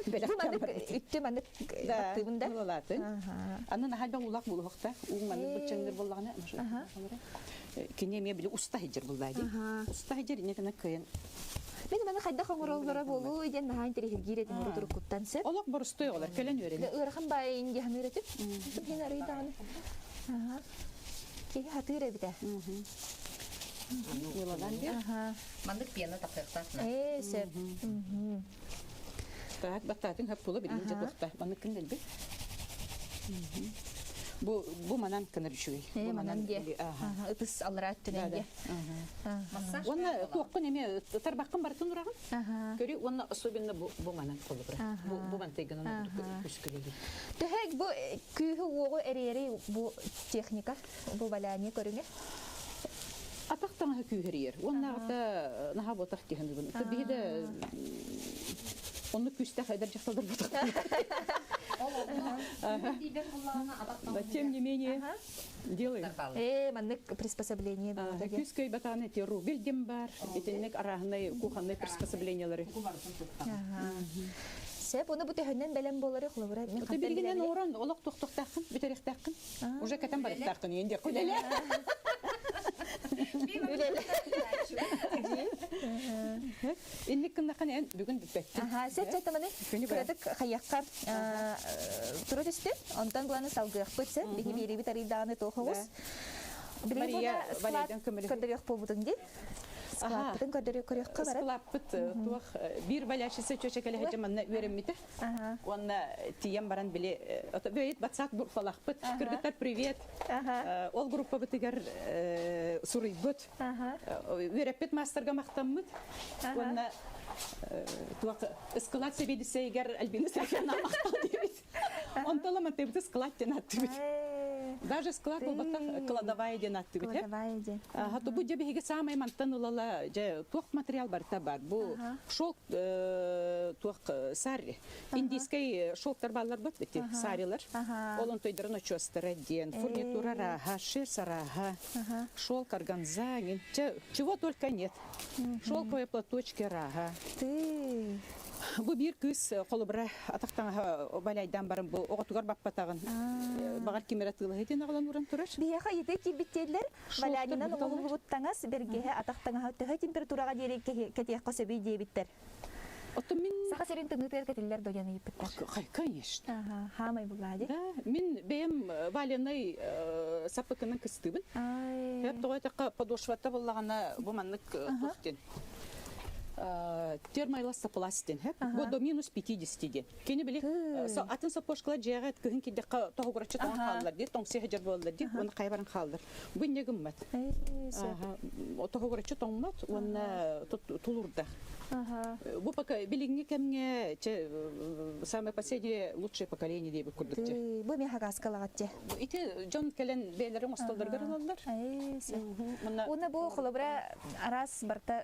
Бу маны үттү маны тыбында булаты. Анын халда улак булукта. У маны бычыңдыр буллагына. Кине ме биле уста хижер булады. Уста хижер некена кыйын. Мен мана хайда хаңыроллара болу иден наһа интерьер гиретин урутур куттансы. Олак борустой олар келен өреле. Ырхан бай инде хамыратып. Мен арыйдан. Ки хатыра бите. Yıladan bir. Mandık piyano takırtak. Сеп. Так, бататын hep pulu birinci dokta. Bana kim dedi? Bu manan kanır şuy. Bu manan diye. Itız alrat tünenge. Onu tokkun eme tarbakın bartın durağın. Görü onu особенно bu manan kolu bırak. Bu mantıgın onu küskülüğü. Tehek bu kühü oğu eri bu teknika, bu balani körüne. Ataqtan küheriyer. Onlar da naha botak diyen bunu. Tabii de onu küstek eder jaktadır botak. Тем не менее, делаем. Маннык приспособление было. Күскөй батаны теру билдим бар. Этеннек арахнай кухонный приспособлениялары. Сеп, оны бұты хөннен бәлем болары құлыбыра. Ты бергенен орын, олық тоқтақтақын, бітерек тақын. Уже кәтен барып тақын, енді құлелі. Инник кындақын ән бүгін бітпәтті. Сеп, чәттіміні күрәдік қаяққа тұры түсті. Онтан бұланы салғық бұтсы. Бені бері біт аридағыны тоқығыз. Мария Валериян көмілі. Көрдірек болбудың де. Склаппытын көрдірек көрекқа барып. Склаппыт туақ бір балашысы чөшекелі хәжіманна өремметі. Онна тием баран біле. Бөйет батсақ бұрфалақпыт. Кіргіттар привет. Ол группа бұтығар сұрый бұт. Өреппет мастерға мақтаммыт. Онна туақ склад себедісі егер әлбені сәрфена мақтам дейбет. Онталаман тәбіті склад ден атты бет. Даже склад бұл баттақ кладовая ден атты бет. Кладовая ден. Хату бұл жебеге самай мантан олала туақ материал барта бар. Бұл шолк туақ сарри. Индийский шолктар балар бұт бетті, сарилар. Олон тойдырын очостыры ден. Фурнитура раға, шерса раға, шолк органза. Чего только нет. Шелковые платочки раға. Бұл бір күз қолыбыра атақтан балайдан барым бұл оғатуғар баппатағын бағар кемер атылығы еден ағылан ұран тұрар. Бияға еді кейбіттелер балайынан оғыл бұғыттаңыз бергеге атақтаңа өттіғі температураға дейірек кетеқ қосыбей дейбіттер. Сақа серін түңгітер кәтелер дойаны епіттер. Конечно. Хамай бұлады. Мен бәйім валенай сапықының кістібін. Хәп тоғайтаққа подошватта болағана бұманлық тоқтен. Термоэластопластин, бұл до минус 50 ден. Кені біле, атын сапошқылар жайғат күйін кедеққа тоғырачы тоң қалылар де, тоң сехежер болылар де, оны қайбарын қалылар. Бұл не күммәт. Тоғырачы тоң мат, оны тұлырда. Бұл пока білігіне кәмге самое последнее лучшее поколение дейбі күрдікте. Бұл мен хаға асқалағат де. Ити жон кәлен бәйлерін осталдар ғырылалар. Оны бұл құлыбыра арас барта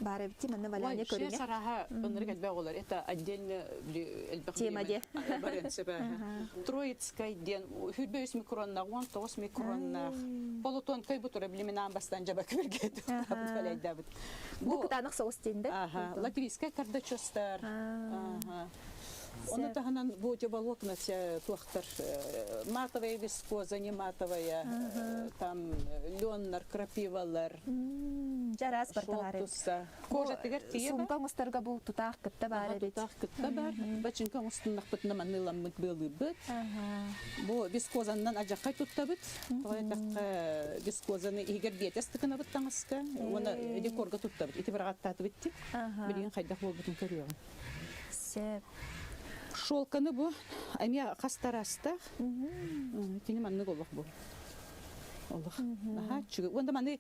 бары бітті, мәні валяне көріне. Ше сараға бұнырық әлбәқ олар. Это отдельно тема де. Троицкай ден. Хүрбе 3 микронна, 19 микронна. Полутон көй бұтыры біліменан бастан жаба көргеді. Бұл күтанық соғыс дейінді? Латвийская кардачостар. Оны тағынан бұл жабалокна туақтар матовая вискоза, не матовая, там лённар, крапивалар. Жарас бартағары. Кожа тегер тие бар. Сумқан ұстарға бұл тұтақ күтті бар. Тұтақ күтті бар. Бачынқан ұстынақ бұтына манылам мұт бөлі бұт. Бұл вискозаннан ажақай тұтта бұт. Тоғайтаққа вискозаны егер диетестікіна бұттаңызға. Оны декорға тұтта бұт. Еті бір ағаттаты бұтті. Білген қайдақ бол бұтын көріғын. Сеп. Шолканы бұл, әме қастарастақ. Тені манны қолық бұл. Онда маны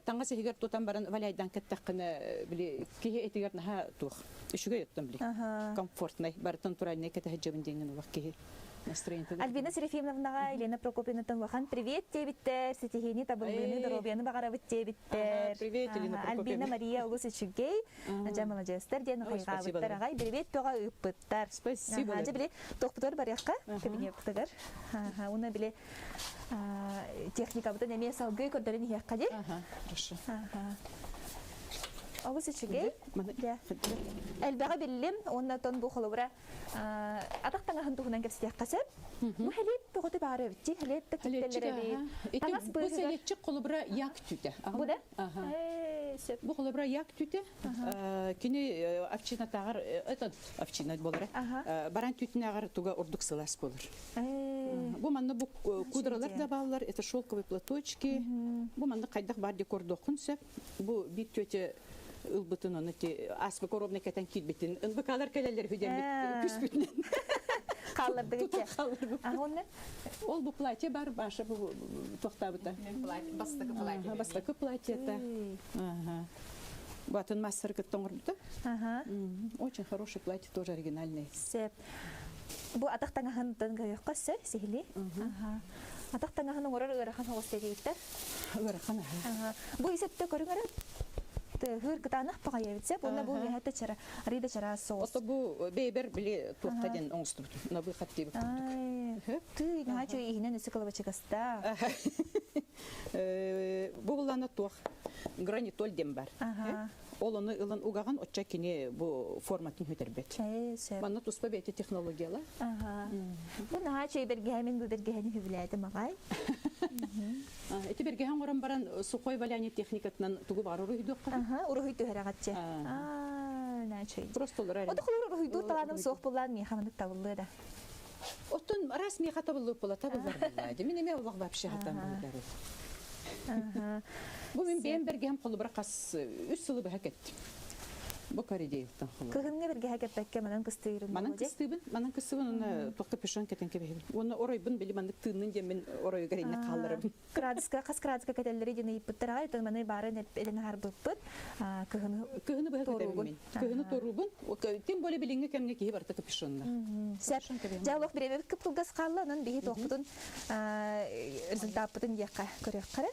таңға сехегер тұтан баран валяйдан кәттаққыны кейе етегер наға тұқ. Үшіге еттім білі. Комфортнай, барытын тұрайнай кәті әджебін дейінген олақ кейе. Альбина Серафимовнаға, Елена Прокопьевнатан вахан привет тебиттер, сетихини табылбыны, дробияны бағарабыт тебиттер. Привет, Елена Прокопьевна. Альбина Мария Улысычыгей, Джамала Джестер, ден қайғабыттар ағай, привет тоға үппіттар. Спасибо. Ажа біле тоқпытор баряққа, кабине бұқтығыр. Оны біле техника бұтын әме салгы көрдерін еққа де. Хорошо. Улысычыгей, әлбәға білім, оннатон бұл қолыбыра атақтан ағын тұғынан кәпсетек қасып, бұл әлет бұғыты бағары өтті, әлет тәктелері бейт. Бұл сәлетчі қолыбыра яқ түті. Бұл да? Бұл қолыбыра яқ түті. Кені овчина тағыр, это овчина болыр. Баран түтін ағыр тұға ұрдық сылас болыр. Бу манна бу кудралар да баллар, это шелковые платочки. Бу манна кайдак бар декордо кунсеп. Бу бит төте ылбытын оны те аспы коробный кетен китбитин. Ынбыкалар келелер хүдемит күспүтүнөн. Қалларды кетсе. Ол бу платье бар баша бу тоқтабыта. Бастыкы платье. Бастыкы платье-то. Батон мастер кеттоңырды. Очень хороший платье, тоже оригинальный. Сеп. Бу атактаңаһын тынгайыккасы сихили. Атактаңаһын орор ырахан хостегиттер. Ырахан. Бу исепте көрүңөр. Хыр кытанах пагайбитсе, бу бу хәтта чара, рида чара соус. Ото бу бейбер биле тоқтаден оңстып. На бу хаттыбы. Ты начо ихнен сикалбачыгаста. Бу булана тох. Гранитоль дем бар. Ол оны ылын угаган отча кине бу форматын хөтербет. Манна туспа бете технологиялар. Бу начо бергәмен бу бергәне хүбләде магай. Эти бергәһән горан баран сухой валяне техникатынан тугу барыры үйдүк. Урухой төһәрәгатчы. Начо. Просто лорай. Ото хлор урухой таланым соқ булган ми хамны табылды да. Отон расми хатабылы була табылар булла. Мен эме Аллах вообще хатам булдар. Бу мен бергәһәм кулы бер кас 3 сылы бәһәкәт. Бу каридейлтан хылы. Кыгынга бергә хәкәтбәккә манан кыстыйрын. Манан кыстыбын оны тоқы пешон кетен кебе. Оны оройбын били мандык тынын де мен орой гәренне калдырып. Градуска, кас градуска кетелләре дине иптәр ай, маны бары элен харбыппыт. Кыгыны бәһәкәтәмен. Кыгыны торубын. Тем более билиңге кемне киһи бар тоқы пешонда. Диалог беребе кыпылгас калланын бихи тоқтын результаттын якка көрәк кара.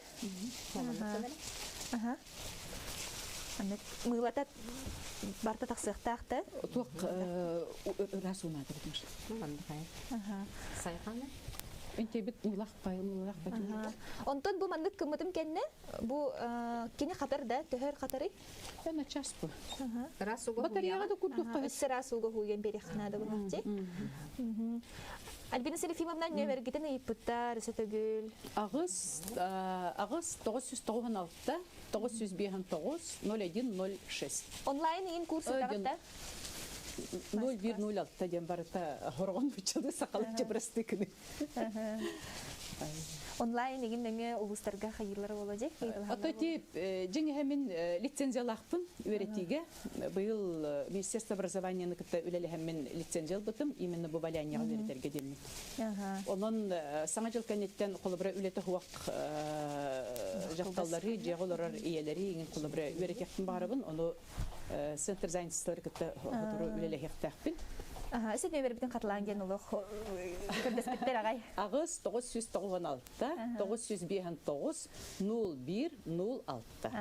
Мылата барта таксыктакты. Тук расуна дебиш. Сайханы. Энтебит мылах пай. Онтон бу мандык кымытым кенне. Бу кини хатар да, төһөр хатары. Бана часпы. Расуга. Батареяга да курдук кай. Расуга хуйген берехнада булмакчы. Альбина Селифимовна нөмергитен иппыттар, сөтөгүл. Агыс 996 959 0106. Онлайн ин курсыдарда. 0106 ден барыта хоргон бичады сакалчы брастыкны. Онлайн егеннеңе улустарга хайырлар болажак. Атати жеңе хәмен лицензиялахпын өретиге. Быйыл Министерство образования кытта үлеле хәмен лицензия бутым именно бу валяние вертерге демек. Онон саңа жыл кенеттен колобра үлете хуак жакталлары, жеголорар иелери иген колобра өретектин барыбын, оны центр занятости кытта үлеле хектахпын. Сен нөмер катыланган улук көрдөспүттөр агай. Агыс 996 959 0106.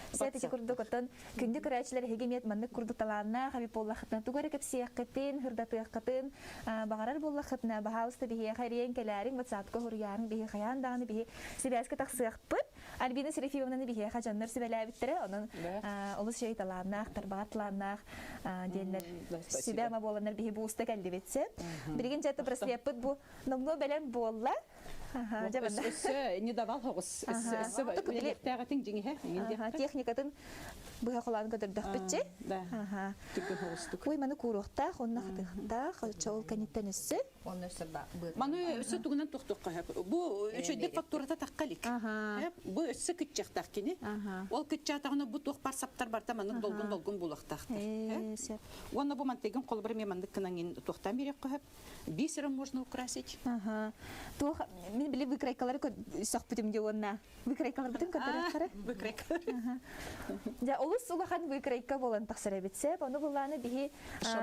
Сәтәче курдук оттан күндү көрәчләр хегемият маннык курдукталарына хабиб боллахтан тугары кепсияққытын, хырдатыяққытын, бағарар боллахтына бахалысты бихе хайриен келәрин WhatsApp-ка хурьярын бихе хаяндағаны бихе сибәске тақсияқпыт. Альбина Селифимовнаны бихе хажаннар сибәләбиттері, оның олыс шейталарнақ, тарбағатларнақ, дейінлер сибәма боланар бихе буыста кәлді бетсе. Бірген жәтті бұрысыяппыт бұ номно бәлем болла. Не давал хогус. Техникатын быга кулан көтөрдөк битчи. Ой, маны курукта, онна хатыгында, чол каниттен өссө. Онна өссө Маны өссө тугунан токтокка. Бу үчөйдө фактурата таккалик. Бу өссө кытчактак кини. Ол кытчатагына бу ток бар саптар барта маны долгун булактакты. Онна бу мантеген колбар мемандык кынан токтан берек кып. Бисером можно украсить. Тох мен биле выкрайкалары сакпытым дегенна. Выкрайкалар бүтүн көтөрөк. Выкрайкалар. Ja, олус улахан выкрайка болан тахсара битсе, аны буланы бихи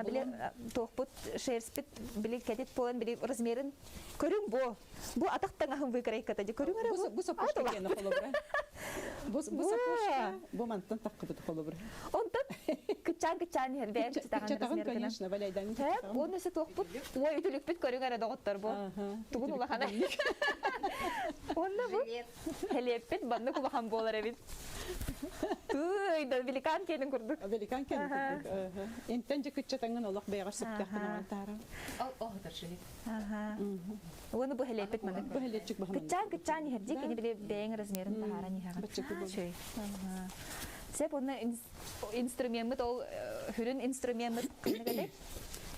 биле тохпут шерспит биле кедит болан биле размерин көрүң бу. Бу атактаңа выкрайка да көрүң. Бу сапошка кені холобра. Бу сапошка. Бу мантан таккыбыт холобра. Онтан кычан хербен читаган размерин. Конечно, балайдан. Оны се тохпут. Ой, түлүк бит көрүң ара доготтор бу. Тугун улахана. Онна бу. Хелеппит банны кулахан болар бит. Туй, да великан кенин курдук. Великан кенин курдук. Энтенже кычатаңын олох бейгар сыптакын антара. Ол дыршылык. Оны бу хелеппит маны. Бу хелепчик бахам. Кычан хердик кени биле бейң размерин тахара нихага. Сеп оны инструмент ол хүрүн инструмент кыйнагыды.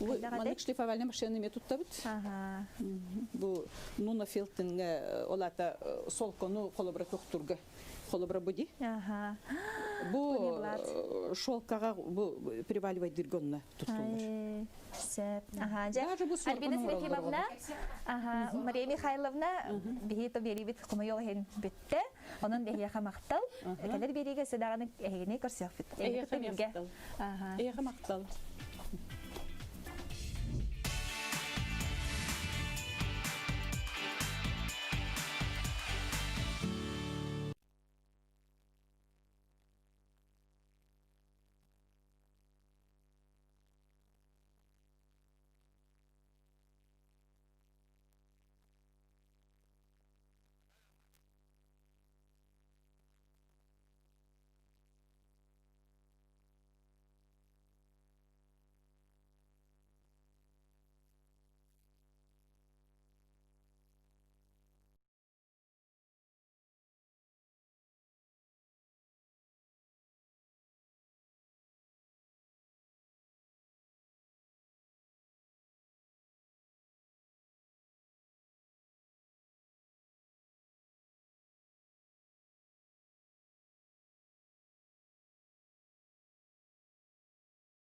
Маннык шлифовальный машина методтабыт. Бу Нуна Филтин олата солкону холобра тухтурга. Холобра буди. Бу шолкага бу приваливать диргонна туттулар. Альбина Сергеевна, Мария Михайловна, бихито берибит кумайолхен битте, онон бехияха мактал, келер бериге седаганы эхине көрсөк бит. Эхиха мактал.